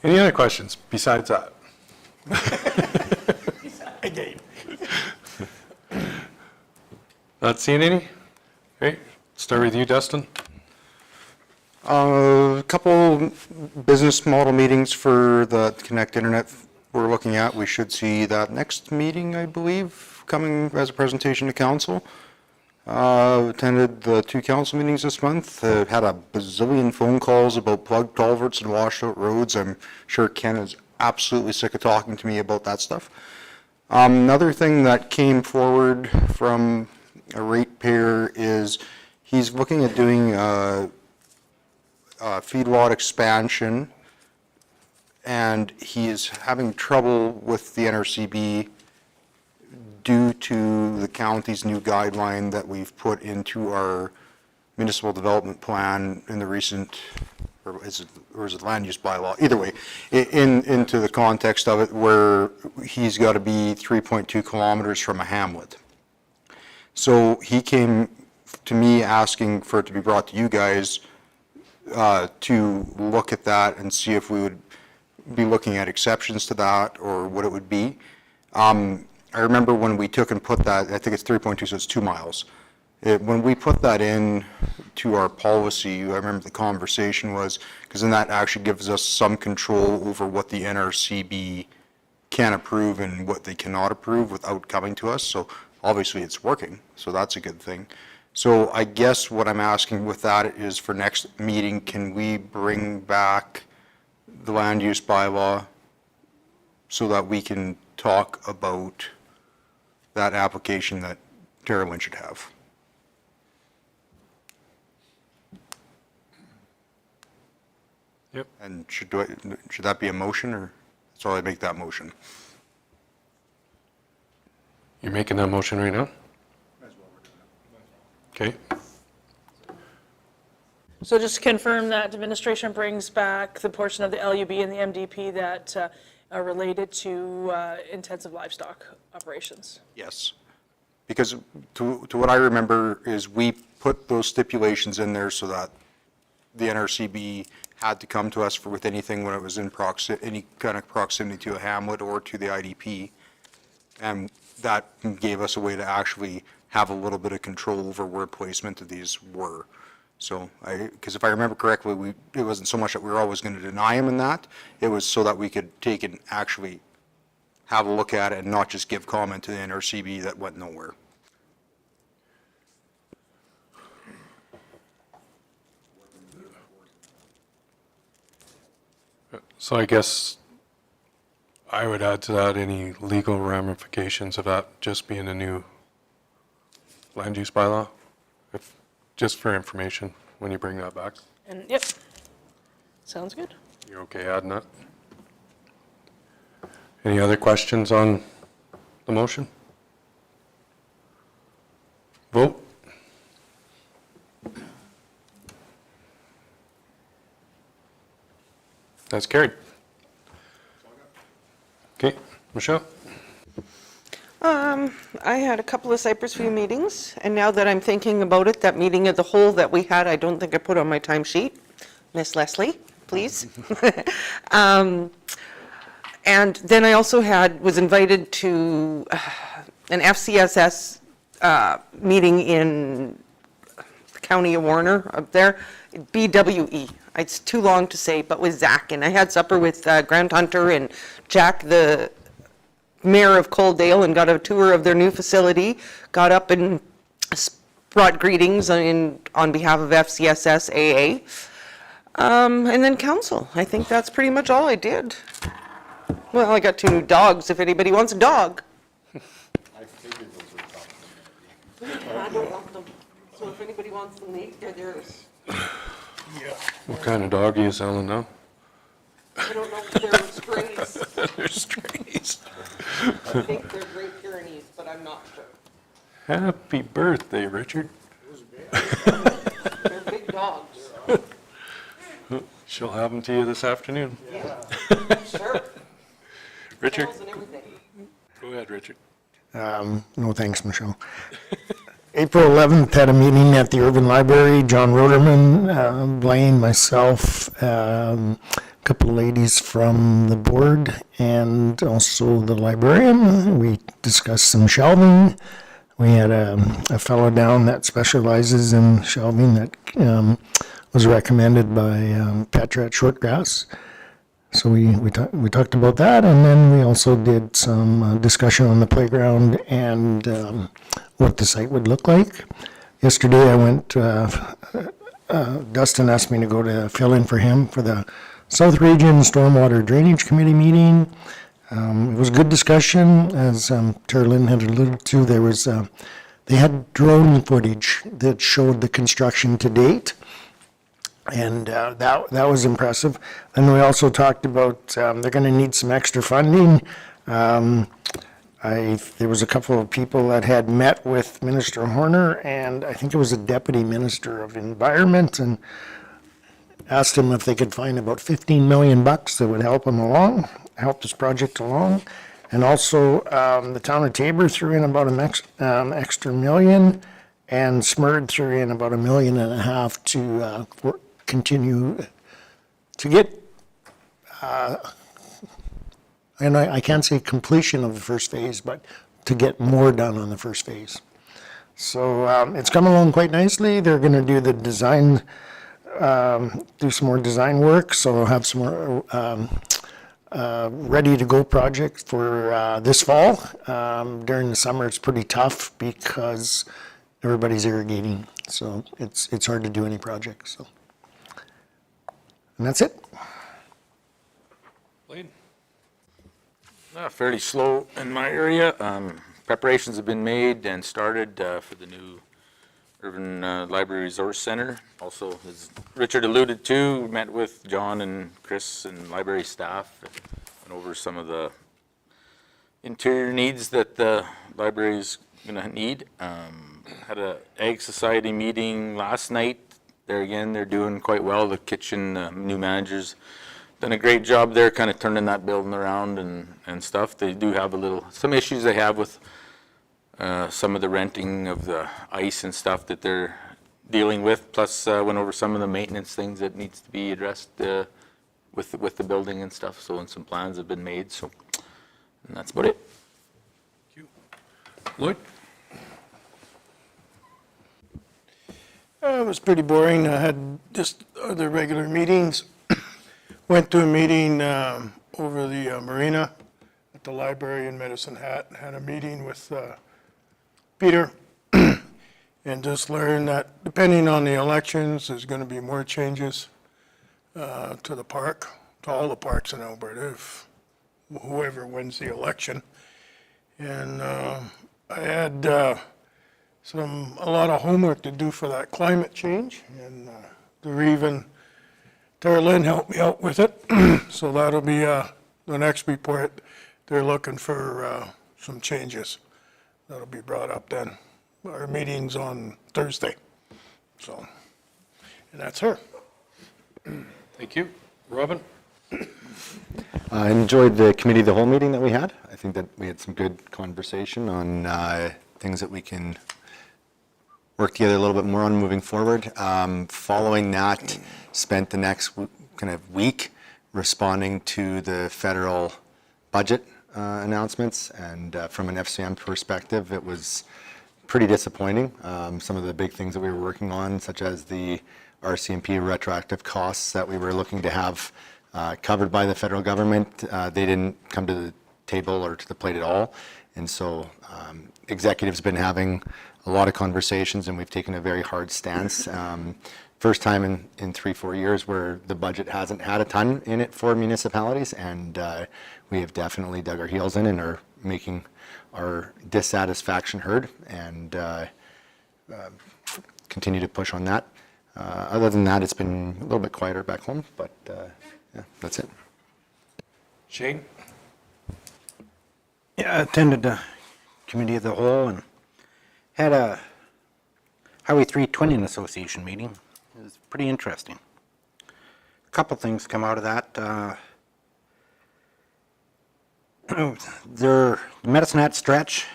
Any other questions besides that? Again. Not seeing any? Okay, start with you, Dustin. A couple business model meetings for the Connect Internet we're looking at. We should see that next meeting, I believe, coming as a presentation to council. Attended the 2 council meetings this month. Had a bazillion phone calls about plugged culverts and washed out roads. I'm sure Ken is absolutely sick of talking to me about that stuff. Another thing that came forward from a ratepayer is he's looking at doing feedlot expansion, and he is having trouble with the NRCB due to the county's new guideline that we've put into our municipal development plan in the recent, or is it land use bylaw? Either way, into the context of it, where he's got to be 3.2 kilometers from a hamlet. So he came to me asking for it to be brought to you guys to look at that and see if we would be looking at exceptions to that or what it would be. I remember when we took and put that, I think it's 3.2, so it's 2 miles. When we put that in to our policy, I remember the conversation was, because then that actually gives us some control over what the NRCB can approve and what they cannot approve without coming to us. So obviously it's working, so that's a good thing. So I guess what I'm asking with that is for next meeting, can we bring back the land use bylaw so that we can talk about that application that Terrelyn should have? Yep. And should that be a motion, or shall I make that motion? You're making that motion right now? Okay. So just to confirm that administration brings back the portion of the LUB and the MDP that are related to intensive livestock operations. Yes. Because to what I remember is we put those stipulations in there so that the NRCB had to come to us with anything when it was in any kind of proximity to a hamlet or to the IDP. And that gave us a way to actually have a little bit of control over where placement of these were. So because if I remember correctly, it wasn't so much that we were always going to deny them in that, it was so that we could take and actually have a look at it and not just give comment to the NRCB that went nowhere. So I guess I would add to that any legal ramifications of that just being a new land use bylaw, just for information when you bring that back. And yep, sounds good. You're okay adding that? Any other questions on the motion? Vote. That's carried. Okay, Michelle? I had a couple of Cypress View meetings, and now that I'm thinking about it, that meeting of the whole that we had, I don't think I put on my timesheet. Miss Leslie, please. And then I also was invited to an FCSS meeting in County of Warner up there, BWE. It's too long to say, but with Zach. And I had supper with Grant Hunter and Jack, the mayor of Coaldale, and got a tour of their new facility, got up and brought greetings on behalf of FCSS AA. And then council. I think that's pretty much all I did. Well, I got 2 new dogs, if anybody wants a dog. I don't want them. So if anybody wants them, they're theirs. What kind of dog are you selling now? I don't know if they're strays. They're strays. I think they're Great Pyrenees, but I'm not sure. Happy birthday, Richard. They're big dogs. She'll have them to you this afternoon. Yeah, sure. Richard? Tails and everything. Go ahead, Richard. No thanks, Michelle. April 11th, had a meeting at the Urban Library. John Roderman, Blaine, myself, a couple of ladies from the board, and also the librarian. We discussed some shelving. We had a fellow down that specializes in shelving that was recommended by Petra at Shortgrass. So we talked about that, and then we also did some discussion on the playground and what the site would look like. Yesterday I went, Dustin asked me to go to fill in for him for the South Region Stormwater Drainage Committee meeting. It was a good discussion, as Tara Lynn had alluded to. There was, they had drone footage that showed the construction to date. And that was impressive. And we also talked about they're going to need some extra funding. There was a couple of people that had met with Minister Horner, and I think it was a Deputy Minister of Environment, and asked him if they could find about $15 million that would help them along, help this project along. And also the town of Tabor threw in about an extra million, and Smurd threw in about $1.5 million to continue to get, and I can't say completion of the first phase, but to get more done on the first phase. So it's come along quite nicely. They're going to do the design, do some more design work, so they'll have some more ready-to-go projects for this fall. During the summer, it's pretty tough because everybody's irrigating, so it's hard to do any projects. So. And that's it. Blaine? Fairly slow in my area. Preparations have been made and started for the new Urban Library Resource Center. Also, as Richard alluded to, we met with John and Chris and library staff and over some of the interior needs that the library is going to need. Had a Ag Society meeting last night. There again, they're doing quite well. The kitchen, new managers, done a great job there, kind of turning that building around and stuff. They do have some issues they have with some of the renting of the ice and stuff that they're dealing with. Plus, went over some of the maintenance things that needs to be addressed with the building and stuff. So, and some plans have been made. So, and that's about it. Thank you. Lloyd? It was pretty boring. I had just other regular meetings. Went to a meeting over the marina at the library in Medicine Hat. Had a meeting with Peter and just learned that depending on the elections, there's going to be more changes to the park, to all the parks in Alberta, if whoever wins the election. And I had a lot of homework to do for that climate change, and Tara Lynn helped me out with it. So that'll be the next report. They're looking for some changes that'll be brought up then. Our meeting's on Thursday. So, and that's her. Thank you. Robin? I enjoyed the committee of the whole meeting that we had. I think that we had some good conversation on things that we can work together a little bit more on moving forward. Following that, spent the next kind of week responding to the federal budget announcements, and from an FCM perspective, it was pretty disappointing. Some of the big things that we were working on, such as the RCMP retroactive costs that we were looking to have covered by the federal government, they didn't come to the table or to the plate at all. And so executives been having a lot of conversations, and we've taken a very hard stance. First time in 3-4 years where the budget hasn't had a ton in it for municipalities, and we have definitely dug our heels in and are making our dissatisfaction heard, and continue to push on that. Other than that, it's been a little bit quieter back home, but yeah, that's it. Shane? Yeah, I attended the committee of the whole and had a Highway 3 Twinning Association meeting. It was pretty interesting. A couple things come out of that. The Medicine Hat stretch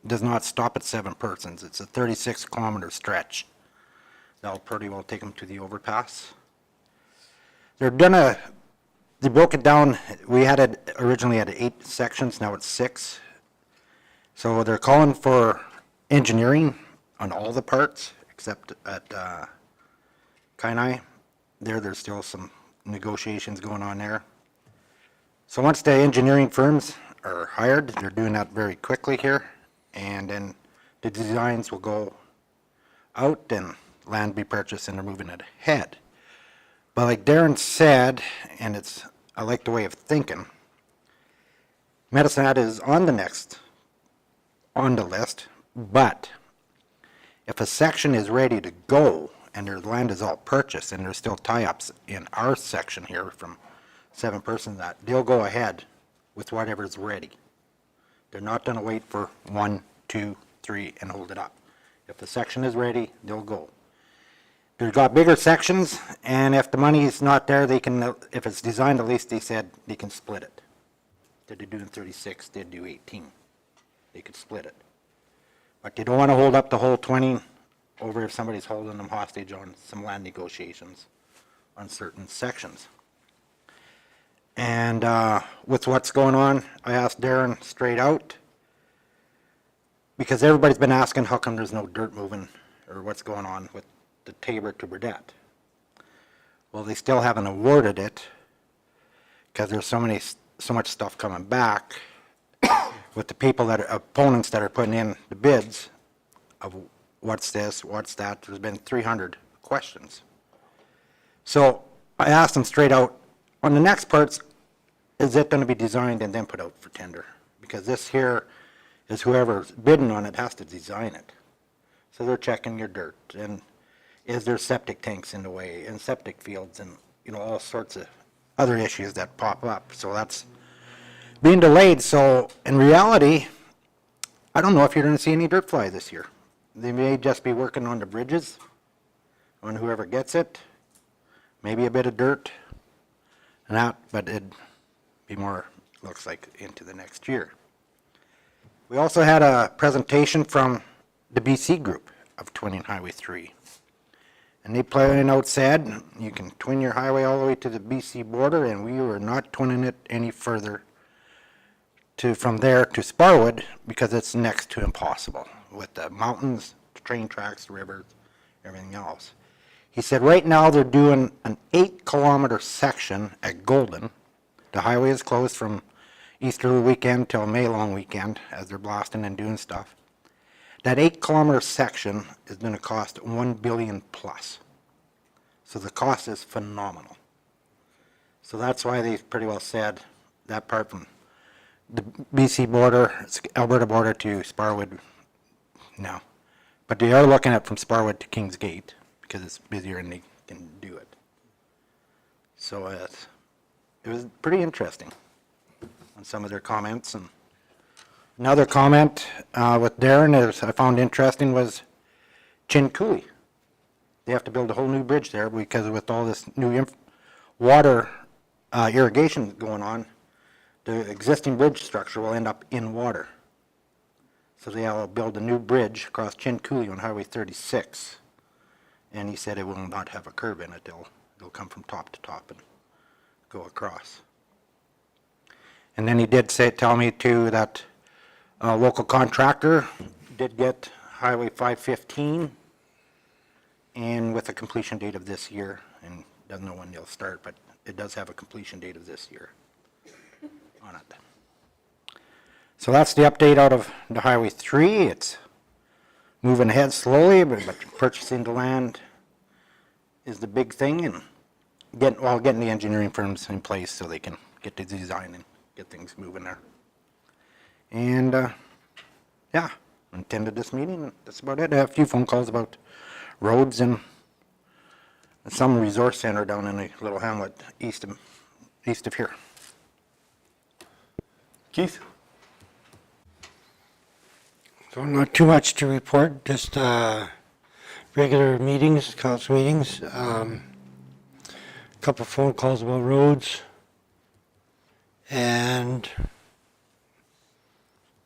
does not stop at 7 persons. It's a 36-kilometer stretch. That'll pretty well take them to the overpass. They broke it down. We had it originally at 8 sections, now it's 6. So they're calling for engineering on all the parts except at Kainai. There's still some negotiations going on there. So once the engineering firms are hired, they're doing that very quickly here, and then the designs will go out and land be purchased, and they're moving it ahead. But like Darren said, and I like the way of thinking, Medicine Hat is on the list, but if a section is ready to go and their land is all purchased and there's still tie-ups in our section here from 7 persons, that they'll go ahead with whatever's ready. They're not going to wait for 1, 2, 3 and hold it up. If the section is ready, they'll go. They've got bigger sections, and if the money is not there, they can, if it's designed, at least they said they can split it. Did they do in 36, they'd do 18. They could split it. But they don't want to hold up the whole 20 over if somebody's holding them hostage on some land negotiations on certain sections. And with what's going on, I asked Darren straight out, because everybody's been asking how come there's no dirt moving or what's going on with the Tabor to Burdette. Well, they still haven't awarded it because there's so much stuff coming back with the people that are opponents that are putting in the bids of what's this, what's that. There's been 300 questions. So I asked them straight out, on the next parts, is it going to be designed and then put out for tender? Because this here is whoever's bidding on it has to design it. So they're checking your dirt, and is there septic tanks in the way, and septic fields, and all sorts of other issues that pop up. So that's being delayed. So in reality, I don't know if you're going to see any dirt fly this year. They may just be working on the bridges, on whoever gets it, maybe a bit of dirt, and that, but it'd be more, looks like, into the next year. We also had a presentation from the BC group of Twinning Highway 3. And they plain out said, you can twin your highway all the way to the BC border, and we were not twinning it any further from there to Sparwood because it's next to impossible with the mountains, train tracks, rivers, everything else. He said right now they're doing an 8-kilometer section at Golden. The highway is closed from Easter weekend till May long weekend as they're blasting and doing stuff. That 8-kilometer section is going to cost $1 billion plus. So the cost is phenomenal. So that's why they pretty well said that part from the BC border, Alberta border to Sparwood, no. But they are looking at from Sparwood to Kings Gate because it's busier and they can do it. So it was pretty interesting on some of their comments. And another comment with Darren is I found interesting was Chin Coulee. They have to build a whole new bridge there because with all this new water irrigation going on, the existing bridge structure will end up in water. So they'll build a new bridge across Chin Coulee on Highway 36. And he said it will not have a curb in it. It'll come from top to top and go across. And then he did tell me too that a local contractor did get Highway 515, and with a completion date of this year, and doesn't know when they'll start, but it does have a completion date of this year on it. So that's the update out of the Highway 3. It's moving ahead slowly, but purchasing the land is the big thing, and getting the engineering firms in place so they can get the design and get things moving there. And yeah, attended this meeting, and that's about it. I have a few phone calls about roads and some resource center down in a little hamlet east of here. Keith? So not too much to report, just regular meetings, council meetings. Couple phone calls about roads. And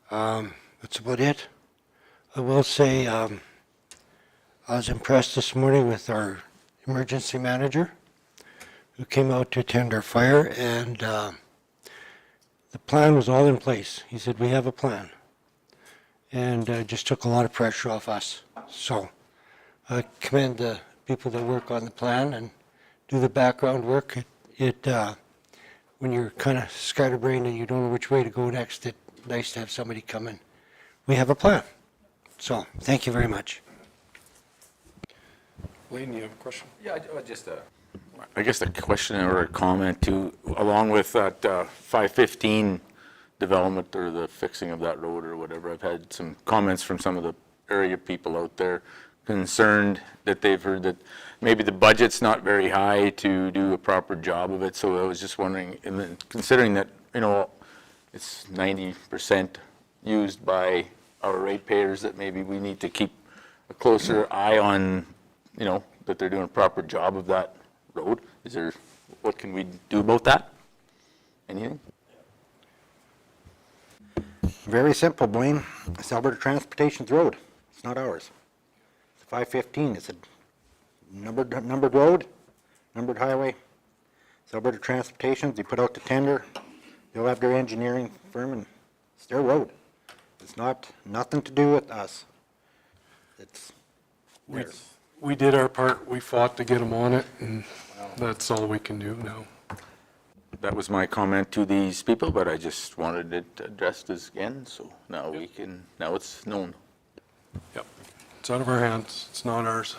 that's about it. I will say I was impressed this morning with our emergency manager who came out to attend our fire, and the plan was all in place. He said, we have a plan. And just took a lot of pressure off us. So I commend the people that work on the plan and do the background work. When you're kind of scatterbrained and you don't know which way to go next, it's nice to have somebody come in. We have a plan. So thank you very much. Wayne, you have a question? Yeah, just I guess a question or a comment too, along with that 515 development or the fixing of that road or whatever. I've had some comments from some of the area people out there concerned that they've heard that maybe the budget's not very high to do a proper job of it. So I was just wondering, and then considering that, you know, it's 90% used by our ratepayers, that maybe we need to keep a closer eye on, you know, that they're doing a proper job of that road. What can we do about that? Anything? Very simple, Blaine. It's Alberta Transportation's road. It's not ours. It's 515. It's a numbered road, numbered highway. It's Alberta Transportation's. They put out the tender. They'll have their engineering firm, and it's their road. It's nothing to do with us. It's theirs. We did our part. We fought to get them on it, and that's all we can do now. That was my comment to these people, but I just wanted it addressed again, so now now it's known. Yep. It's out of our hands. It's not ours.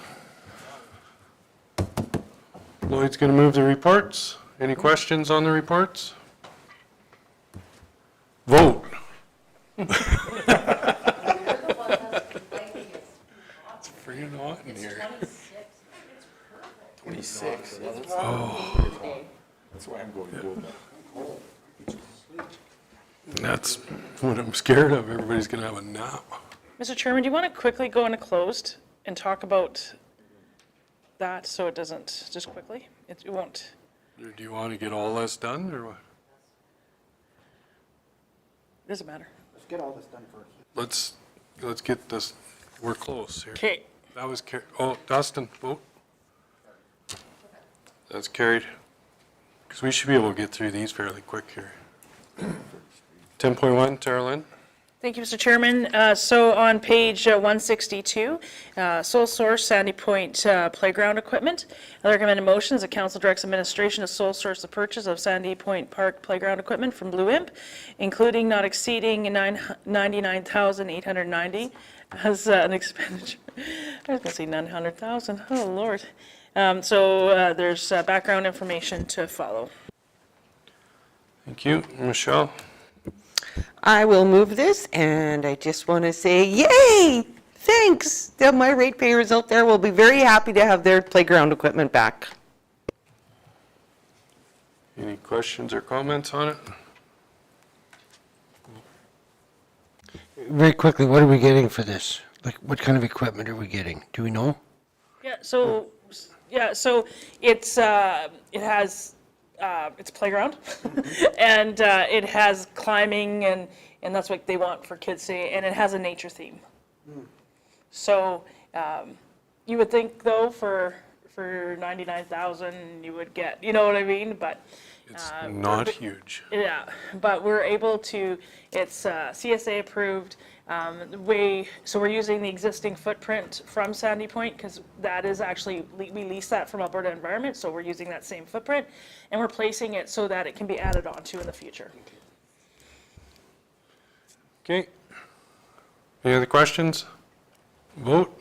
Lloyd's going to move the reports. Any questions on the reports? Vote. It's freaking hot in here. 26. Oh. That's why I'm going to That's what I'm scared of. Everybody's going to have a nap. Mr. Chairman, do you want to quickly go into closed and talk about that so it doesn't, just quickly? It won't. Or do you want to get all this done, or what? Doesn't matter. Let's get all this done first. Let's get this. We're close here. Okay. That was Dustin, vote. That's carried. Because we should be able to get through these fairly quick here. 10.1, Tara Lynn. Thank you, Mr. Chairman. So on page 162, sole source Sandy Point playground equipment. I recommend a motion as the council directs administration to sole source the purchase of Sandy Point Park playground equipment from Blue Imp, including not exceeding $99,890 as an expenditure. I was going to say 900,000. Oh, Lord. So there's background information to follow. Thank you. Michelle? I will move this, and I just want to say, yay! Thanks! That my ratepayers out there will be very happy to have their playground equipment back. Any questions or comments on it? Very quickly, what are we getting for this? Like, what kind of equipment are we getting? Do we know? So it's it has it's playground and it has climbing and that's what they want for kids to, and it has a nature theme. So you would think though for 99,000 you would get, you know what I mean, but It's not huge. Yeah, but we're able to, it's CSA approved. So we're using the existing footprint from Sandy Point because that is actually, we lease that from Alberta Environment, so we're using that same footprint and we're placing it so that it can be added onto in the future. Okay. Any other questions? Vote.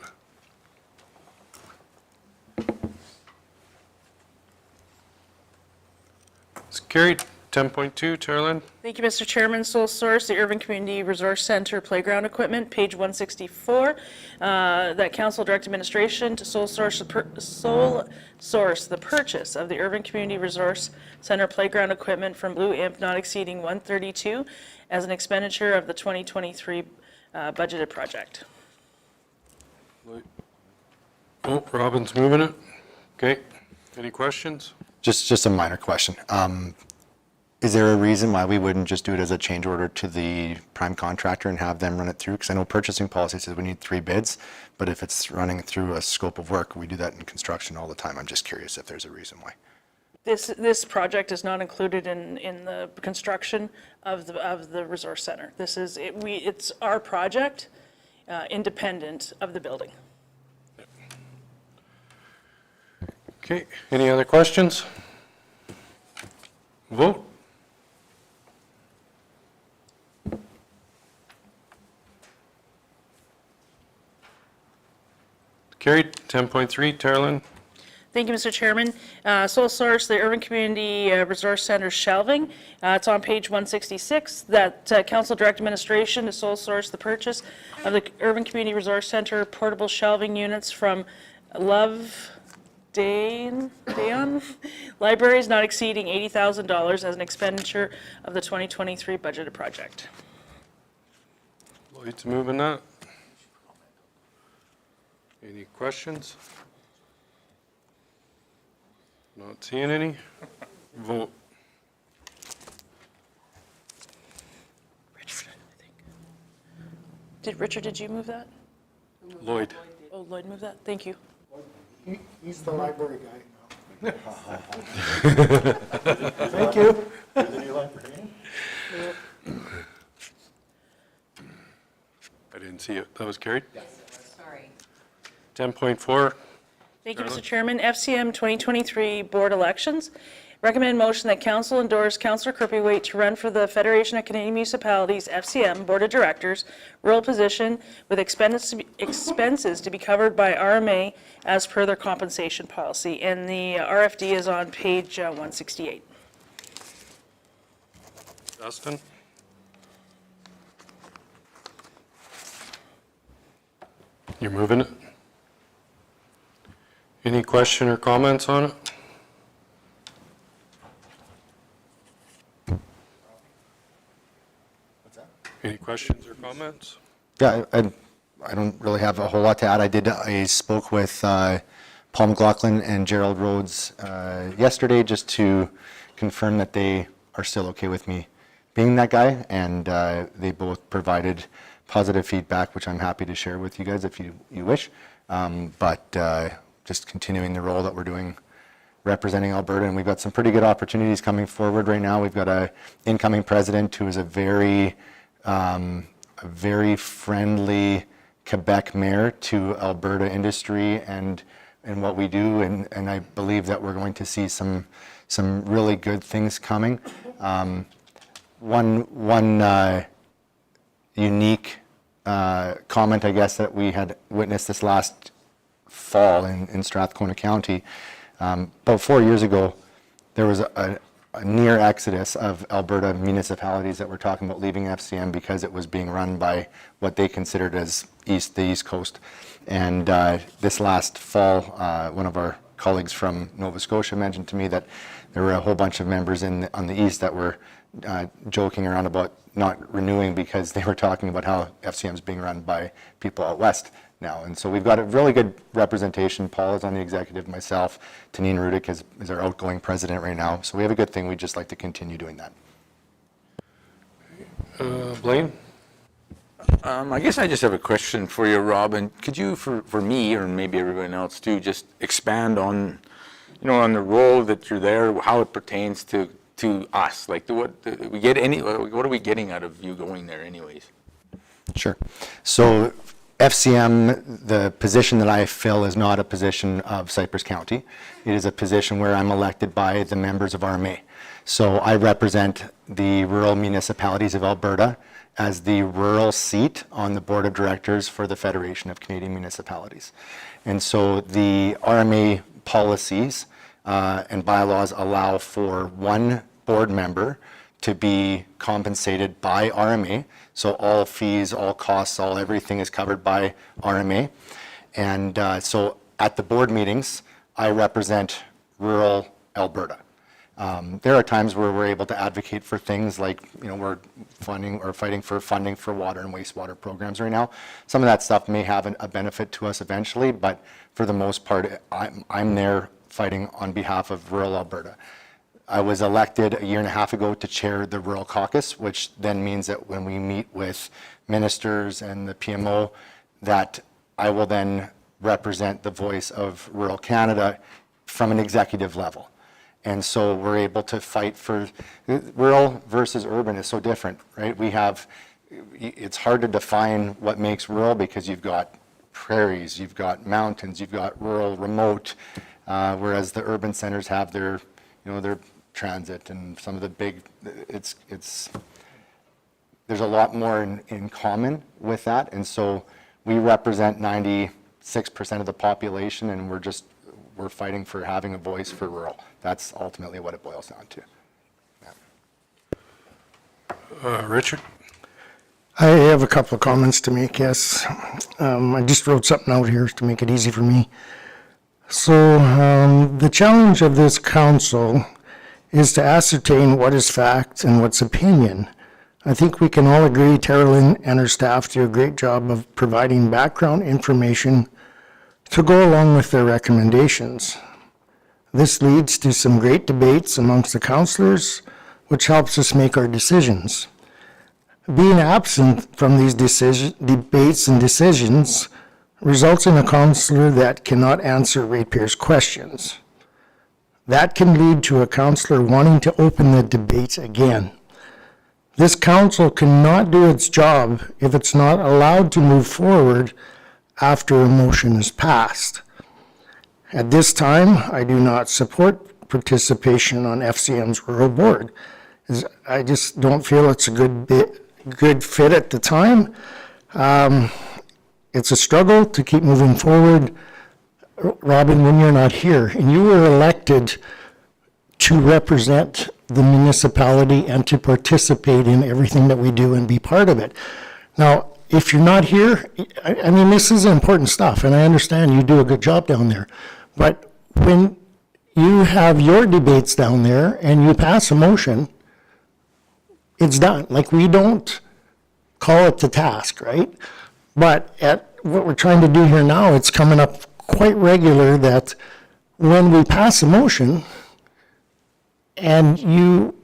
It's carried. 10.2, Terlin. Thank you, Mr. Chairman. Sole source, the Urban Community Resource Center playground equipment, page 164. That council direct administration to sole source the purchase of the Urban Community Resource Center playground equipment from Blue Imp not exceeding 132 as an expenditure of the 2023 budgeted project. Oh, Robin's moving it. Okay. Any questions? Just a minor question. Is there a reason why we wouldn't just do it as a change order to the prime contractor and have them run it through? Because I know purchasing policy says we need 3 bids, but if it's running through a scope of work, we do that in construction all the time. I'm just curious if there's a reason why. This project is not included in the construction of the resource center. This is, it's our project, independent of the building. Okay. Any other questions? Vote. Carried. 10.3, Terlin. Thank you, Mr. Chairman. Sole source, the Urban Community Resource Center shelving. It's on page 166. That council direct administration to sole source the purchase of the Urban Community Resource Center portable shelving units from Love Dayon Libraries not exceeding $80,000 as an expenditure of the 2023 budgeted project. Lloyd's moving that. Any questions? Not seeing any. Vote. Richard, did you move that? Lloyd. Oh, Lloyd moved that? Thank you. He's the library guy now. Thank you. I didn't see it. That was carried. Sorry. 10.4. Thank you, Mr. Chairman. FCM 2023 Board Elections. Recommend motion that council endorse Councillor Kirby-Waite to run for the Federation of Canadian Municipalities FCM Board of Directors, rural position with expenses to be covered by RMA as per their compensation policy. And the RFD is on page 168. Dustin. You're moving it? Any question or comments on it? Any questions or comments? Yeah, I don't really have a whole lot to add. I spoke with Paul McLaughlin and Gerald Rhodes yesterday just to confirm that they are still okay with me being that guy, and they both provided positive feedback, which I'm happy to share with you guys if you wish. But just continuing the role that we're doing representing Alberta, and we've got some pretty good opportunities coming forward right now. We've got a incoming president who is a very friendly Quebec mayor to Alberta industry and what we do, and I believe that we're going to see some really good things coming. One unique comment, I guess, that we had witnessed this last fall in Strathcona County. About 4 years ago, there was a near exodus of Alberta municipalities that were talking about leaving FCM because it was being run by what they considered as the East Coast. And this last fall, one of our colleagues from Nova Scotia mentioned to me that there were a whole bunch of members on the East that were joking around about not renewing because they were talking about how FCM is being run by people out West now. And so we've got a really good representation. Paul is on the executive, myself, Tanine Rudick is our outgoing president right now. So we have a good thing. We'd just like to continue doing that. Blaine? I guess I just have a question for you, Rob, and could you, for me, or maybe everyone else too, just expand on, on the role that you're there, how it pertains to to us? Like, what are we getting out of you going there anyways? Sure. So FCM, the position that I fill is not a position of Cypress County. It is a position where I'm elected by the members of RMA. So I represent the rural municipalities of Alberta as the rural seat on the board of directors for the Federation of Canadian Municipalities. And so the RMA policies and bylaws allow for one board member to be compensated by RMA. So all fees, all costs, all everything is covered by RMA. And so at the board meetings, I represent rural Alberta. There are times where we're able to advocate for things like, we're fighting for funding for water and wastewater programs right now. Some of that stuff may have a benefit to us eventually, but for the most part, I'm there fighting on behalf of rural Alberta. I was elected a year and a half ago to chair the Rural Caucus, which then means that when we meet with ministers and the PMO, that I will then represent the voice of rural Canada from an executive level. And so we're able to fight for, rural versus urban is so different, right? It's hard to define what makes rural because you've got prairies, you've got mountains, you've got rural, remote, whereas the urban centers have their transit and some of the big, there's a lot more in common with that. And so we represent 96% of the population, and we're fighting for having a voice for rural. That's ultimately what it boils down to. Richard? I have a couple of comments to make, yes. I just wrote something out here to make it easy for me. So the challenge of this council is to ascertain what is fact and what's opinion. I think we can all agree Terrell and her staff do a great job of providing background information to go along with their recommendations. This leads to some great debates amongst the councillors, which helps us make our decisions. Being absent from these debates and decisions results in a councillor that cannot answer ratepayers' questions. That can lead to a councillor wanting to open the debate again. This council cannot do its job if it's not allowed to move forward after a motion is passed. At this time, I do not support participation on FCM's rural board. I just don't feel it's a good fit at the time. It's a struggle to keep moving forward. Robin, when you're not here, and you were elected to represent the municipality and to participate in everything that we do and be part of it. Now, if you're not here, I mean, this is important stuff, and I understand you do a good job down there. But when you have your debates down there and you pass a motion, it's done. Like, we don't call it to task, right? But at what we're trying to do here now, it's coming up quite regular that when we pass a motion and you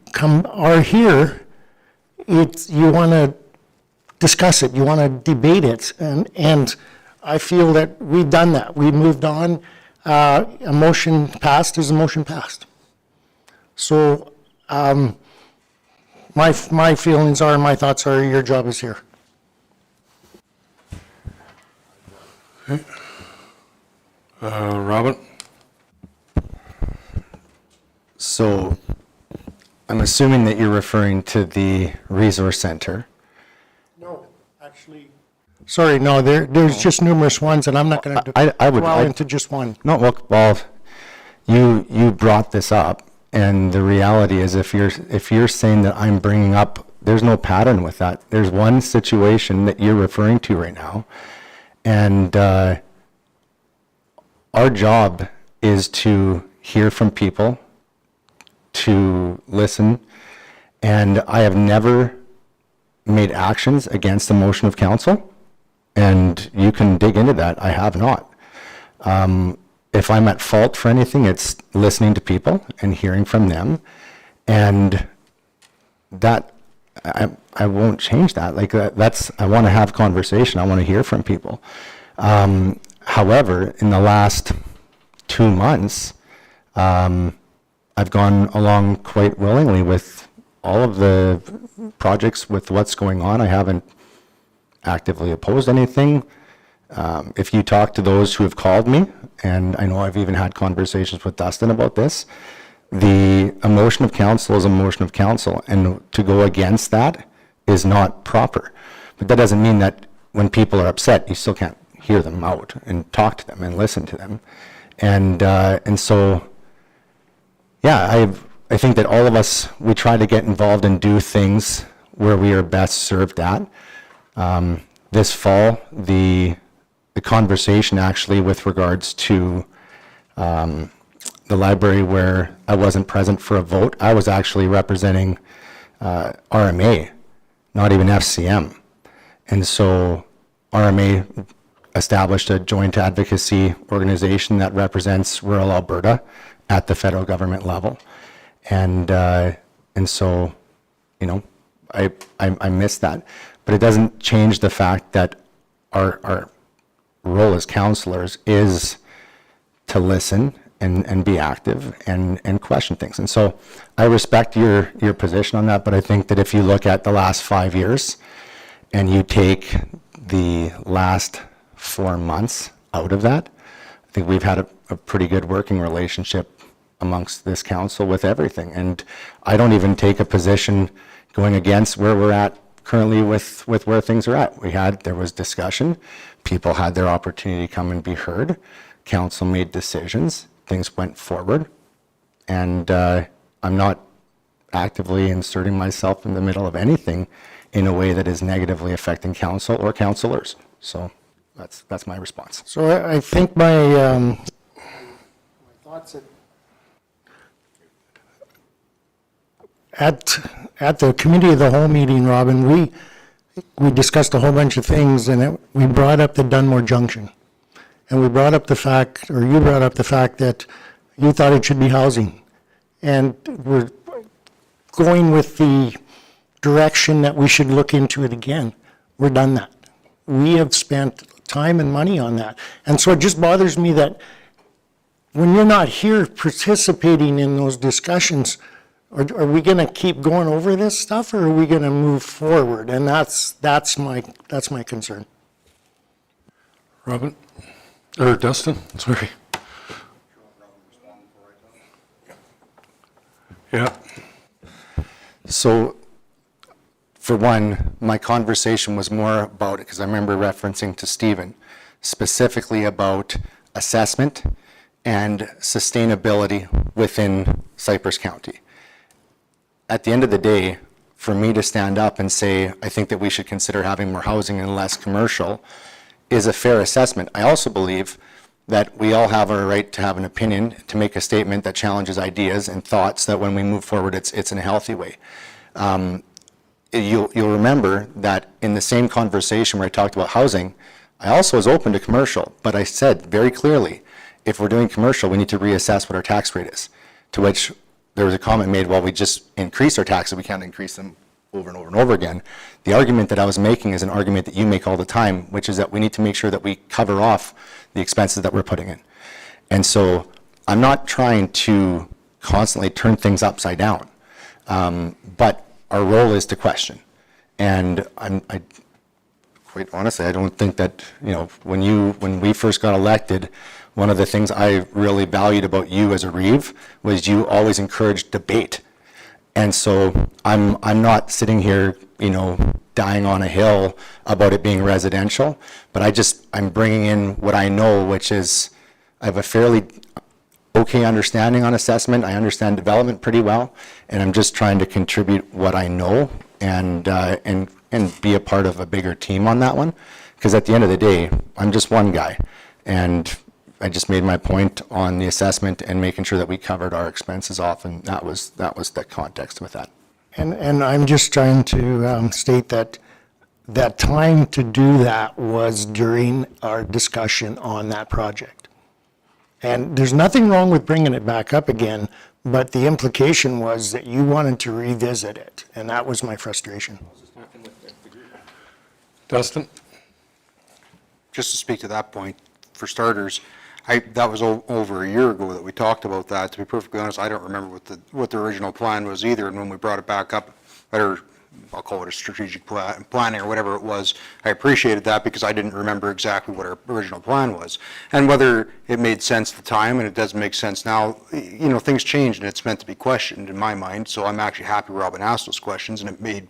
are here, you want to discuss it, you want to debate it, and I feel that we've done that. We moved on. A motion passed is a motion passed. So my feelings are, my thoughts are, your job is here. Okay. Robin? So I'm assuming that you're referring to the resource center. No, actually. Sorry, no, there's just numerous ones, and I'm not going to dwell into just one. No, well, you brought this up, and the reality is if you're saying that I'm bringing up, there's no pattern with that. There's one situation that you're referring to right now, and our job is to hear from people, to listen, and I have never made actions against the motion of council, and you can dig into that. I have not. If I'm at fault for anything, it's listening to people and hearing from them, and that I won't change that. Like I want to have conversation. I want to hear from people. However, in the last 2 months, I've gone along quite willingly with all of the projects with what's going on. I haven't actively opposed anything. If you talk to those who have called me, and I know I've even had conversations with Dustin about this, the emotion of council is a motion of council, and to go against that is not proper. But that doesn't mean that when people are upset, you still can't hear them out and talk to them and listen to them. And so, yeah, I think that all of us, we try to get involved and do things where we are best served at. This fall, the conversation actually with regards to the library where I wasn't present for a vote, I was actually representing RMA, not even FCM. And so RMA established a joint advocacy organization that represents rural Alberta at the federal government level. And so, you know, I miss that. But it doesn't change the fact that our role as councillors is to listen and be active and question things. And so I respect your position on that, but I think that if you look at the last 5 years and you take the last 4 months out of that, I think we've had a pretty good working relationship amongst this council with everything. And I don't even take a position going against where we're at currently with where things are at. There was discussion, people had their opportunity to come and be heard, council made decisions, things went forward, and I'm not actively inserting myself in the middle of anything in a way that is negatively affecting council or councillors. So that's my response. So I think my thoughts at the committee of the whole meeting, Robin, we discussed a whole bunch of things, and we brought up the Dunmore Junction. And we brought up the fact, or you brought up the fact that you thought it should be housing. And we're going with the direction that we should look into it again. We're done that. We have spent time and money on that. And so it just bothers me that when you're not here participating in those discussions, are we going to keep going over this stuff, or are we going to move forward? And that's my concern. Robin, or Dustin, sorry. Yeah. So, for one, my conversation was more about, because I remember referencing to Stephen, specifically about assessment and sustainability within Cypress County. At the end of the day, for me to stand up and say, I think that we should consider having more housing and less commercial, is a fair assessment. I also believe that we all have our right to have an opinion, to make a statement that challenges ideas and thoughts, that when we move forward, it's in a healthy way. You'll remember that in the same conversation where I talked about housing, I also was open to commercial, but I said very clearly, if we're doing commercial, we need to reassess what our tax rate is, to which there was a comment made, well, we just increase our taxes, we can't increase them over and over and over again. The argument that I was making is an argument that you make all the time, which is that we need to make sure that we cover off the expenses that we're putting in. And so I'm not trying to constantly turn things upside down, but our role is to question. And I quite honestly, I don't think that, you know, when we first got elected, one of the things I really valued about you as a Reeve was you always encouraged debate. And so I'm not sitting here, you know, dying on a hill about it being residential, but I'm bringing in what I know, which is I have a fairly okay understanding on assessment. I understand development pretty well, and I'm just trying to contribute what I know and be a part of a bigger team on that one. Because at the end of the day, I'm just one guy, and I just made my point on the assessment and making sure that we covered our expenses off, and that was the context with that. And I'm just trying to state that time to do that was during our discussion on that project. And there's nothing wrong with bringing it back up again, but the implication was that you wanted to revisit it, and that was my frustration. Dustin? Just to speak to that point, for starters, that was over a year ago that we talked about that. To be perfectly honest, I don't remember what the original plan was either, and when we brought it back up, or I'll call it a strategic planning or whatever it was, I appreciated that because I didn't remember exactly what our original plan was. And whether it made sense at the time, and it doesn't make sense now, you know, things change and it's meant to be questioned in my mind, so I'm actually happy Robin asked those questions, and it made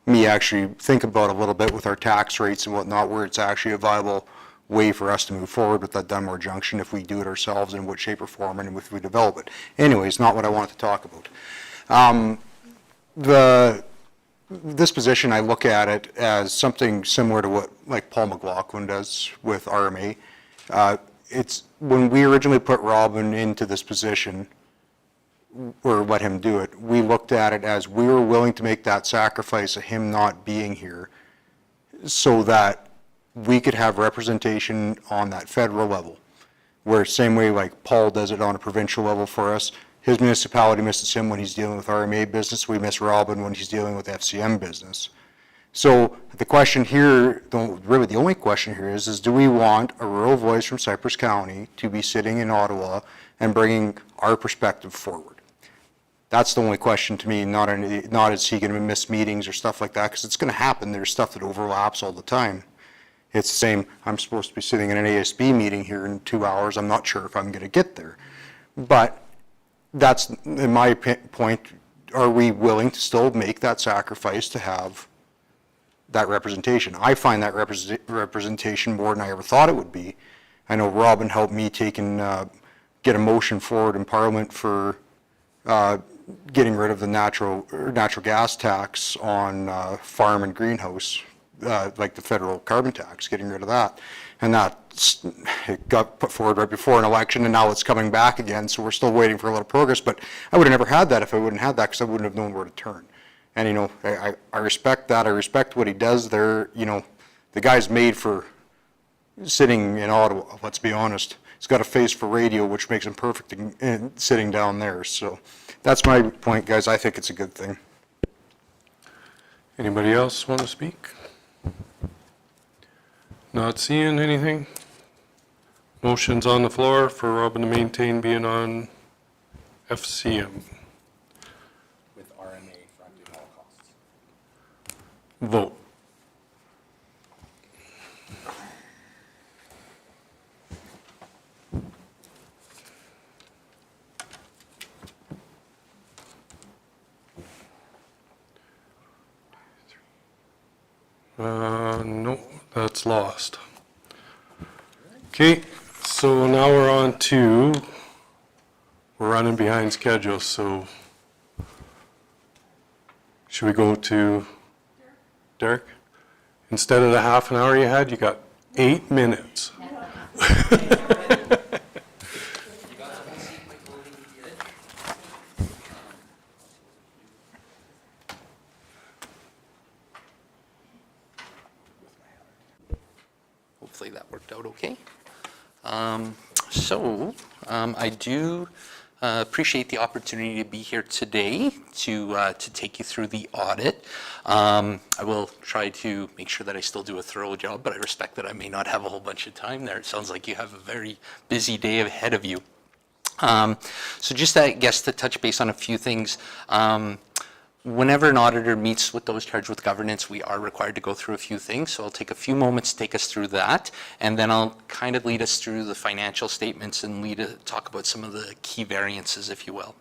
me actually think about a little bit with our tax rates and whatnot, where it's actually a viable way for us to move forward with that Dunmore Junction if we do it ourselves, in what shape or form, and if we develop it. Anyways, not what I wanted to talk about. This position, I look at it as something similar to what like Paul McLaughlin does with RMA. It's when we originally put Robin into this position, or let him do it, we looked at it as we were willing to make that sacrifice of him not being here so that we could have representation on that federal level, where same way like Paul does it on a provincial level for us. His municipality misses him when he's dealing with RMA business. We miss Robin when he's dealing with FCM business. So the question here, really the only question here is do we want a rural voice from Cypress County to be sitting in Ottawa and bringing our perspective forward? That's the only question to me, not is he going to miss meetings or stuff like that, because it's going to happen. There's stuff that overlaps all the time. It's the same, I'm supposed to be sitting in an ASB meeting here in 2 hours. I'm not sure if I'm going to get there. But that's, in my point, are we willing to still make that sacrifice to have that representation? I find that representation more than I ever thought it would be. I know Robin helped me get a motion forward in Parliament for getting rid of the natural gas tax on farm and greenhouse, like the federal carbon tax, getting rid of that. And it got put forward right before an election, and now it's coming back again, so we're still waiting for a lot of progress. But I would have never had that if I wouldn't have that, because I wouldn't have known where to turn. And, you know, I respect that. I respect what he does there. You know, the guy's made for sitting in Ottawa, let's be honest. He's got a face for radio, which makes him perfect in sitting down there. So that's my point, guys. I think it's a good thing. Anybody else want to speak? Not seeing anything. Motion's on the floor for Robin to maintain being on FCM. With RMA fronting all costs. Vote. No, that's lost. Okay, so now we're on to, we're running behind schedule, so should we go to Derek? Instead of the half an hour you had, you got 8 minutes. Hopefully that worked out okay. I do appreciate the opportunity to be here today to take you through the audit. I will try to make sure that I still do a thorough job, but I respect that I may not have a whole bunch of time there. It sounds like you have a very busy day ahead of you. So just, I guess, to touch base on a few things. Whenever an auditor meets with those charged with governance, we are required to go through a few things. So I'll take a few moments to take us through that, and then I'll kind of lead us through the financial statements and talk about some of the key variances, if you will.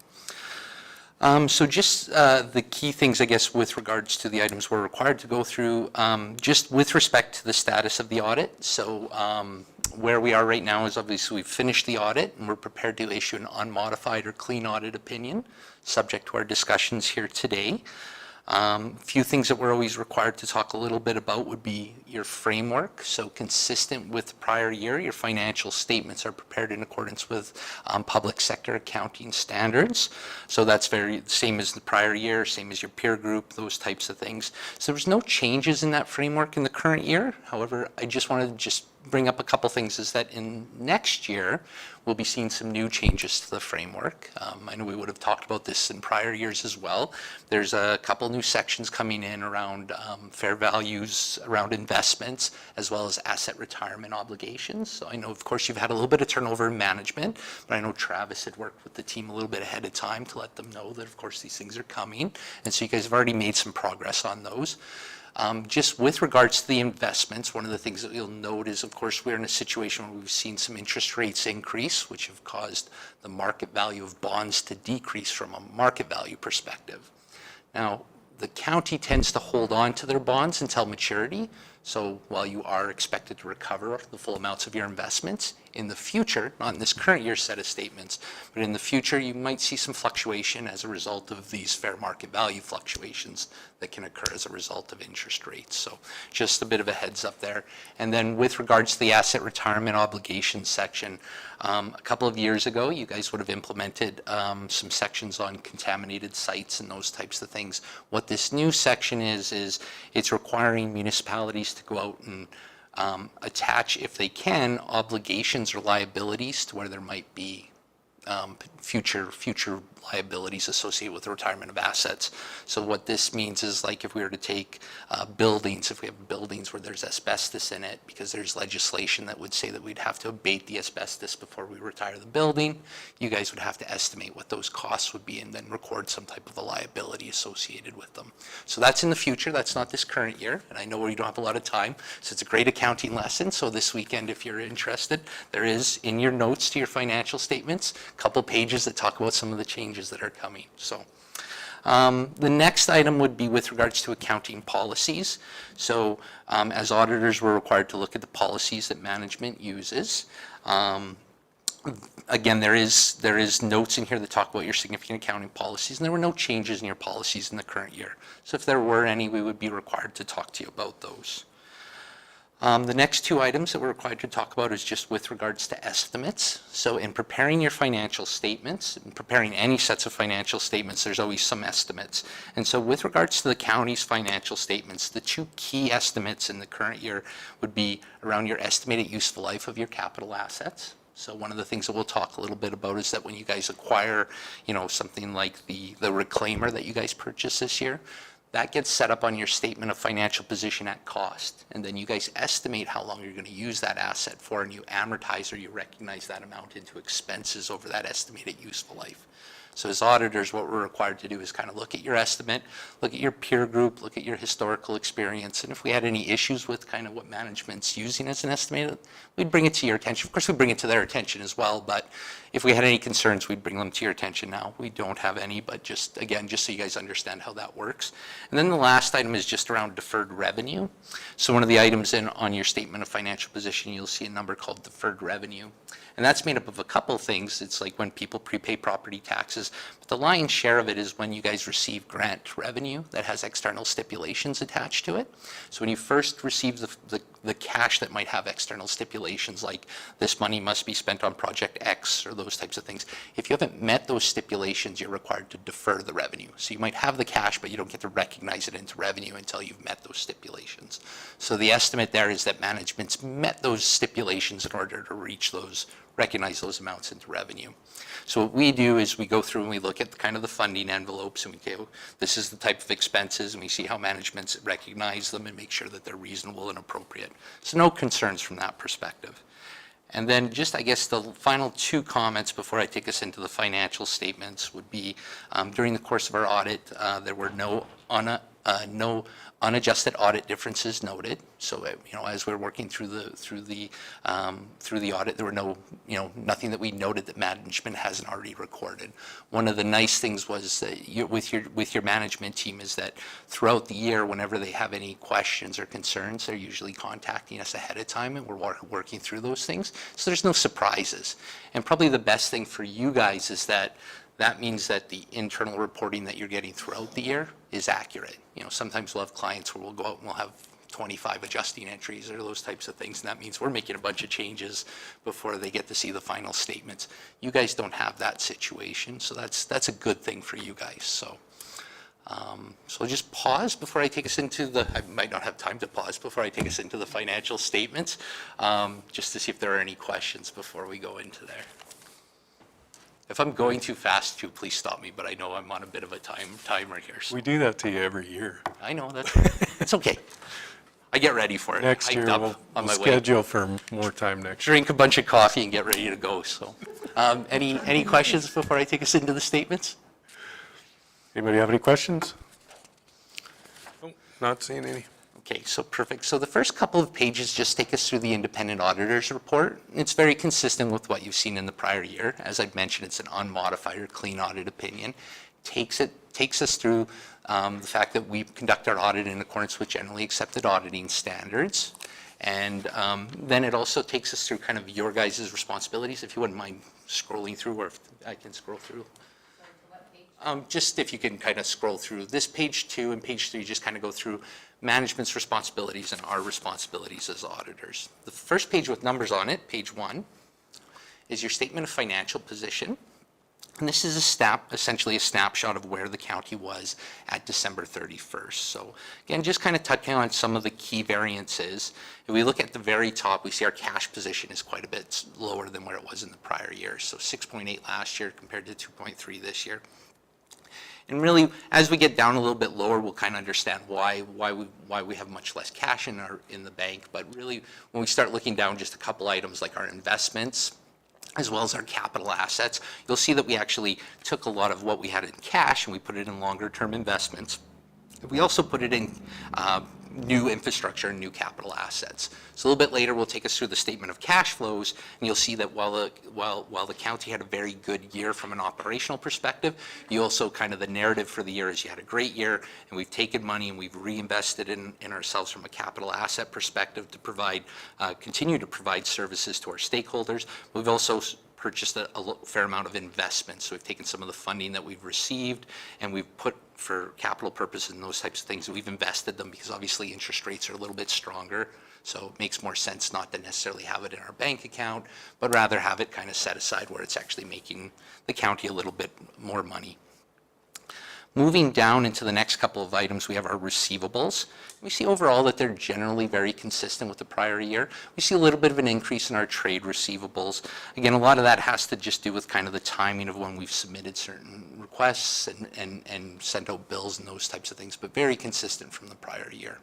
So just the key things, I guess, with regards to the items we're required to go through, just with respect to the status of the audit. So where we are right now is obviously we've finished the audit and we're prepared to issue an unmodified or clean audit opinion, subject to our discussions here today. A few things that we're always required to talk a little bit about would be your framework. So consistent with the prior year, your financial statements are prepared in accordance with public sector accounting standards. So that's same as the prior year, same as your peer group, those types of things. So there's no changes in that framework in the current year. However, I just wanted to bring up a couple things is that in next year, we'll be seeing some new changes to the framework. I know we would have talked about this in prior years as well. There's a couple new sections coming in around fair values, around investments, as well as asset retirement obligations. So I know, of course, you've had a little bit of turnover in management, but I know Travis had worked with the team a little bit ahead of time to let them know that, of course, these things are coming. And so you guys have already made some progress on those. Just with regards to the investments, one of the things that you'll note is, of course, we're in a situation where we've seen some interest rates increase, which have caused the market value of bonds to decrease from a market value perspective. Now, the county tends to hold on to their bonds until maturity. So while you are expected to recover the full amounts of your investments, in the future, not in this current year's set of statements, but in the future, you might see some fluctuation as a result of these fair market value fluctuations that can occur as a result of interest rates. So just a bit of a heads up there. And then with regards to the asset retirement obligations section, a couple of years ago, you guys would have implemented some sections on contaminated sites and those types of things. What this new section is it's requiring municipalities to go out and attach, if they can, obligations or liabilities to where there might be future liabilities associated with the retirement of assets. So what this means is, like, if we were to take buildings, if we have buildings where there's asbestos in it, because there's legislation that would say that we'd have to abate the asbestos before we retire the building, you guys would have to estimate what those costs would be and then record some type of a liability associated with them. So that's in the future. That's not this current year. And I know we don't have a lot of time, so it's a great accounting lesson. So this weekend, if you're interested, there is in your notes to your financial statements a couple pages that talk about some of the changes that are coming. So the next item would be with regards to accounting policies. So as auditors, we're required to look at the policies that management uses. Again, there is notes in here that talk about your significant accounting policies, and there were no changes in your policies in the current year. So if there were any, we would be required to talk to you about those. The next two items that we're required to talk about is just with regards to estimates. So in preparing your financial statements, in preparing any sets of financial statements, there's always some estimates. And so with regards to the county's financial statements, the two key estimates in the current year would be around your estimated useful life of your capital assets. So one of the things that we'll talk a little bit about is that when you guys acquire, something like the reclaimer that you guys purchased this year, that gets set up on your statement of financial position at cost. And then you guys estimate how long you're going to use that asset for, and you amortize or you recognize that amount into expenses over that estimated useful life. So as auditors, what we're required to do is kind of look at your estimate, look at your peer group, look at your historical experience, and if we had any issues with kind of what management's using as an estimate, we'd bring it to your attention. Of course, we'd bring it to their attention as well, but if we had any concerns, we'd bring them to your attention now. We don't have any, but just so you guys understand how that works. And then the last item is just around deferred revenue. So one of the items on your statement of financial position, you'll see a number called deferred revenue. And that's made up of a couple things. It's like when people prepay property taxes, but the lion's share of it is when you guys receive grant revenue that has external stipulations attached to it. So when you first receive the cash that might have external stipulations, like this money must be spent on project X or those types of things, if you haven't met those stipulations, you're required to defer the revenue. So you might have the cash, but you don't get to recognize it into revenue until you've met those stipulations. So the estimate there is that management's met those stipulations in order to recognize those amounts into revenue. So what we do is we go through and we look at kind of the funding envelopes, and we go, this is the type of expenses, and we see how management's recognize them and make sure that they're reasonable and appropriate. So no concerns from that perspective. And then just, I guess, the final two comments before I take us into the financial statements would be, during the course of our audit, there were no unadjusted audit differences noted. So, as we're working through the audit, there were nothing that we noted that management hasn't already recorded. One of the nice things was that with your management team is that throughout the year, whenever they have any questions or concerns, they're usually contacting us ahead of time, and we're working through those things. So there's no surprises. And probably the best thing for you guys is that means that the internal reporting that you're getting throughout the year is accurate. Sometimes we'll have clients where we'll go out and we'll have 25 adjusting entries or those types of things, and that means we're making a bunch of changes before they get to see the final statements. You guys don't have that situation, so that's a good thing for you guys. So So I'll just pause before I take us into I might not have time to pause before I take us into the financial statements, just to see if there are any questions before we go into there. If I'm going too fast, too, please stop me, but I know I'm on a bit of a timer here. So. We do that to you every year. I know, it's okay. I get ready for it. Next year, Hyped up we'll on my way. schedule for more time next year. Drink a bunch of coffee and get ready to go, so. Any questions before I take us into the statements? Anybody have any questions? Oh, not seeing any. Okay, so perfect. So the first couple of pages just take us through the independent auditor's report. It's very consistent with what you've seen in the prior year. As I've mentioned, it's an unmodified or clean audit opinion. Takes us through the fact that we conduct our audit in accordance with generally accepted auditing standards. And then it also takes us through kind of your guys' responsibilities, if you wouldn't mind scrolling through, or if I can scroll through. Just if you can kind of scroll through. This page 2 and page 3 just kind of go through management's responsibilities and our responsibilities as auditors. The first page with numbers on it, page 1, is your statement of financial position. And this is essentially a snapshot of where the county was at December 31st. So again, just kind of touching on some of the key variances. If we look at the very top, we see our cash position is quite a bit lower than where it was in the prior year. So 6.8 last year compared to 2.3 this year. And really, as we get down a little bit lower, we'll kind of understand why we have much less cash in the bank. But really, when we start looking down just a couple items like our investments, as well as our capital assets, you'll see that we actually took a lot of what we had in cash and we put it in longer term investments. We also put it in new infrastructure and new capital assets. So a little bit later, we'll take us through the statement of cash flows, and you'll see that while the county had a very good year from an operational perspective, you also kind of the narrative for the year is you had a great year, and we've taken money and we've reinvested in ourselves from a capital asset perspective to provide, continue to provide services to our stakeholders. We've also purchased a fair amount of investments. So we've taken some of the funding that we've received and we've put for capital purposes and those types of things, and we've invested them because obviously interest rates are a little bit stronger. So it makes more sense not to necessarily have it in our bank account, but rather have it kind of set aside where it's actually making the county a little bit more money. Moving down into the next couple of items, we have our receivables. We see overall that they're generally very consistent with the prior year. We see a little bit of an increase in our trade receivables. Again, a lot of that has to just do with kind of the timing of when we've submitted certain requests and sent out bills and those types of things, but very consistent from the prior year.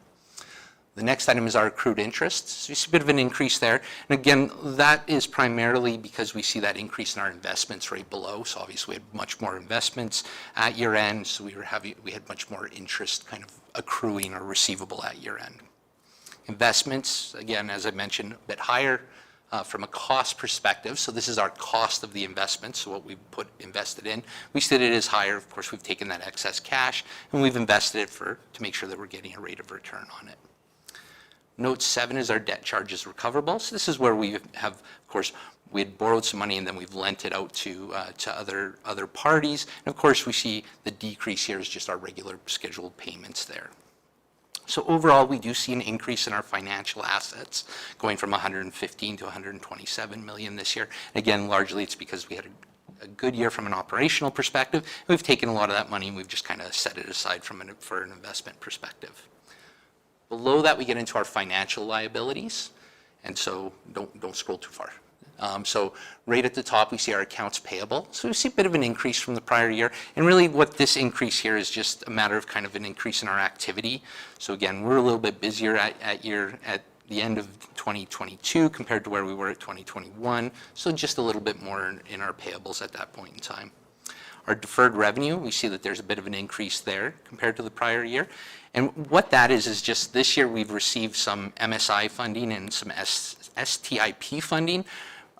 The next item is our accrued interest. So we see a bit of an increase there. And again, that is primarily because we see that increase in our investments right below. So obviously we had much more investments at year end. So we had much more interest kind of accruing or receivable at year end. Investments, again, as I mentioned, a bit higher from a cost perspective. So this is our cost of the investment. So what we invested in, we said it is higher. Of course, we've taken that excess cash and we've invested it to make sure that we're getting a rate of return on it. Note 7 is our debt charges recoverable. So this is where we have, of course, we had borrowed some money and then we've lent it out to other parties. And of course, we see the decrease here is just our regular scheduled payments there. So overall, we do see an increase in our financial assets going from 115 to 127 million this year. Again, largely it's because we had a good year from an operational perspective. We've taken a lot of that money and we've just kind of set it aside for an investment perspective. Below that, we get into our financial liabilities, and so don't scroll too far. So right at the top, we see our accounts payable. So we see a bit of an increase from the prior year, and really what this increase here is just a matter of kind of an increase in our activity. So again, we're a little bit busier at the end of 2022 compared to where we were at 2021, so just a little bit more in our payables at that point in time. Our deferred revenue, we see that there's a bit of an increase there compared to the prior year. And what that is just this year we've received some MSI funding and some STIP funding.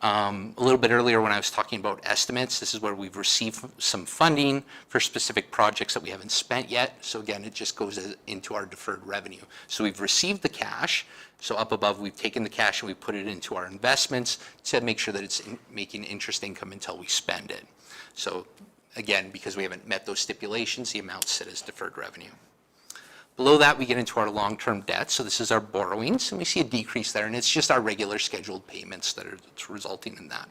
A little bit earlier when I was talking about estimates, this is where we've received some funding for specific projects that we haven't spent yet. So again, it just goes into our deferred revenue. So we've received the cash. So up above, we've taken the cash and we put it into our investments to make sure that it's making interest income until we spend it. So again, because we haven't met those stipulations, the amounts sit as deferred revenue. Below that, we get into our long-term debt. So this is our borrowings, and we see a decrease there, and it's just our regular scheduled payments that's resulting in that.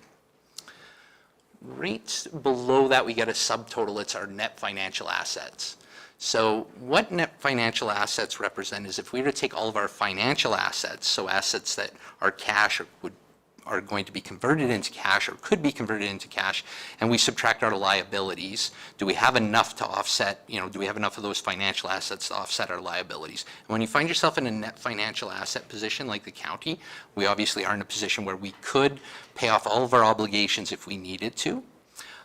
Right below that, we get a subtotal. It's our net financial assets. So what net financial assets represent is if we were to take all of our financial assets, so assets that are cash or are going to be converted into cash or could be converted into cash, and we subtract our liabilities, do we have enough to offset, do we have enough of those financial assets to offset our liabilities? And when you find yourself in a net financial asset position like the county, we obviously are in a position where we could pay off all of our obligations if we needed to.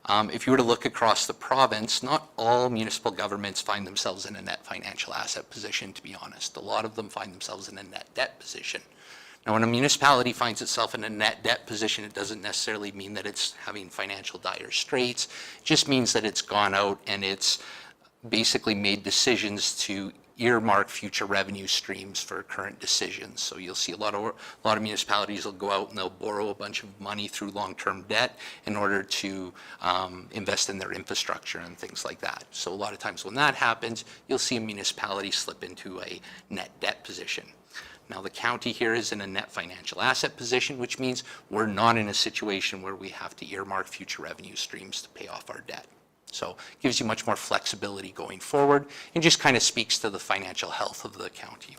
If you were to look across the province, not all municipal governments find themselves in a net financial asset position, to be honest. A lot of them find themselves in a net debt position. Now, when a municipality finds itself in a net debt position, it doesn't necessarily mean that it's having financial dire straits. It just means that it's gone out and it's basically made decisions to earmark future revenue streams for current decisions. So you'll see a lot of municipalities will go out and they'll borrow a bunch of money through long-term debt in order to invest in their infrastructure and things like that. So a lot of times when that happens, you'll see a municipality slip into a net debt position. Now, the county here is in a net financial asset position, which means we're not in a situation where we have to earmark future revenue streams to pay off our debt. So it gives you much more flexibility going forward and just kind of speaks to the financial health of the county.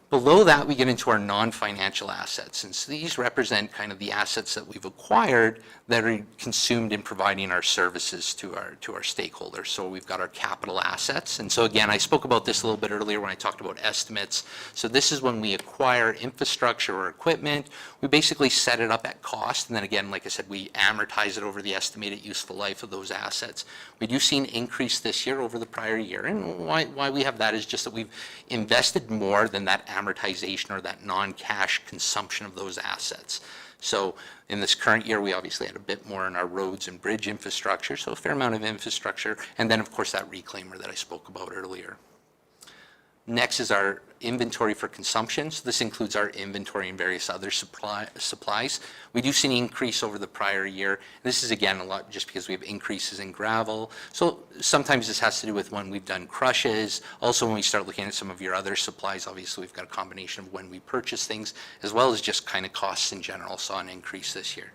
Below that, we get into our non-financial assets, and so these represent kind of the assets that we've acquired that are consumed in providing our services to our stakeholders. So we've got our capital assets, and so again, I spoke about this a little bit earlier when I talked about estimates. So this is when we acquire infrastructure or equipment, we basically set it up at cost, and then again, like I said, we amortize it over the estimated useful life of those assets. We do see an increase this year over the prior year, and why we have that is just that we've invested more than that amortization or that non-cash consumption of those assets. So in this current year, we obviously had a bit more in our roads and bridge infrastructure, so a fair amount of infrastructure, and then of course that reclaimer that I spoke about earlier. Next is our inventory for consumption. So this includes our inventory and various other supplies. We do see an increase over the prior year. This is again a lot just because we have increases in gravel. So sometimes this has to do with when we've done crushes. Also when we start looking at some of your other supplies, obviously we've got a combination of when we purchase things as well as just kind of costs in general. Saw an increase this year.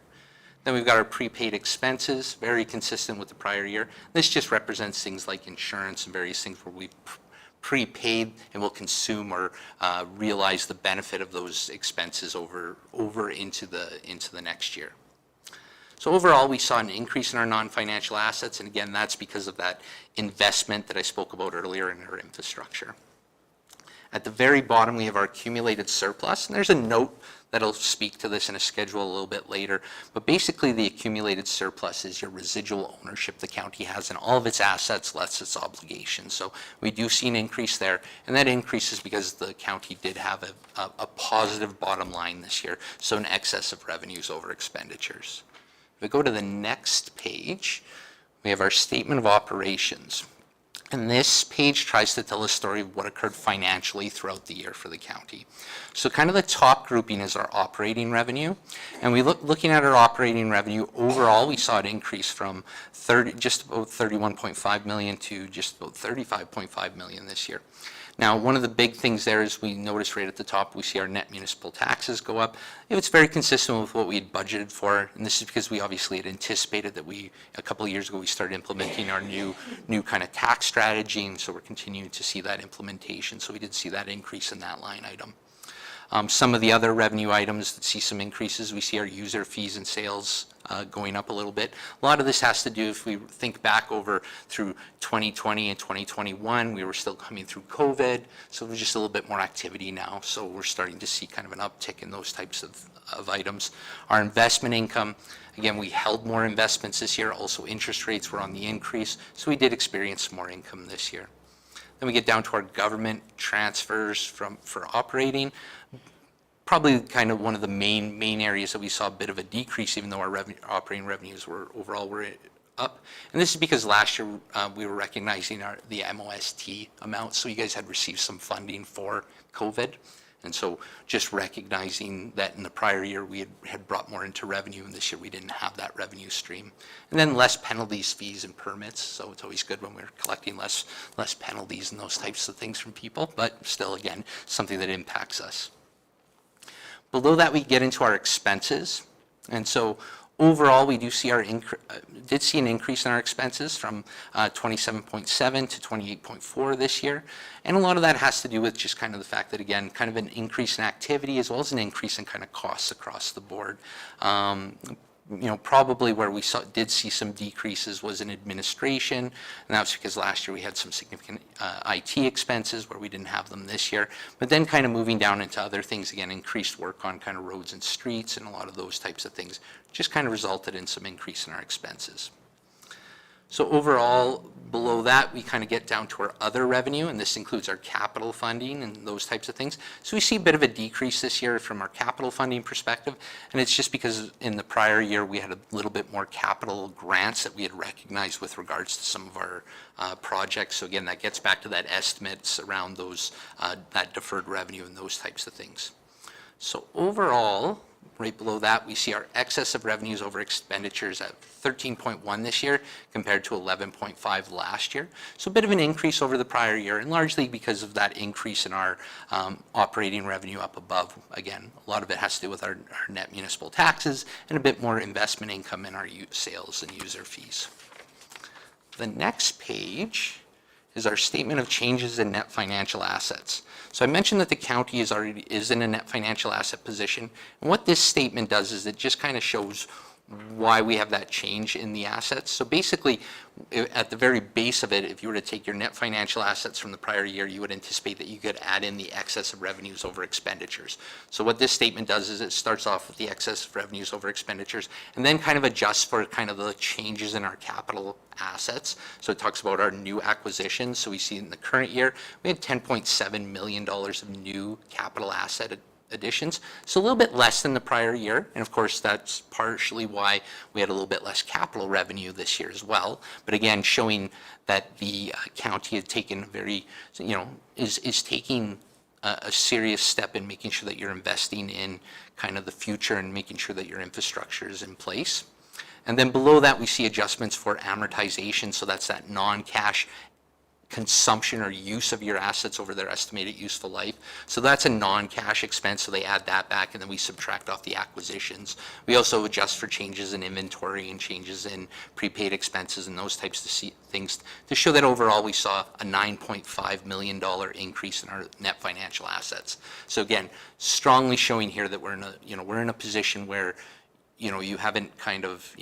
Then we've got our prepaid expenses, very consistent with the prior year. This just represents things like insurance and various things where we've prepaid and will consume or realize the benefit of those expenses over into the next year. So overall, we saw an increase in our non-financial assets, and again, that's because of that investment that I spoke about earlier in our infrastructure. At the very bottom, we have our accumulated surplus, and there's a note that'll speak to this in a schedule a little bit later, but basically the accumulated surplus is your residual ownership the county has in all of its assets less its obligations. So we do see an increase there, and that increase is because the county did have a positive bottom line this year, so an excess of revenues over expenditures. If we go to the next page, we have our statement of operations. And this page tries to tell a story of what occurred financially throughout the year for the county. So kind of the top grouping is our operating revenue. And looking at our operating revenue, overall we saw it increase from just about 31.5 million to just about 35.5 million this year. Now, one of the big things there is we notice right at the top, we see our net municipal taxes go up. It's very consistent with what we had budgeted for, and this is because we obviously had anticipated that a couple of years ago, we started implementing our new kind of tax strategy, and so we're continuing to see that implementation. So we did see that increase in that line item. Some of the other revenue items that see some increases, we see our user fees and sales going up a little bit. A lot of this has to do, if we think back over through 2020 and 2021, we were still coming through COVID, so there's just a little bit more activity now. So we're starting to see kind of an uptick in those types of items. Our investment income, again, we held more investments this year. Also, interest rates were on the increase, so we did experience more income this year. Then we get down to our government transfers for operating. Probably kind of one of the main areas that we saw a bit of a decrease, even though our operating revenues were overall up. And this is because last year we were recognizing the MOST amount, so you guys had received some funding for COVID. And so just recognizing that in the prior year we had brought more into revenue, and this year we didn't have that revenue stream. And then less penalties, fees, and permits. So it's always good when we're collecting less penalties and those types of things from people, but still, again, something that impacts us. Below that, we get into our expenses. And so overall, we do see did see an increase in our expenses from 27.7 to 28.4 this year. And a lot of that has to do with just kind of the fact that, again, kind of an increase in activity as well as an increase in kind of costs across the board. Probably where we did see some decreases was in administration, and that's because last year we had some significant IT expenses where we didn't have them this year. But then kind of moving down into other things, again, increased work on kind of roads and streets and a lot of those types of things just kind of resulted in some increase in our expenses. So overall, below that, we kind of get down to our other revenue, and this includes our capital funding and those types of things. So we see a bit of a decrease this year from our capital funding perspective, and it's just because in the prior year we had a little bit more capital grants that we had recognized with regards to some of our projects. So again, that gets back to that estimates around those that deferred revenue and those types of things. So overall, right below that, we see our excess of revenues over expenditures at 13.1 this year compared to 11.5 last year. So a bit of an increase over the prior year, and largely because of that increase in our operating revenue up above. Again, a lot of it has to do with our net municipal taxes and a bit more investment income in our sales and user fees. The next page is our statement of changes in net financial assets. So I mentioned that the county is in a net financial asset position. And what this statement does is it just kind of shows why we have that change in the assets. So basically, at the very base of it, if you were to take your net financial assets from the prior year, you would anticipate that you could add in the excess of revenues over expenditures. So what this statement does is it starts off with the excess of revenues over expenditures and then kind of adjusts for kind of the changes in our capital assets. So it talks about our new acquisitions. So we see in the current year, we had $10.7 million of new capital asset additions, so a little bit less than the prior year, and of course that's partially why we had a little bit less capital revenue this year as well. But again, showing that the county had taken is taking a serious step in making sure that you're investing in kind of the future and making sure that your infrastructure is in place. And then below that, we see adjustments for amortization, so that's that non-cash consumption or use of your assets over their estimated useful life. So that's a non-cash expense, so they add that back and then we subtract off the acquisitions. We also adjust for changes in inventory and changes in prepaid expenses and those types of things to show that overall we saw a $9.5 million increase in our net financial assets. So again, strongly showing here that we're in a position where you haven't kind of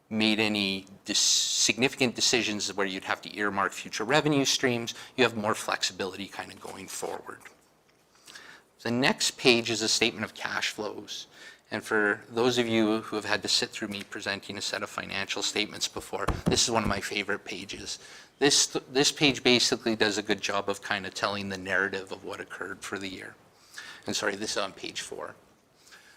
made any significant decisions where you'd have to earmark future revenue streams. You have more flexibility kind of going forward. The next page is a statement of cash flows. And for those of you who have had to sit through me presenting a set of financial statements before, this is one of my favorite pages. This page basically does a good job of kind of telling the narrative of what occurred for the year. And sorry, this is on page 4.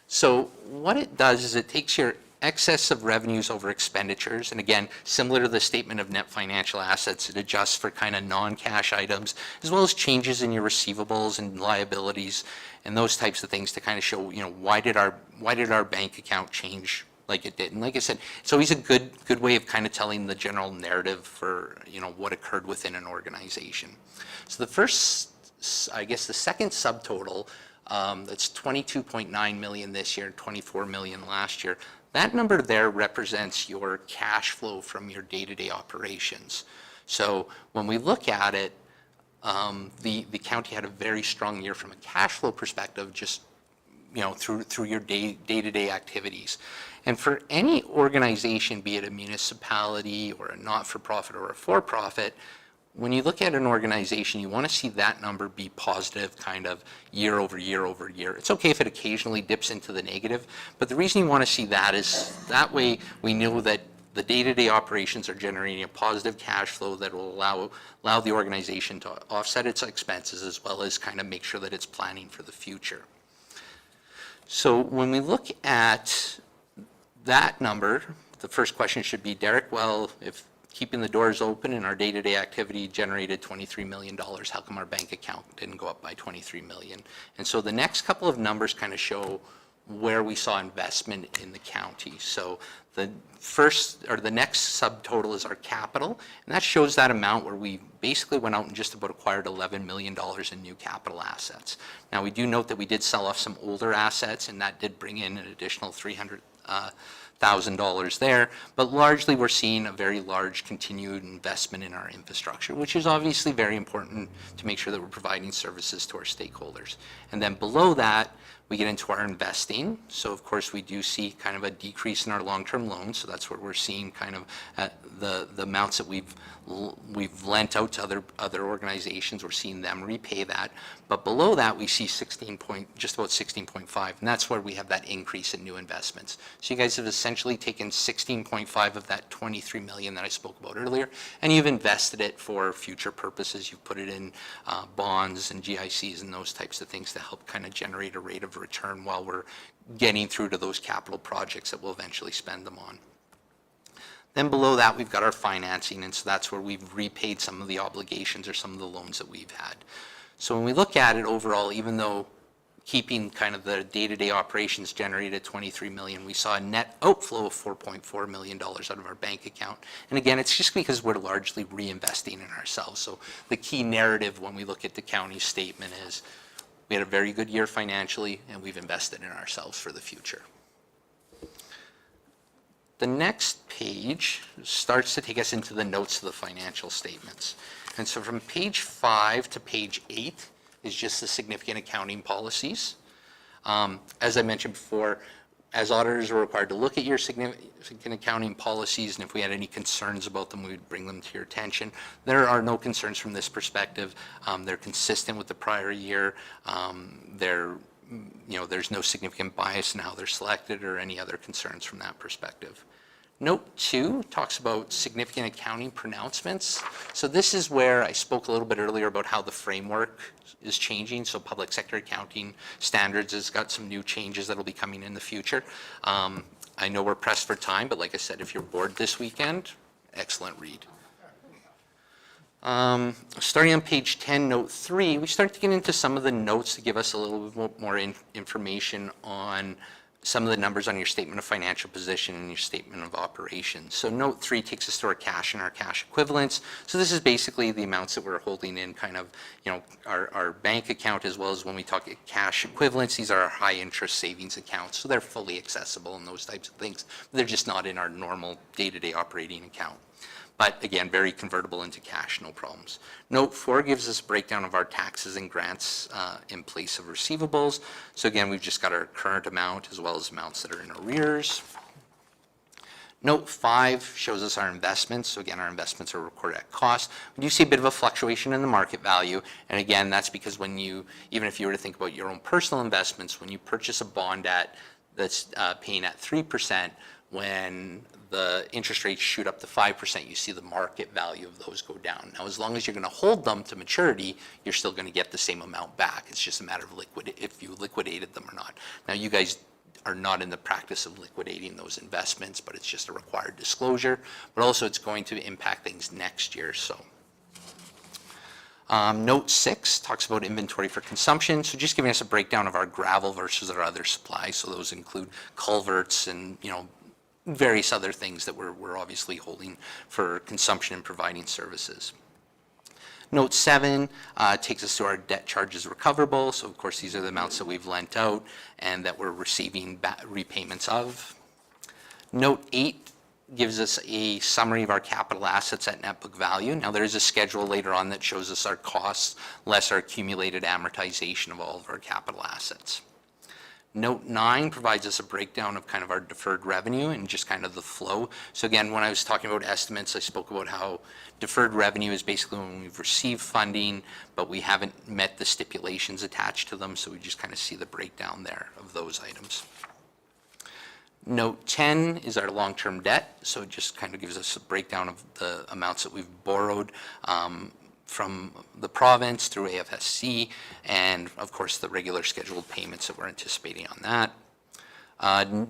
So what it does is it takes your excess of revenues over expenditures, and again, similar to the statement of net financial assets, it adjusts for kind of non-cash items, as well as changes in your receivables and liabilities, and those types of things to kind of show, why did our bank account change like it did? And like I said, it's always a good way of kind of telling the general narrative for, what occurred within an organization. So the second subtotal, that's $22.9 million this year, $24 million last year. That number there represents your cash flow from your day-to-day operations. So when we look at it, the county had a very strong year from a cash flow perspective, just through your day-to-day activities. And for any organization, be it a municipality or a not-for-profit or a for-profit, when you look at an organization, you want to see that number be positive kind of year over year over year. It's okay if it occasionally dips into the negative, but the reason you want to see that is that way we know that the day-to-day operations are generating a positive cash flow that will allow the organization to offset its expenses as well as kind of make sure that it's planning for the future. So when we look at that number, the first question should be, Derek, well, if keeping the doors open and our day-to-day activity generated $23 million, how come our bank account didn't go up by $23 million? And so the next couple of numbers kind of show where we saw investment in the county. So the next subtotal is our capital, and that shows that amount where we basically went out and just about acquired $11 million in new capital assets. Now we do note that we did sell off some older assets, and that did bring in an additional $300,000 $100,000 there, but largely we're seeing a very large continued investment in our infrastructure, which is obviously very important to make sure that we're providing services to our stakeholders. And then below that, we get into our investing. So of course we do see kind of a decrease in our long-term loans. So that's where we're seeing kind of the amounts that we've lent out to other organizations. We're seeing them repay that. But below that we see just about 16.5, and that's where we have that increase in new investments. So you guys have essentially taken 16.5 of that 23 million that I spoke about earlier, and you've invested it for future purposes. You've put it in bonds and GICs and those types of things to help kind of generate a rate of return while we're getting through to those capital projects that we'll eventually spend them on. Then below that, we've got our financing, and so that's where we've repaid some of the obligations or some of the loans that we've had. So when we look at it overall, even though keeping kind of the day-to-day operations generated 23 million, we saw a net outflow of $4.4 million out of our bank account. And again, it's just because we're largely reinvesting in ourselves. So the key narrative when we look at the county statement is we had a very good year financially, and we've invested in ourselves for the future. The next page starts to take us into the notes of the financial statements. And so from page 5 to page 8 is just the significant accounting policies. As I mentioned before, as auditors, we're required to look at your significant accounting policies, and if we had any concerns about them, we would bring them to your attention. There are no concerns from this perspective. They're consistent with the prior year. There's no significant bias in how they're selected or any other concerns from that perspective. Note 2 talks about significant accounting pronouncements. So this is where I spoke a little bit earlier about how the framework is changing. So public sector accounting standards has got some new changes that will be coming in the future. I know we're pressed for time, but like I said, if you're bored this weekend, excellent read. Starting on page 10, note 3, we start to get into some of the notes to give us a little bit more information on some of the numbers on your statement of financial position and your statement of operations. So note 3 takes us to our cash and our cash equivalents. So this is basically the amounts that we're holding in kind of, our bank account, as well as when we talk cash equivalents, these are our high interest savings accounts. So they're fully accessible and those types of things. They're just not in our normal day-to-day operating account. But again, very convertible into cash, no problems. Note 4 gives us a breakdown of our taxes and grants in place of receivables. So again, we've just got our current amount as well as amounts that are in arrears. Note 5 shows us our investments. So again, our investments are recorded at cost. We do see a bit of a fluctuation in the market value. And again, that's because when even if you were to think about your own personal investments, when you purchase a bond that's paying at 3%, when the interest rates shoot up to 5%, you see the market value of those go down. Now, as long as you're going to hold them to maturity, you're still going to get the same amount back. It's just a matter of if you liquidated them or not. Now, you guys are not in the practice of liquidating those investments, but it's just a required disclosure. But also, it's going to impact things next year. So, note 6 talks about inventory for consumption. So just giving us a breakdown of our gravel versus our other supplies. So those include culverts and, various other things that we're obviously holding for consumption and providing services. Note 7 takes us to our debt charges recoverable. So of course these are the amounts that we've lent out and that we're receiving repayments of. Note 8 gives us a summary of our capital assets at net book value. Now there is a schedule later on that shows us our costs less our accumulated amortization of all of our capital assets. Note 9 provides us a breakdown of kind of our deferred revenue and just kind of the flow. So again, when I was talking about estimates, I spoke about how deferred revenue is basically when we've received funding, but we haven't met the stipulations attached to them. So we just kind of see the breakdown there of those items. Note 10 is our long-term debt. So it just kind of gives us a breakdown of the amounts that we've borrowed from the province through AFSC, and of course the regular scheduled payments that we're anticipating on that.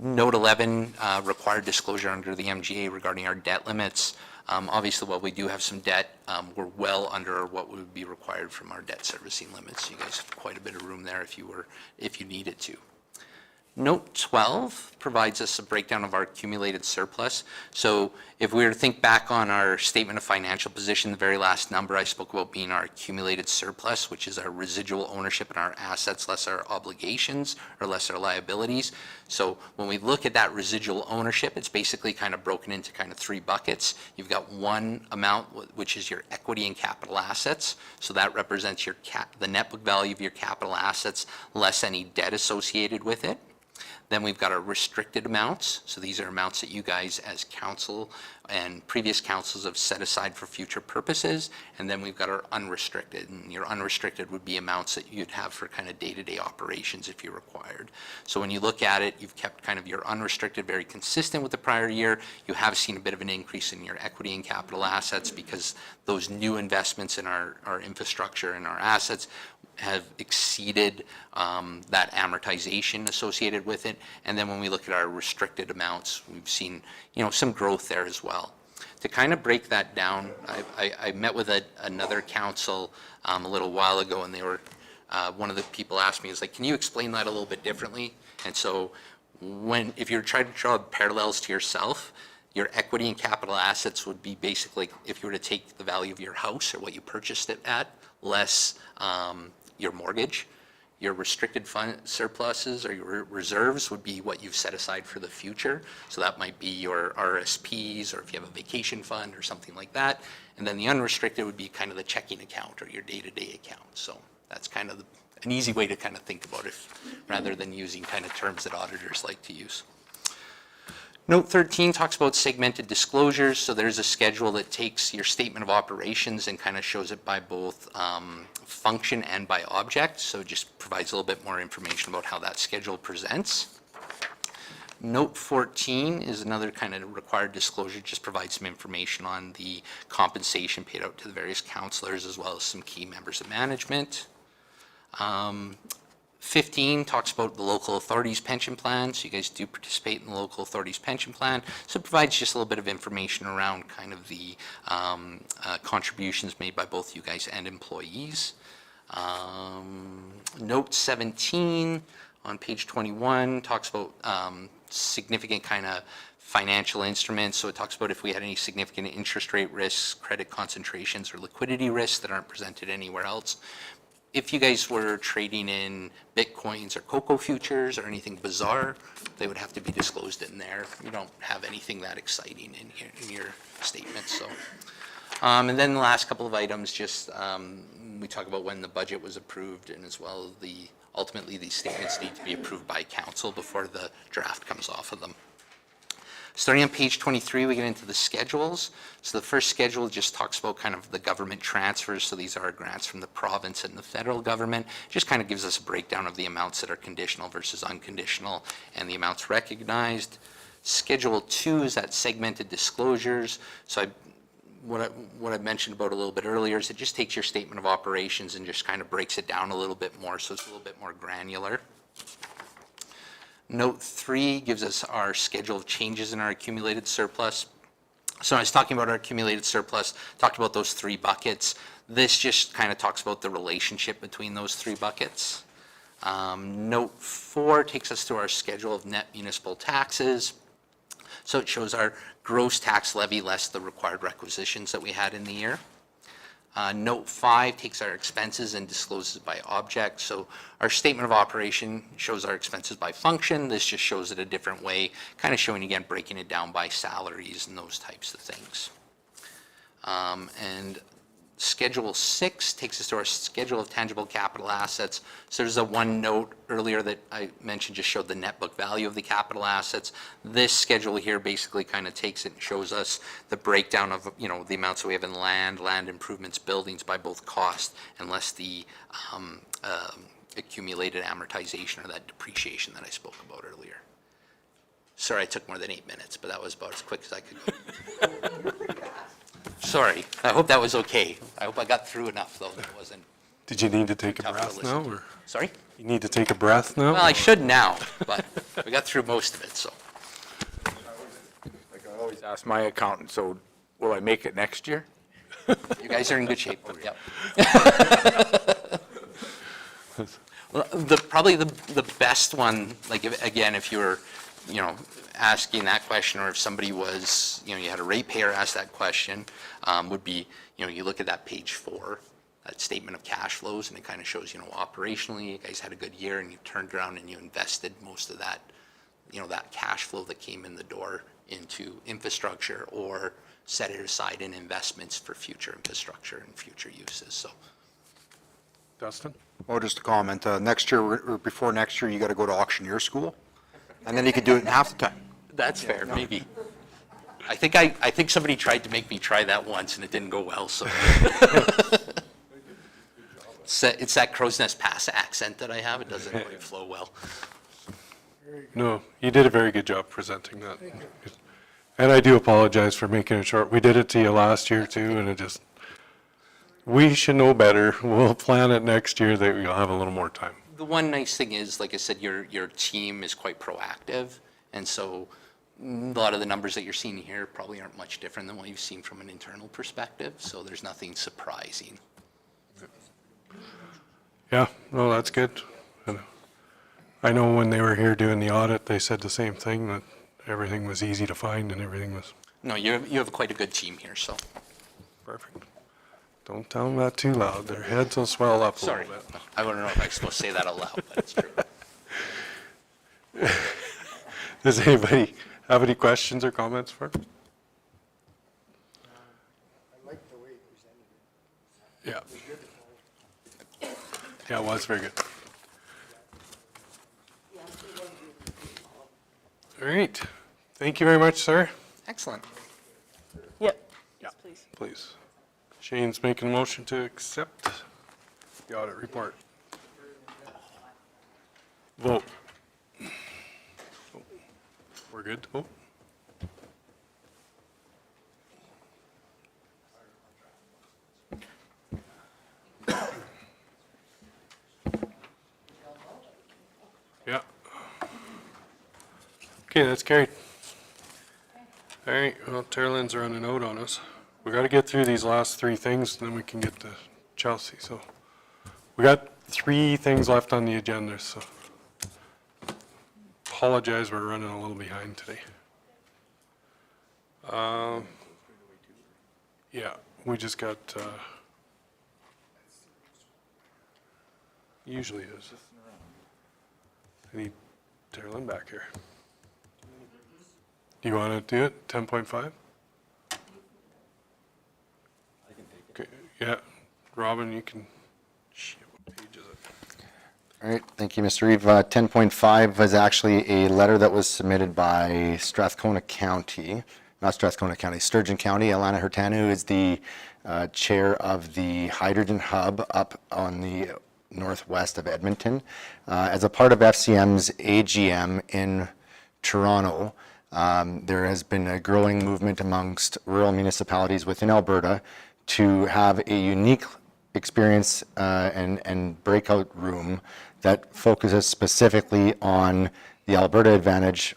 Note 11, required disclosure under the MGA regarding our debt limits. Obviously, while we do have some debt, we're well under what would be required from our debt servicing limits. You guys have quite a bit of room there if you needed to. Note 12 provides us a breakdown of our accumulated surplus. So if we were to think back on our statement of financial position, the very last number I spoke about being our accumulated surplus, which is our residual ownership in our assets less our obligations or less our liabilities. So when we look at that residual ownership, it's basically kind of broken into kind of three buckets. You've got one amount, which is your equity and capital assets. So that represents your the net book value of your capital assets less any debt associated with it. Then we've got our restricted amounts. So these are amounts that you guys as council and previous councils have set aside for future purposes. And then we've got our unrestricted. And your unrestricted would be amounts that you'd have for kind of day-to-day operations if you're required. So when you look at it, you've kept kind of your unrestricted very consistent with the prior year. You have seen a bit of an increase in your equity and capital assets because those new investments in our infrastructure and our assets have exceeded that amortization associated with it. And then when we look at our restricted amounts, we've seen, some growth there as well. To kind of break that down, I met with another council a little while ago, and they were, one of the people asked me, is like, can you explain that a little bit differently? And so if you're trying to draw parallels to yourself, your equity and capital assets would be basically, if you were to take the value of your house or what you purchased it at, less your mortgage. Your restricted fund surpluses or your reserves would be what you've set aside for the future. So that might be your RSPs, or if you have a vacation fund or something like that. And then the unrestricted would be kind of the checking account or your day-to-day account. So that's kind of an easy way to kind of think about it, rather than using kind of terms that auditors like to use. Note 13 talks about segmented disclosures. So there's a schedule that takes your statement of operations and kind of shows it by both function and by object. So it just provides a little bit more information about how that schedule presents. Note 14 is another kind of required disclosure, just provides some information on the compensation paid out to the various councillors as well as some key members of management. 15 talks about the local authorities pension plan. So you guys do participate in the local authorities pension plan. So it provides just a little bit of information around kind of the contributions made by both you guys and employees. Note 17 on page 21 talks about significant kind of financial instruments. So it talks about if we had any significant interest rate risks, credit concentrations, or liquidity risks that aren't presented anywhere else. If you guys were trading in Bitcoins or cocoa futures or anything bizarre, they would have to be disclosed in there. You don't have anything that exciting in here in your statement. So, and then the last couple of items, just we talk about when the budget was approved, and as well ultimately these statements need to be approved by council before the draft comes off of them. Starting on page 23, we get into the schedules. So the first schedule just talks about kind of the government transfers. So these are grants from the province and the federal government. Just kind of gives us a breakdown of the amounts that are conditional versus unconditional and the amounts recognized. Schedule 2 is that segmented disclosures. So what I mentioned about a little bit earlier is it just takes your statement of operations and just kind of breaks it down a little bit more, so it's a little bit more granular. Note 3 gives us our schedule of changes in our accumulated surplus. So I was talking about our accumulated surplus, talked about those three buckets. This just kind of talks about the relationship between those three buckets. Note 4 takes us to our schedule of net municipal taxes. So it shows our gross tax levy less the required requisitions that we had in the year. Note 5 takes our expenses and discloses by object. So our statement of operation shows our expenses by function. This just shows it a different way, kind of showing, again, breaking it down by salaries and those types of things. And Schedule 6 takes us to our schedule of tangible capital assets. So there's a one note earlier that I mentioned just showed the net book value of the capital assets. This schedule here basically kind of takes it and shows us the breakdown of, the amounts that we have in land improvements, buildings by both cost and less the accumulated amortization or that depreciation that I spoke about earlier. Sorry, I took more than 8 minutes, but that was about as quick as I could go. Sorry, I hope that was okay. I hope I got through enough, though, that it wasn't. Did you need to take a tough to breath listen now? to. Or Sorry? You need to take a breath now? Well, I should now, but we got through most of it, so. Like I always ask my accountant, so will I make it next year? You guys are in good shape, but yep. Probably the best one, like, again, if you were, asking that question, or if somebody was, you had a ratepayer ask that question, would be, you look at that page 4, that statement of cash flows, and it kind of shows, operationally, you guys had a good year, and you turned around and you invested most of that, that cash flow that came in the door into infrastructure, or set it aside in investments for future infrastructure and future uses, so. Dustin? Well, just a comment, next year, or before next year, you gotta go to auctioneer school, and then you could do it in half the time. That's fair, maybe. I think somebody tried to make me try that once and it didn't go well, so. It's that Crow's Nest Pass accent that I have, it doesn't quite flow well. No, you did a very good job presenting that. And I do apologize for making it short. We did it to you last year too, and it just, we should know better. We'll plan it next year that you'll have a little more time. The one nice thing is, like I said, your team is quite proactive, and so a lot of the numbers that you're seeing here probably aren't much different than what you've seen from an internal perspective, so there's nothing surprising. Yeah, no, that's good. And I know when they were here doing the audit, they said the same thing, that everything was easy to find and everything was No, you have quite a good team here, so. perfect. Don't tell them that too loud. Their heads will swell up a Sorry, little bit. I don't know if I'm supposed to say that out loud, but it's true. Does anybody have any questions or comments for him? Yeah. Yeah, it was very good. All right. Thank you very much, sir. Excellent. Yep. Yeah, please. Shane's making a motion to accept the audit report. Vote. We're good to vote? Yeah. Okay, that's carried. All right, well, Terrell's running out on us. We got to get through these last 3 things, and then we can get to Chelsea. So we got 3 things left on the agenda, so apologize, we're running a little behind today. Yeah, we just got, usually it is. I need Terrell back here. Do you want to do it, 10.5? Okay, yeah, Robin, you can, shit, what page is it? All right, thank you, Mr. Reeve. 10.5 was actually a letter that was submitted by Strathcona County, not Strathcona County, Sturgeon County. Alana Hurtan, who is the chair of the Hydrogen Hub up on the northwest of Edmonton. As a part of FCM's AGM in Toronto, there has been a growing movement amongst rural municipalities within Alberta to have a unique experience and breakout room that focuses specifically on the Alberta Advantage,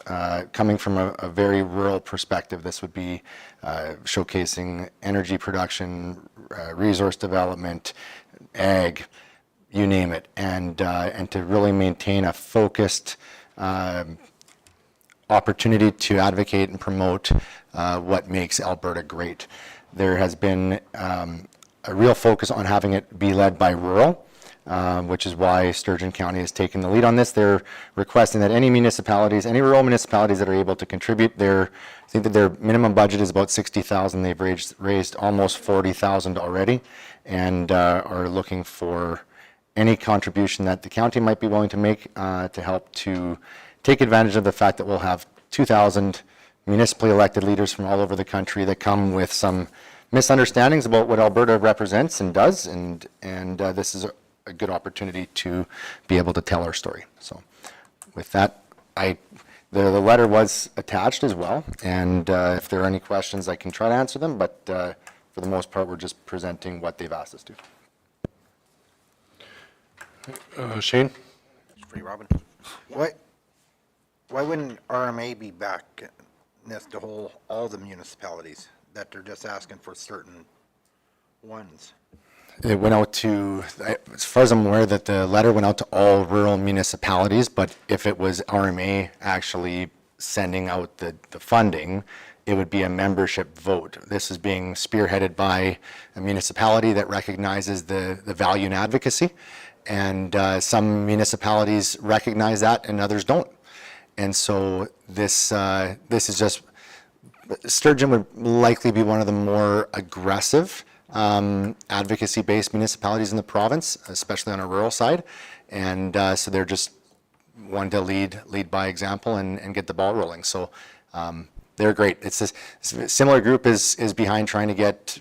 coming from a very rural perspective. This would be showcasing energy production, resource development, ag, you name it, and to really maintain a focused opportunity to advocate and promote what makes Alberta great. There has been a real focus on having it be led by rural, which is why Sturgeon County has taken the lead on this. They're requesting that any municipalities, any rural municipalities that are able to contribute, I think that their minimum budget is about $60,000. They've raised almost $40,000 already, and are looking for any contribution that the county might be willing to make to help to take advantage of the fact that we'll have 2,000 municipally elected leaders from all over the country that come with some misunderstandings about what Alberta represents and does, and this is a good opportunity to be able to tell our story. So with that, the letter was attached as well, and if there are any questions, I can try to answer them, but for the most part, we're just presenting what they've asked us to. Shane? Free Robin. Why wouldn't RMA be back to all the municipalities, that they're just asking for certain ones? it went out to, as far as I'm aware, that the letter went out to all rural municipalities, but if it was RMA actually sending out the funding, it would be a membership vote. This is being spearheaded by a municipality that recognizes the value in advocacy, and some municipalities recognize that and others don't. And so this is just, Sturgeon would likely be one of the more aggressive advocacy-based municipalities in the province, especially on a rural side. And so they're just wanting to lead by example and get the ball rolling. So they're great. It's this similar group is behind trying to get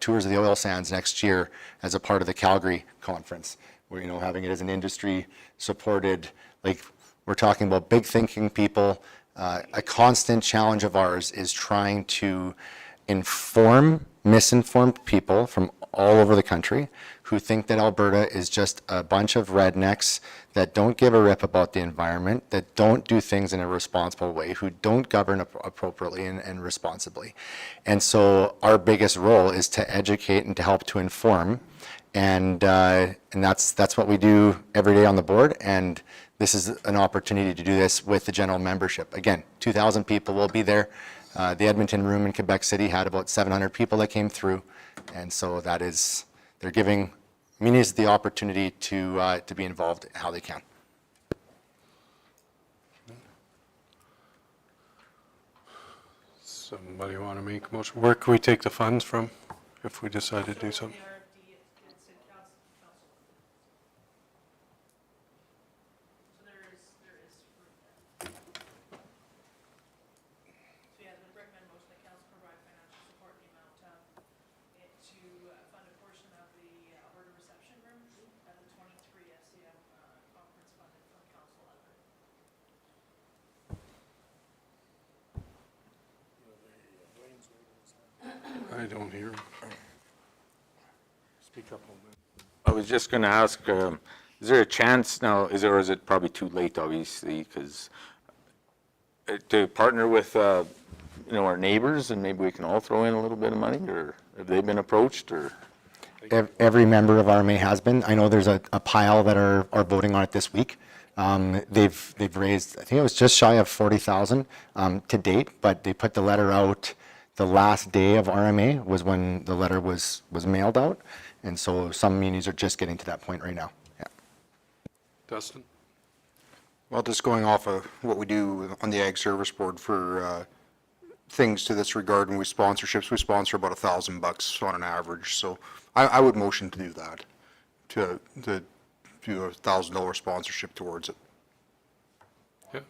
tours of the oil sands next year as a part of the Calgary conference. Where, you know, having it as an industry supported, like we're talking about big thinking people. A constant challenge of ours is trying to inform misinformed people from all over the country who think that Alberta is just a bunch of rednecks that don't give a rip about the environment, that don't do things in a responsible way, who don't govern appropriately and responsibly. And so our biggest role is to educate and to help to inform. And that's what we do every day on the board. And this is an opportunity to do this with the general membership. Again, 2,000 people will be there. The Edmonton room in Quebec City had about 700 people that came through. And so that is, they're giving communities the opportunity to be involved how they can. Somebody want to make a motion? Where can we take the funds from if we decide to do something? I don't hear him. Speak up a little bit. I was just going to ask, is there a chance now, or is it probably too late, obviously, because to partner with, our neighbors, and maybe we can all throw in a little bit of money, or have they been approached, or? Every member of RMA has been. I know there's a pile that are voting on it this week. They've raised, I think it was just shy of 40,000 to date, but they put the letter out. The last day of RMA was when the letter was mailed out, and so some meetings are just getting to that point right now. Yeah. Dustin? Well, just going off of what we do on the Ag Service Board for things to this regard, when we sponsorships, we sponsor about $1,000 on an average. So I would motion to do that, to do a $1,000 sponsorship towards it. Yeah.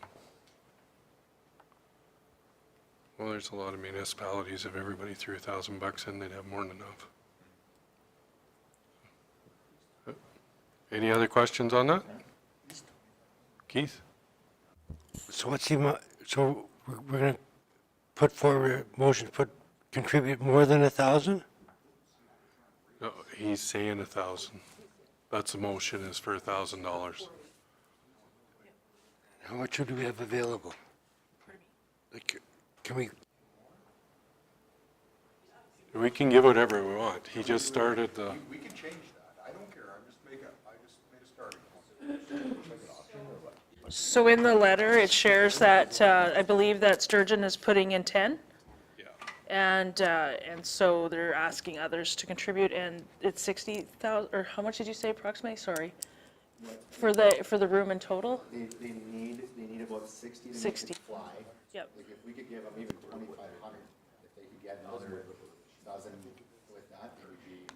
Well, there's a lot of municipalities. If everybody threw $1,000 in, they'd have more than enough. Any other questions on that? Keith? So what's the, so we're going to put forward a motion to contribute more than 1,000? No, he's saying 1,000. That's a motion is for $1,000. How much do we have available? Like, can we? We can give whatever we want. He just started the. We can change that. I don't care. I just made a starting point. So in the letter, it shares that, I believe that Sturgeon is putting in 10. Yeah. And so they're asking others to contribute, and it's 60,000, or how much did you say approximately? Sorry. For the room in total? They need about 60 to 60. make it fly. Yep. Like if we could give them even 2,500, if they could get another dozen with that, we'd be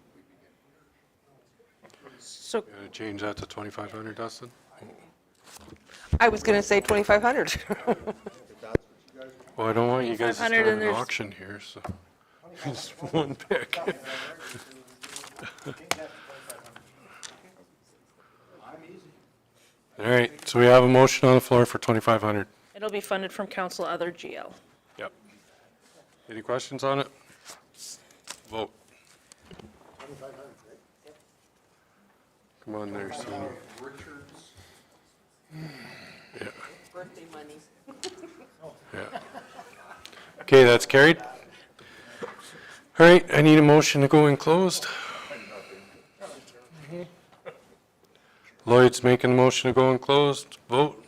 good. So Gonna change that to 2,500, Dustin? I was going to say 2,500. Well, I don't want you guys to 2,500 start and an there's- auction here, so. It's one pick. All right, so we have a motion on the floor for 2,500. it'll be funded from council other GL. Yep. Any questions on it? Vote. Come on there, senior. Yeah. Birthday money. Yeah. Okay, that's carried. All right, I need a motion to go in closed. Lloyd's making a motion to go in closed. Vote.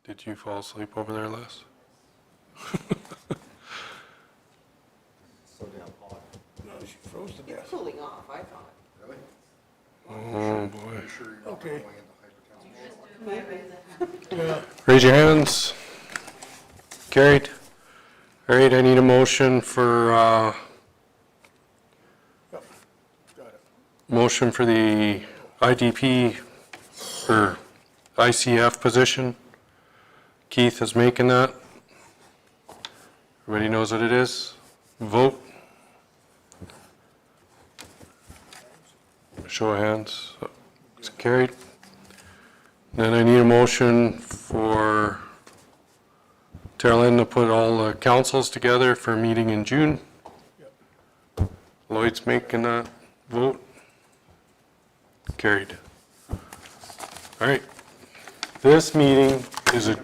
Did you fall asleep over there, Les? No, she froze to death. Cooling off, I thought. Oh, boy. Okay. Raise your hands. Carried. All right, I need a motion for, motion for the IDP or ICF position. Keith is making that. Everybody knows what it is. Vote. Show of hands. It's carried. Then I need a motion for Tara to put all the councils together for a meeting in June. Lloyd's making that vote. Carried. All right. This meeting is a...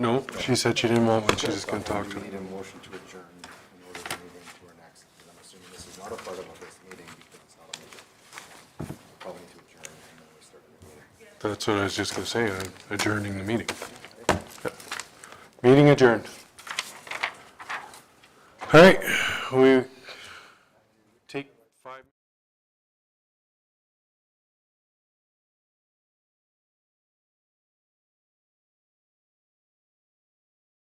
No, she said she didn't want one. She's just going to talk to We him. need a motion to adjourn in order to move into our next, because I'm assuming this is not a part of this meeting because it's not a meeting. Probably need to adjourn and then we start the meeting. That's what I was just going to say, I'm adjourning the meeting. Yep. Meeting adjourned. All right, we